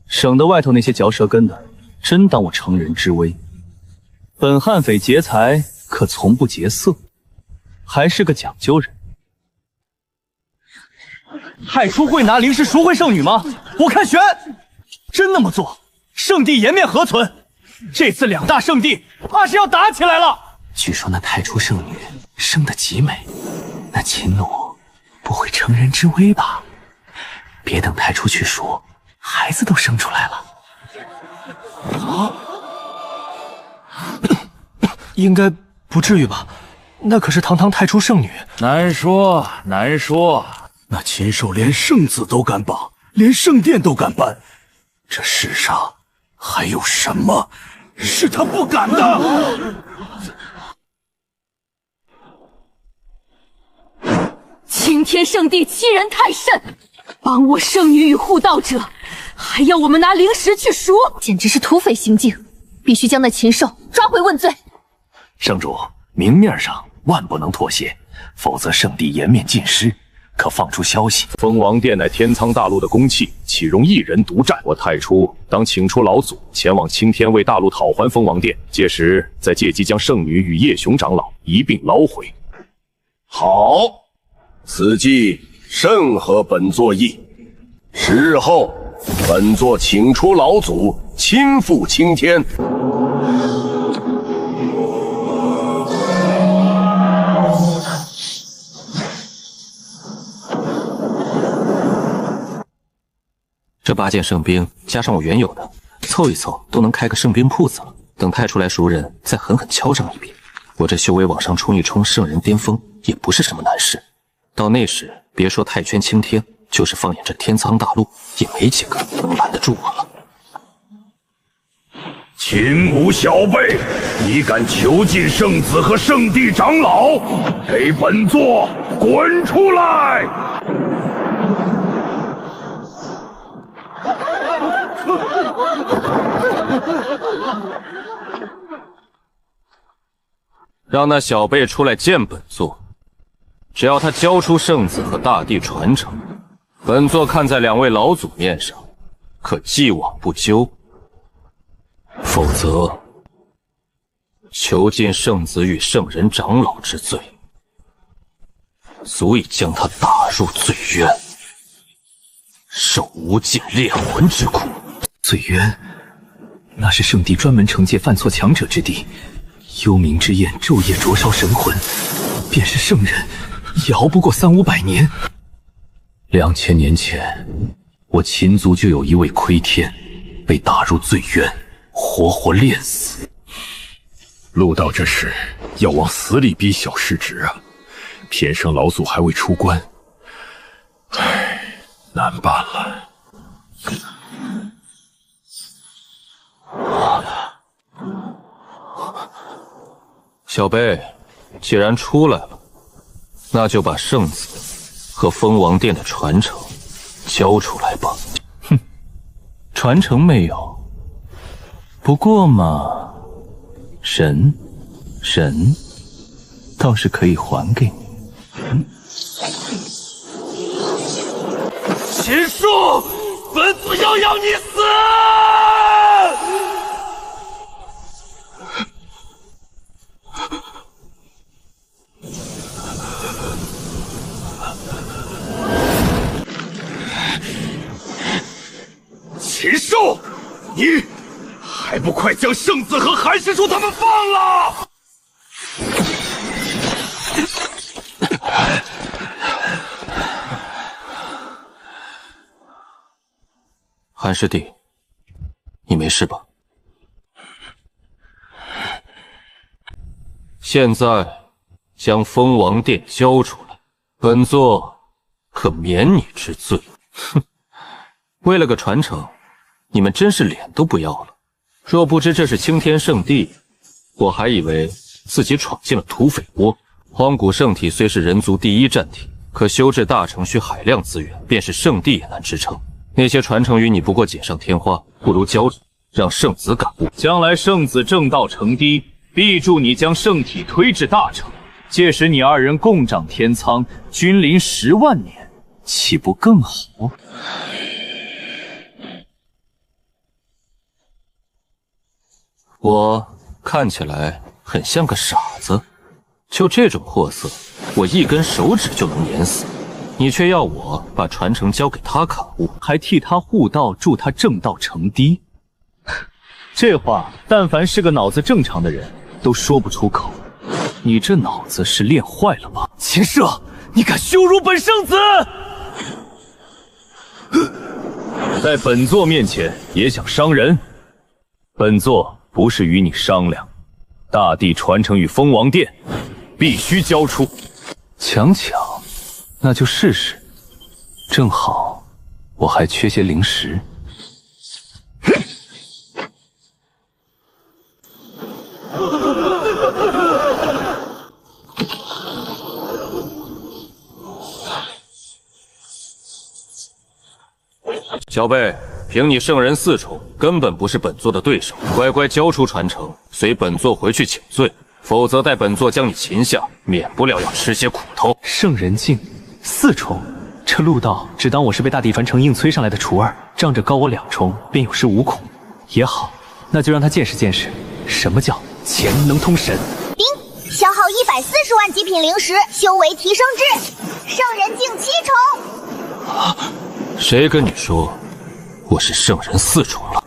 省得外头那些嚼舌根的真当我乘人之危。本悍匪劫财可从不劫色，还是个讲究人。太初会拿灵石赎回圣女吗？我看悬。真那么做，圣地颜面何存？这次2大圣地怕是要打起来了。据说那太初圣女生得极美，那秦奴不会乘人之危吧？别等太初去赎，孩子都生出来了。应该不至于吧？那可是堂堂太初圣女。难说，难说。那禽兽连圣子都敢绑，连圣殿都敢搬，这世上还有什么是他不敢的？青天圣地欺人太甚！帮我圣女与护道者，还要我们拿灵石去赎，简直是土匪行径！必须将那禽兽抓回问罪。圣主，明面上万不能妥协，否则圣地颜面尽失。可放出消息，蜂王殿乃天苍大陆的公器，岂容一人独占？我太初当请出老祖前往青天为大陆讨还蜂王殿，届时再借机将圣女与叶雄长老一并捞回。好，此计甚合本座意。10日后，本座请出老祖，亲赴青天。这8件圣兵加上我原有的，凑一凑都能开个圣兵铺子了。等太初来赎人，再狠狠敲上一笔，我这修为往上冲一冲圣人巅峰也不是什么难事。到那时，别说太圈青天，就是放眼这天苍大陆，也没几个能拦得住我了。秦武小辈，你敢囚禁圣子和圣地长老，给本座滚出来！让那小辈出来见本座，只要他交出圣子和大地传承，本座看在2位老祖面上，可既往不咎。否则，囚禁圣子与圣人长老之罪，足以将他打入罪渊，受无尽炼魂之苦。罪渊，那是圣地专门惩戒犯错强者之地。幽冥之焰昼夜灼烧神魂，便是圣人，也熬不过300-500年。2000年前，我秦族就有一位窥天，被打入罪渊，活活炼死。陆道这事要往死里逼小世侄啊！偏生老祖还未出关，唉，难办了。小辈，既然出来了，那就把圣子和蜂王殿的传承交出来吧。哼，传承没有，不过嘛，神倒是可以还给你。秦树，本座要让你死！秦树，你还不快将圣子和韩师叔他们放了！韩师弟，你没事吧？现在将蜂王殿交出来，本座可免你之罪。哼，为了个传承，你们真是脸都不要了。若不知这是青天圣地，我还以为自己闯进了土匪窝。荒古圣体虽是人族第一战体，可修治大成需海量资源，便是圣地也难支撑。那些传承于你不过锦上添花，不如交出，让圣子感悟。将来圣子正道成堤，必助你将圣体推至大成。届时你2人共掌天苍，君临10万年，岂不更好？我看起来很像个傻子，就这种货色，我1根手指就能碾死。你却要我把传承交给他感悟，还替他护道，助他正道成堤。这话，但凡是个脑子正常的人都说不出口。你这脑子是练坏了吗？秦舍，你敢羞辱本圣子！在本座面前也想伤人？本座不是与你商量，大地传承与蜂王殿必须交出。强抢，那就试试。正好我还缺些灵石。小贝，凭你圣人4宠，根本不是本座的对手，乖乖交出传承，随本座回去请罪，否则待本座将你擒下，免不了要吃些苦头。圣人境4宠，这陆道只当我是被大地传承硬催上来的雏儿，仗着高我2重便有恃无恐。也好，那就让他见识见识什么叫钱能通神。丁，消耗140万极品灵石，修为提升至圣人境7重。谁跟你说我是圣人4宠了？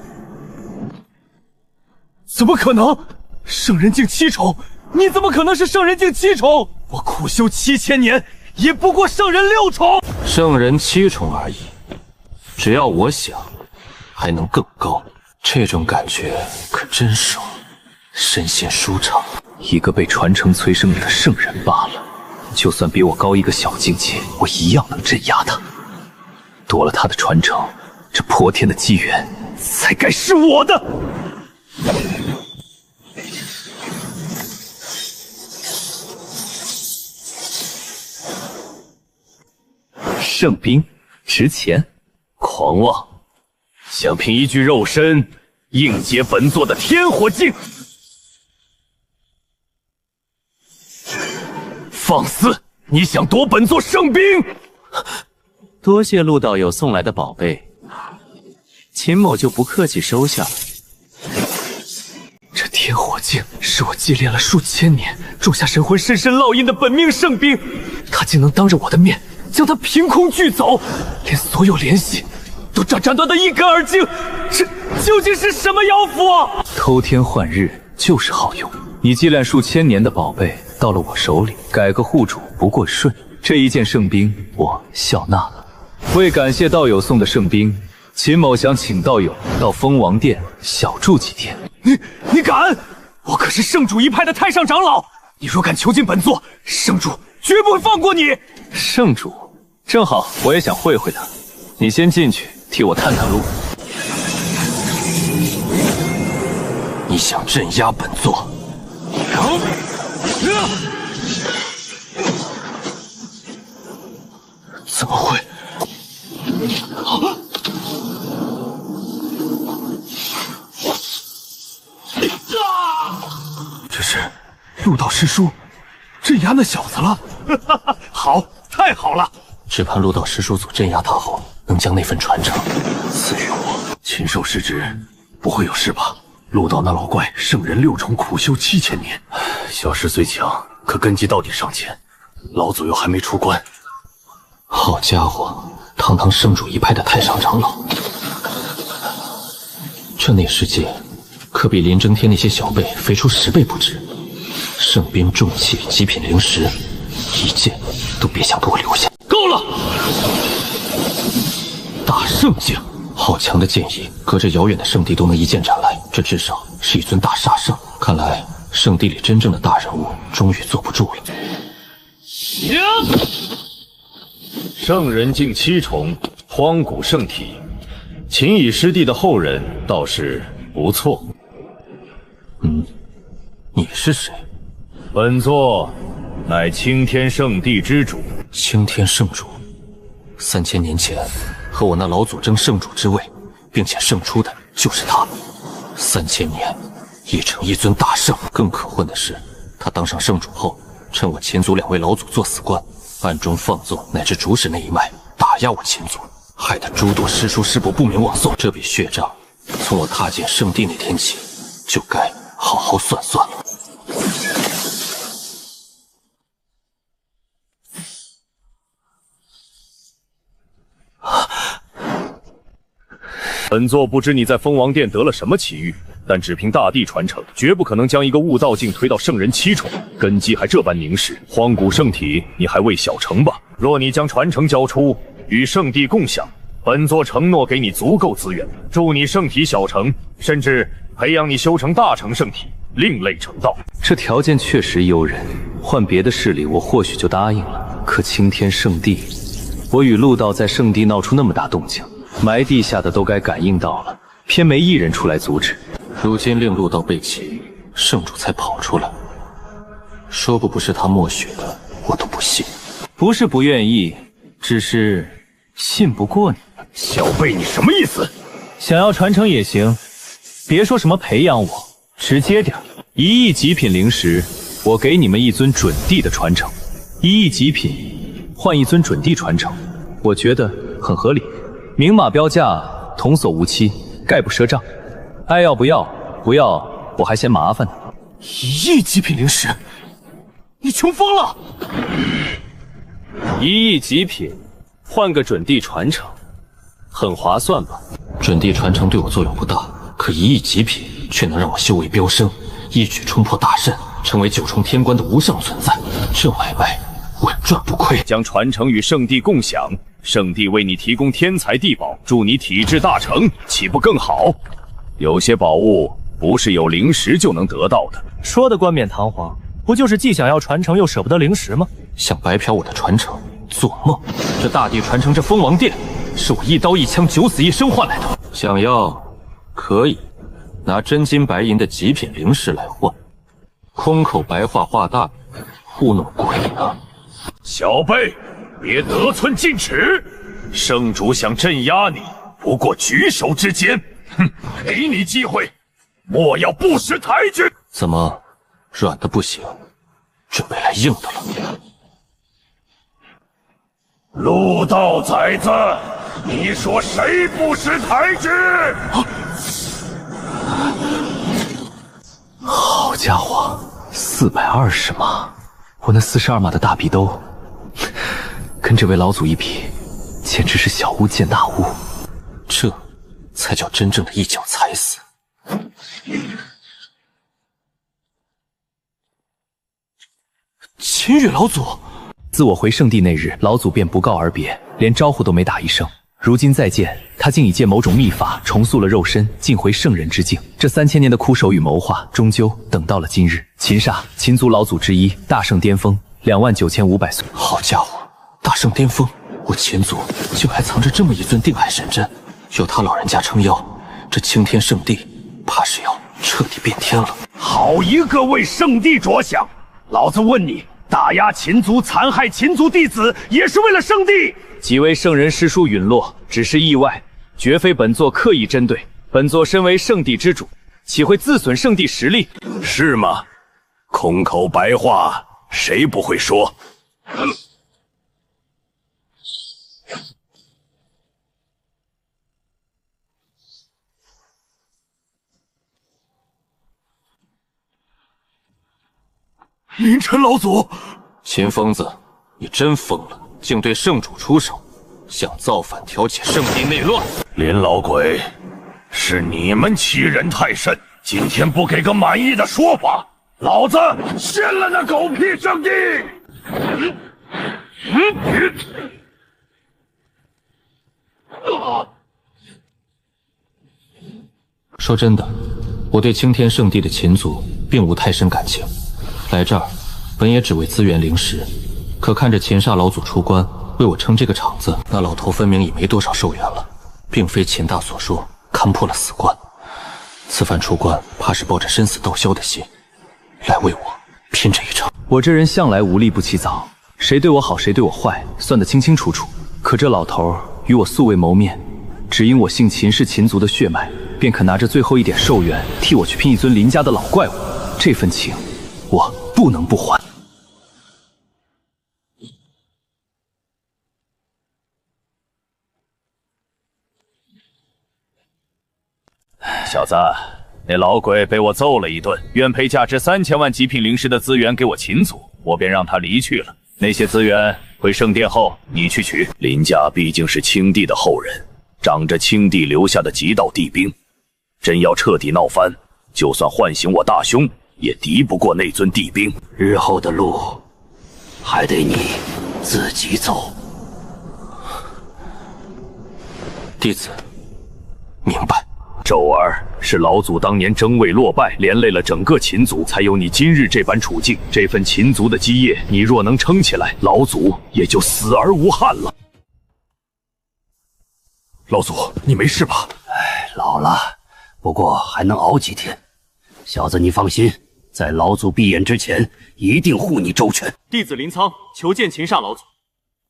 怎么可能？圣人境7宠？你怎么可能是圣人境7宠？我苦修7000年，也不过圣人6宠。圣人7宠而已，只要我想，还能更高。这种感觉可真爽，身心舒畅。一个被传承催生的圣人罢了，就算比我高一个小境界，我一样能镇压他。夺了他的传承，这破天的机缘才该是我的。圣兵值钱，狂妄！想凭一具肉身硬接本座的天火境？放肆！你想夺本座圣兵？多谢陆道友送来的宝贝，秦某就不客气收下了。这天火境是我祭炼了数千年，种下神魂深深烙印的本命圣兵，他竟能当着我的面将他凭空锯走，连所有联系都斩断得一干二净，这究竟是什么妖符啊？偷天换日就是好用，你祭炼数千年的宝贝到了我手里，改个户主不过顺。这一件圣兵我笑纳了。为感谢道友送的圣兵，秦某想请道友到蜂王殿小住几天。你敢？我可是圣主一派的太上长老，你若敢囚禁本座，圣主绝不会放过你。圣主，正好我也想会会他。你先进去替我探探路。你想镇压本座？怎么会？这是陆道师叔镇压那小子了。好，太好了！只盼陆道师叔祖镇压他后，能将那份传承赐予我。禽兽失职，不会有事吧？陆道那老怪圣人6宠苦修7000年，小师虽强，可根基到底尚浅，老祖又还没出关。好家伙，堂堂圣主一派的太上长老，这内世界可比林争天那些小辈肥出10倍不止。圣兵重器极品灵石，一件都别想给我留下。够了！大圣境，好强的剑意，隔着遥远的圣地都能一剑斩来，这至少是一尊大杀圣。看来圣地里真正的大人物终于坐不住了。圣人境7宠，荒古圣体，秦乙师弟的后人倒是不错。你是谁？本座乃青天圣地之主。青天圣主，3000年前和我那老祖争圣主之位，并且胜出的就是他。3000年已成一尊大圣。更可恨的是，他当上圣主后，趁我秦族2位老祖做死关，暗中放纵乃至主使那一脉，打压我秦族，害得诸多师叔师伯不免枉送。这笔血账，从我踏进圣地那天起，就该好好算算了。本座不知你在蜂王殿得了什么奇遇，但只凭大地传承，绝不可能将一个悟道境推到圣人7宠，根基还这般凝实。荒古圣体，你还未小成吧？若你将传承交出，与圣地共享，本座承诺给你足够资源，助你圣体小成，甚至培养你修成大成圣体，另类成道。这条件确实诱人，换别的势力我或许就答应了。可青天圣地，我与陆道在圣地闹出那么大动静，埋地下的都该感应到了，偏没一人出来阻止。如今令陆道被擒，圣主才跑出来，说不是他默许的，我都不信。不是不愿意，只是信不过你。小辈，你什么意思？想要传承也行，别说什么培养我，直接点，1亿极品灵石，我给你们1尊准帝的传承。1亿极品换1尊准帝传承，我觉得很合理。明码标价，童叟无欺，概不赊账。爱要不要？不要，我还嫌麻烦呢。1亿极品灵石，你穷疯了！1亿极品换个准帝传承，很划算吧？准帝传承对我作用不大，可1亿极品却能让我修为飙升，一举冲破大阵，成为9重天关的无上存在。这买卖稳赚不亏。将传承与圣地共享，圣地为你提供天材地宝，助你体质大成，岂不更好？有些宝物不是有灵石就能得到的。说的冠冕堂皇，不就是既想要传承又舍不得灵石吗？想白嫖我的传承，做梦！这大地传承，这蜂王殿，是我一刀一枪9死1生换来的。想要，可以拿真金白银的极品灵石来换。空口白话画大，糊弄鬼呢！小辈，别得寸进尺。圣主想镇压你，不过举手之间。哼，给你机会，莫要不识抬举。怎么，软的不行，准备来硬的了？陆道崽子，你说谁不识抬举？好家伙，420码！我那42码的大臂兜，跟这位老祖一比，简直是小巫见大巫。这才叫真正的一脚踩死。秦羽老祖，自我回圣地那日，老祖便不告而别，连招呼都没打一声。如今再见，他竟已借某种秘法重塑了肉身，进回圣人之境。这3000年的苦守与谋划，终究等到了今日。秦煞，秦族老祖之一，大圣巅峰，29500岁。好家伙，大圣巅峰！我秦族就还藏着这么一尊定海神针。有他老人家撑腰，这青天圣地怕是要彻底变天了。好一个为圣地着想！老子问你，打压秦族、残害秦族弟子，也是为了圣地？几位圣人师叔陨落，只是意外，绝非本座刻意针对。本座身为圣地之主，岂会自损圣地实力？是吗？空口白话，谁不会说？凌晨老祖，秦疯子，你真疯了，竟对圣主出手，想造反挑起圣地内乱。林老鬼，是你们欺人太甚，今天不给个满意的说法，老子掀了那狗屁圣地！说真的，我对青天圣地的秦族并无太深感情。来这儿，本也只为资源灵石，可看着秦煞老祖出关为我撑这个场子，那老头分明已没多少寿元了，并非秦大所说看破了死关。此番出关，怕是抱着生死斗消的心，来为我拼这一场。我这人向来无利不起早，谁对我好，谁对我坏，算得清清楚楚。可这老头与我素未谋面，只因我姓秦是秦族的血脉，便肯拿着最后一点寿元替我去拼一尊林家的老怪物，这份情我不能不还。小子，那老鬼被我揍了一顿，愿赔价值3000万极品灵石的资源给我秦族，我便让他离去了。那些资源回圣殿后你去取。林家毕竟是青帝的后人，长着青帝留下的几道帝兵，真要彻底闹翻，就算唤醒我大兄，也敌不过那尊帝兵。日后的路，还得你自己走。弟子明白。咒儿是老祖当年争位落败，连累了整个秦族，才有你今日这般处境。这份秦族的基业，你若能撑起来，老祖也就死而无憾了。老祖，你没事吧？哎，老了，不过还能熬几天。小子，你放心，在老祖闭眼之前，一定护你周全。弟子林苍求见秦煞老祖。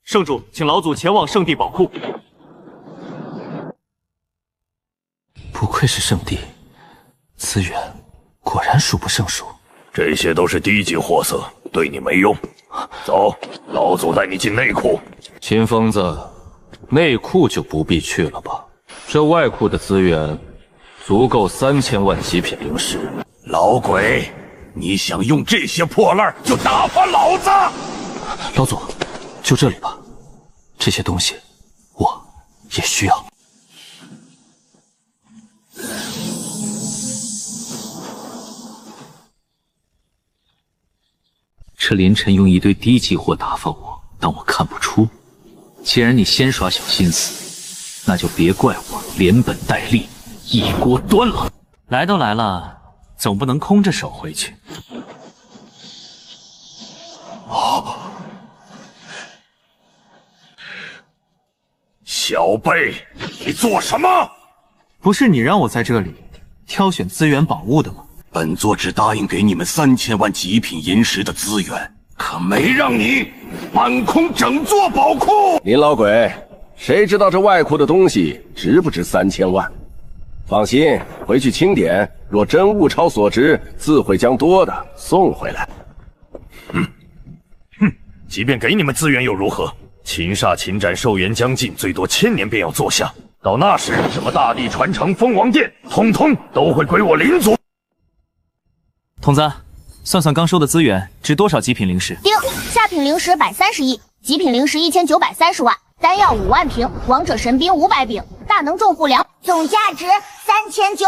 圣主，请老祖前往圣地宝库。不愧是圣地，资源果然数不胜数。这些都是低级货色，对你没用。走，老祖带你进内库。秦疯子，内库就不必去了吧？这外库的资源足够3000万极品灵石。老鬼，你想用这些破烂就打发老子？老祖，就这里吧，这些东西我也需要。这凌晨用一堆低级货打发我，当我看不出。既然你先耍小心思，那就别怪我连本带利一锅端了。来都来了，总不能空着手回去。小辈，你做什么？不是你让我在这里挑选资源宝物的吗？本座只答应给你们3000万极品银石的资源，可没让你搬空整座宝库。林老鬼，谁知道这外库的东西值不值3000万？放心，回去清点，若真物超所值，自会将多的送回来。即便给你们资源又如何？秦煞、秦斩、寿元将近，最多1000年便要坐下。到那时，什么大地传承、封王殿，统统都会归我林族。童子，算算刚收的资源值多少极品灵石？丁，下品灵石130亿，极品灵石1930万，丹药5万瓶，王者神兵500柄，大能重护梁，总价值3980万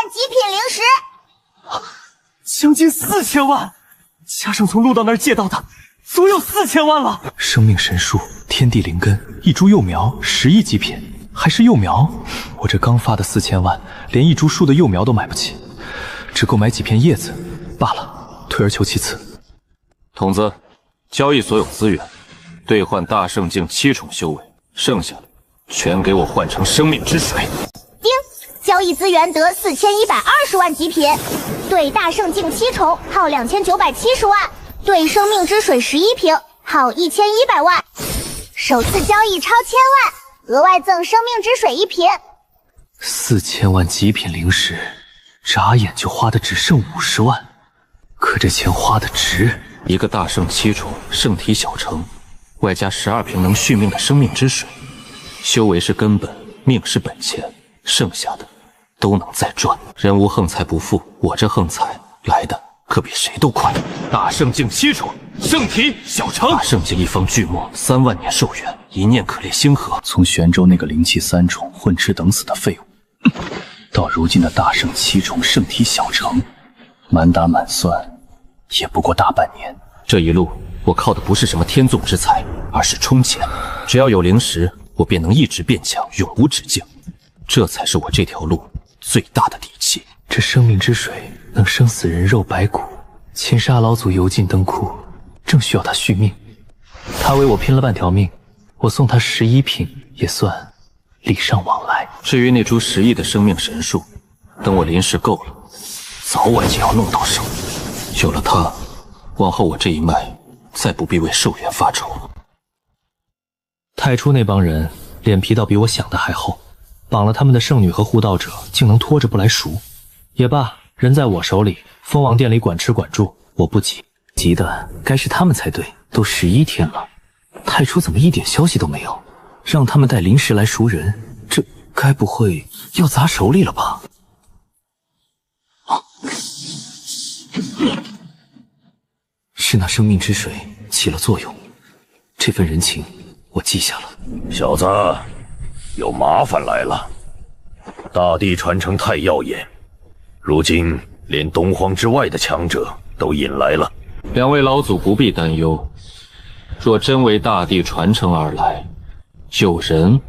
极品灵石，将近4000万，加上从陆道那儿借到的，足有4000万了。生命神树、天地灵根，一株幼苗10亿极品，还是幼苗？我这刚发的4000万，连一株树的幼苗都买不起。只够买几片叶子罢了，退而求其次。童子，交易所有资源，兑换大圣境7重修为，剩下的全给我换成生命之水。丁，交易资源得4120万极品，兑大圣境7重耗2970万，兑生命之水11瓶耗1100万，首次交易超1000万，额外赠生命之水1瓶。4000万极品灵石。眨眼就花的只剩50万，可这钱花的值。一个大圣7重圣体小成，外加12瓶能续命的生命之水，修为是根本，命是本钱，剩下的都能再赚。人无横财不富，我这横财来的可比谁都快。大圣境7重圣体小成，大圣境一方巨墨3万年寿元，一念可裂星河。从玄州那个灵气3重混吃等死的废物，到如今的大圣7重圣体小成，满打满算也不过大半年。这一路我靠的不是什么天纵之才，而是充钱。只要有灵石，我便能一直变强，永无止境。这才是我这条路最大的底气。这生命之水能生死人肉白骨，秦沙老祖油尽灯枯，正需要他续命。他为我拼了半条命，我送他11瓶也算礼尚往来。至于那株10亿的生命神树，等我灵石够了，早晚就要弄到手。有了它，往后我这一脉再不必为寿元发愁。太初那帮人脸皮倒比我想的还厚，绑了他们的圣女和护道者，竟能拖着不来赎。也罢，人在我手里，蜂王殿里管吃管住，我不急。急的该是他们才对，都11天了，太初怎么一点消息都没有？让他们带灵石来赎人，这该不会要砸手里了吧？是那生命之水起了作用，这份人情我记下了。小子，有麻烦来了。大地传承太耀眼，如今连东荒之外的强者都引来了。两位老祖不必担忧，若真为大地传承而来，有人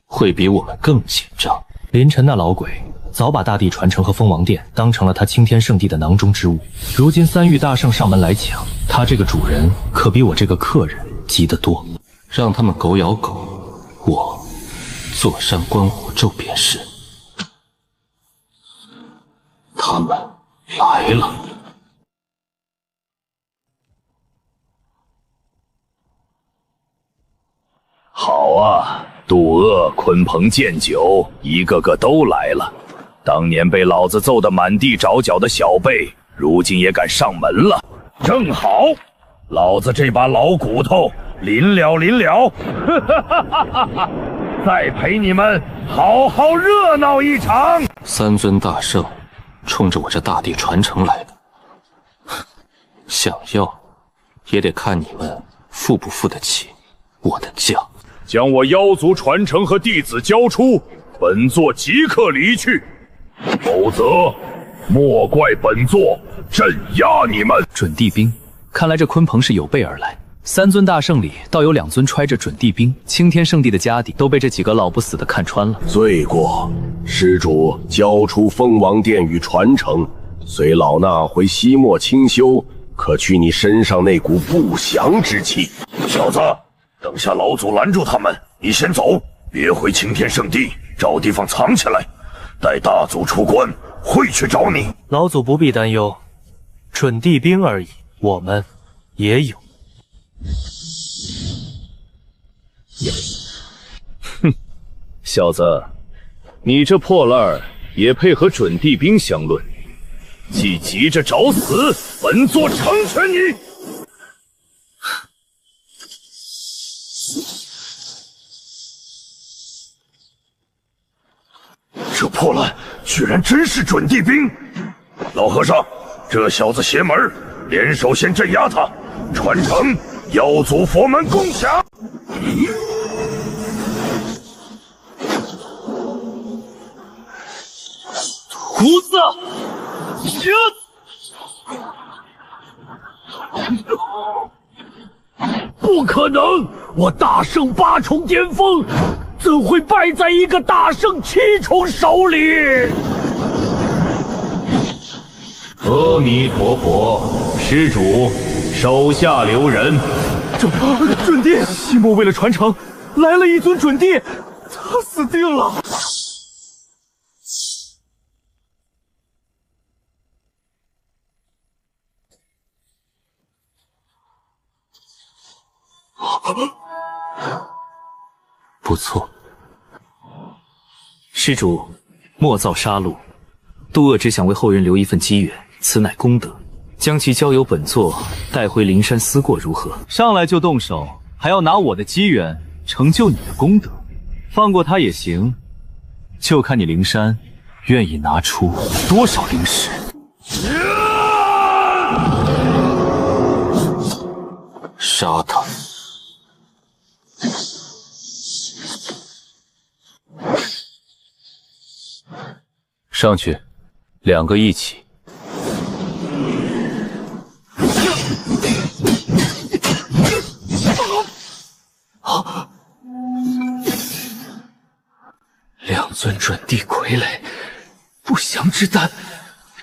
会比我们更紧张。林晨那老鬼早把大地传承和蜂王殿当成了他青天圣地的囊中之物，如今3域大圣上门来抢，他这个主人可比我这个客人急得多。让他们狗咬狗，我坐山观火咒便是。他们来了。好啊，渡厄、鲲鹏、剑九，一个个都来了。当年被老子揍得满地找脚的小辈，如今也敢上门了。正好，老子这把老骨头临了临了，再陪你们好好热闹一场。三尊大圣，冲着我这大地传承来的，想要也得看你们付不付得起我的价。将我妖族传承和弟子交出，本座即刻离去，否则莫怪本座镇压你们。准地兵，看来这鲲鹏是有备而来。三尊大圣里，倒有2尊揣着准地兵。青天圣地的家底都被这几个老不死的看穿了。罪过，施主交出蜂王殿与传承，随老衲回西漠清修，可去你身上那股不祥之气。小子，等下老祖拦住他们，你先走，别回青天圣地，找地方藏起来。待大祖出关，会去找你。老祖不必担忧，准地兵而已，我们也有。哼，小子，你这破烂儿也配和准地兵相论？既急着找死，本座成全你。这破烂居然真是准地兵！老和尚，这小子邪门，联手先镇压他，传承妖族佛门共享。胡子，不可能！我大圣8重巅峰，怎会败在一个大圣7重手里？阿弥陀佛，施主，手下留人。准帝，西漠为了传承，来了一尊准帝，他死定了。不错，施主，莫造杀戮。渡厄只想为后人留一份机缘，此乃功德，将其交由本座带回灵山思过，如何？上来就动手，还要拿我的机缘成就你的功德，放过他也行，就看你灵山愿意拿出多少灵石。杀他！上去，2个一起。2尊准帝傀儡，不祥之丹，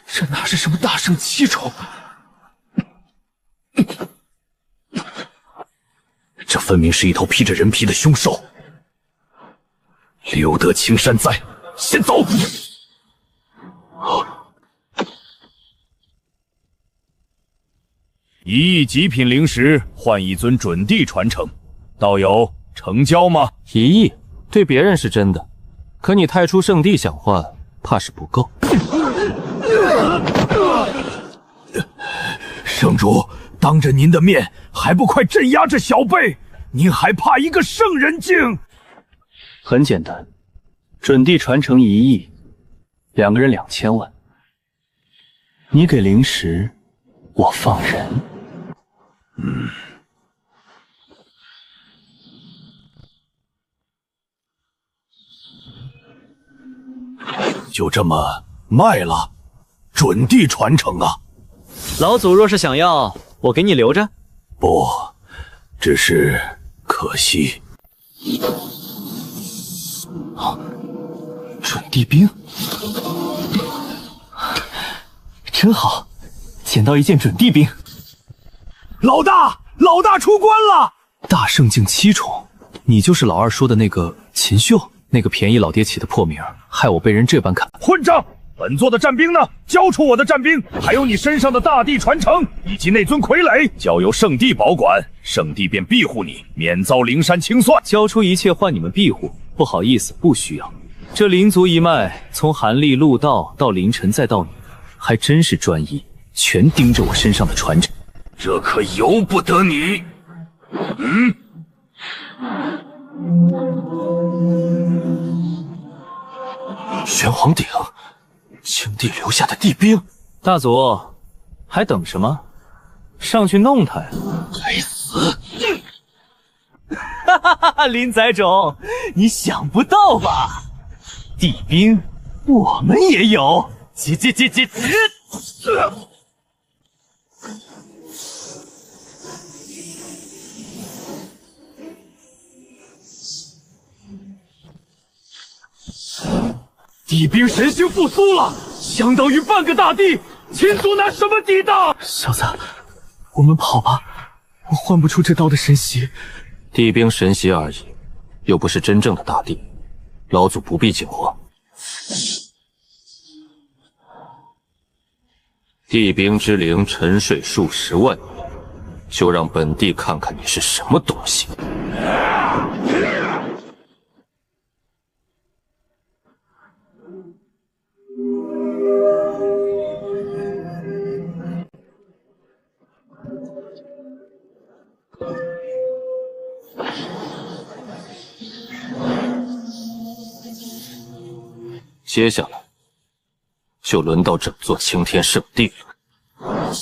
这哪是什么大圣7重？这分明是一头披着人皮的凶兽。留得青山在，先走。1亿极品灵石换1尊准帝传承，道友成交吗？1亿，对别人是真的，可你太初圣地想换，怕是不够。圣主，当着您的面，还不快镇压这小辈？您还怕一个圣人境？很简单，准帝传承1亿，2个人2000万。你给灵石，我放人。就这么卖了？准帝传承啊！老祖若是想要，我给你留着。不，只是可惜。准帝兵，真好，捡到一件准帝兵。老大出关了！大圣境7重，你就是老二说的那个秦秀，那个便宜老爹起的破名，害我被人这般看。混账！本座的战兵呢？交出我的战兵，还有你身上的大地传承以及那尊傀儡，交由圣地保管，圣地便庇护你，免遭灵山清算。交出一切换你们庇护？不好意思，不需要。这灵族一脉，从韩立、陆道到凌晨，再到你，还真是专一，全盯着我身上的传承。这可由不得你。玄黄鼎，青帝留下的地兵。大祖，还等什么？上去弄他呀！该死！哈哈哈哈！林宰种，你想不到吧？地兵，我们也有。地兵神星复苏了，相当于半个大地，秦族拿什么抵挡？小子，我们跑吧，我换不出这刀的神息。地兵神息而已，又不是真正的大地，老祖不必惊慌。地兵之灵沉睡数十万年，就让本帝看看你是什么东西。接下来就轮到整座青天圣地了。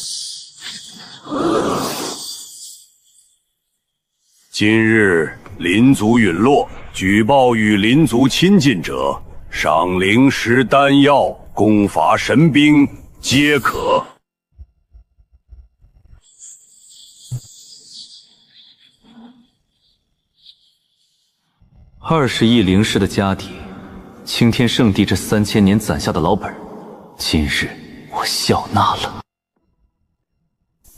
今日灵族陨落，举报与灵族亲近者，赏灵石丹药、攻伐神兵皆可。20亿灵石的家底，青天圣地这3000年攒下的老本，今日我笑纳了。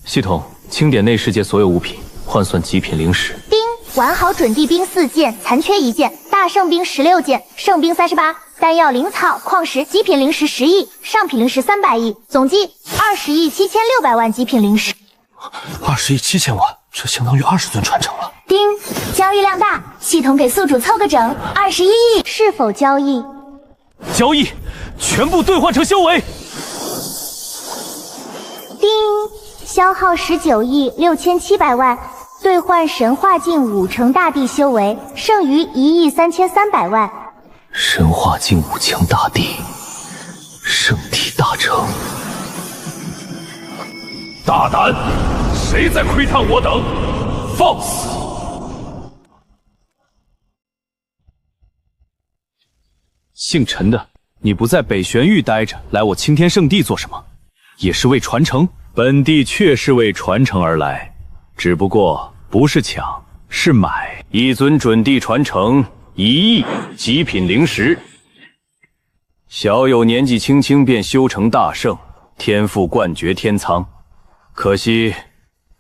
系统清点内世界所有物品，换算极品灵石。丁，完好准地兵4件，残缺1件；大圣兵16件，圣兵38；丹药、灵草、矿石，极品灵石10亿，上品灵石300亿，总计20亿7600万极品灵石。20亿7000万，这相当于20尊传承了。丁，交易量大，系统给宿主凑个整21亿，是否交易？交易，全部兑换成修为。丁，消耗19亿6700万，兑换神化境5成大地修为，剩余1亿3300万。神化境5强大地，圣体大成。大胆！谁在窥探我等？放肆！姓陈的，你不在北玄域待着，来我青天圣地做什么？也是为传承？本地确是为传承而来，只不过不是抢，是买。一尊准地传承1亿极品灵石。小友年纪轻轻便修成大圣，天赋冠绝天苍。可惜，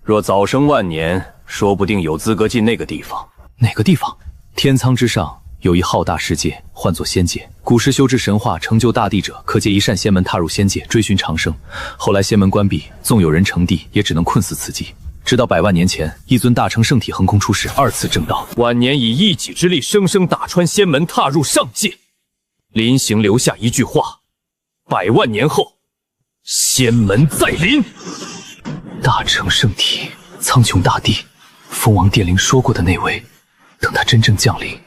若早生晚年，说不定有资格进那个地方。哪个地方？天苍之上有一浩大世界，唤作仙界。古时修至神化，成就大地者，可借一扇仙门踏入仙界，追寻长生。后来仙门关闭，纵有人成帝，也只能困死此地。直到100万年前，一尊大成圣体横空出世，2次正道。晚年以一己之力，生生打穿仙门，踏入上界。临行留下一句话：100万年后，仙门再临。大成圣体，苍穹大帝，蜂王殿灵说过的那位。等他真正降临，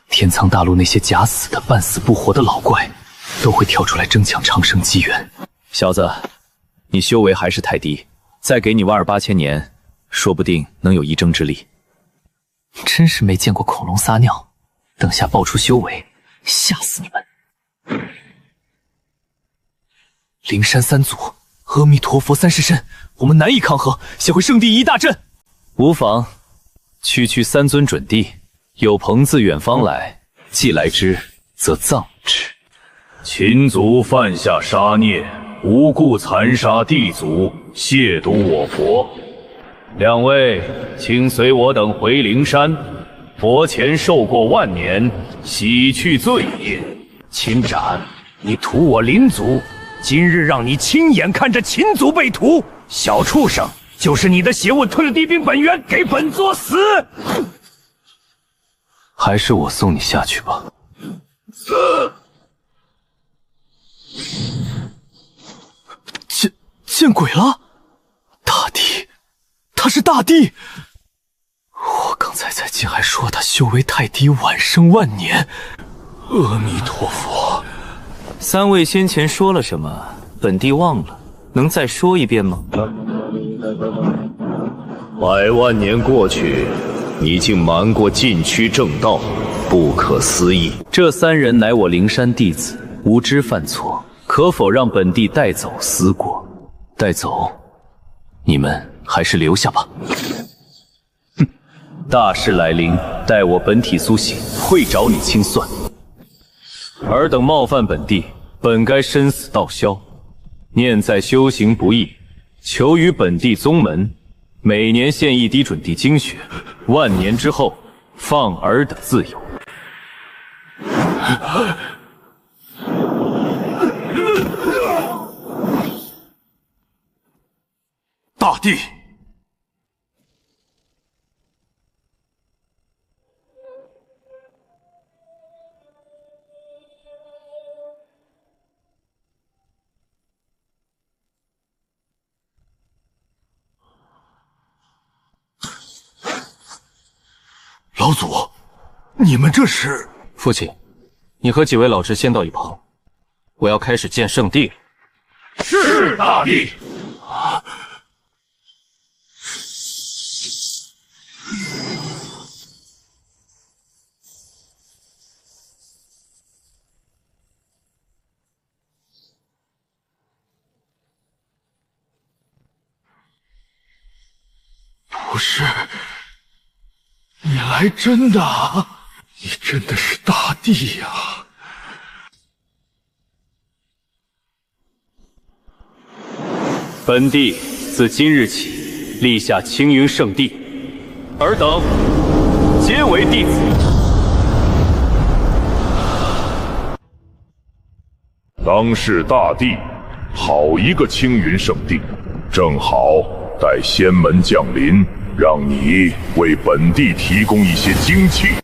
天苍大陆那些假死的、半死不活的老怪，都会跳出来争抢长生机缘。小子，你修为还是太低，再给你12000年，说不定能有一争之力。真是没见过恐龙撒尿，等下爆出修为，吓死你们！灵山3祖，阿弥陀佛3尸身，我们难以抗衡，写回圣地一大阵。无妨，区区3尊准地，有朋自远方来，既来之，则葬之。秦族犯下杀孽，无故残杀地族，亵渎我佛。两位，请随我等回灵山，佛前受过万年，洗去罪孽，请斩。你屠我灵族，今日让你亲眼看着秦族被屠！小畜生，就是你的邪物吞了地兵本源，给本座死！还是我送你下去吧。见鬼了！大帝，他是大帝！我刚才在界还说他修为太低，晚生万年。阿弥陀佛。三位先前说了什么？本帝忘了，能再说一遍吗？100万年过去，你竟瞒过禁区正道，不可思议！这3人乃我灵山弟子，无知犯错，可否让本帝带走思过？带走，你们还是留下吧。哼，大事来临，待我本体苏醒，会找你清算。尔等冒犯本帝，本该身死道消。念在修行不易，求于本地宗门，每年献1滴准地精血，万年之后放尔等自由。大帝，老祖，你们这是？父亲，你和几位老侄先到一旁，我要开始建圣地了。是大帝。不是，你来真的？你真的是大帝呀！本帝自今日起立下青云圣地，尔等皆为弟子。当世大帝，好一个青云圣地！正好待仙门降临，让你为本帝提供一些精气。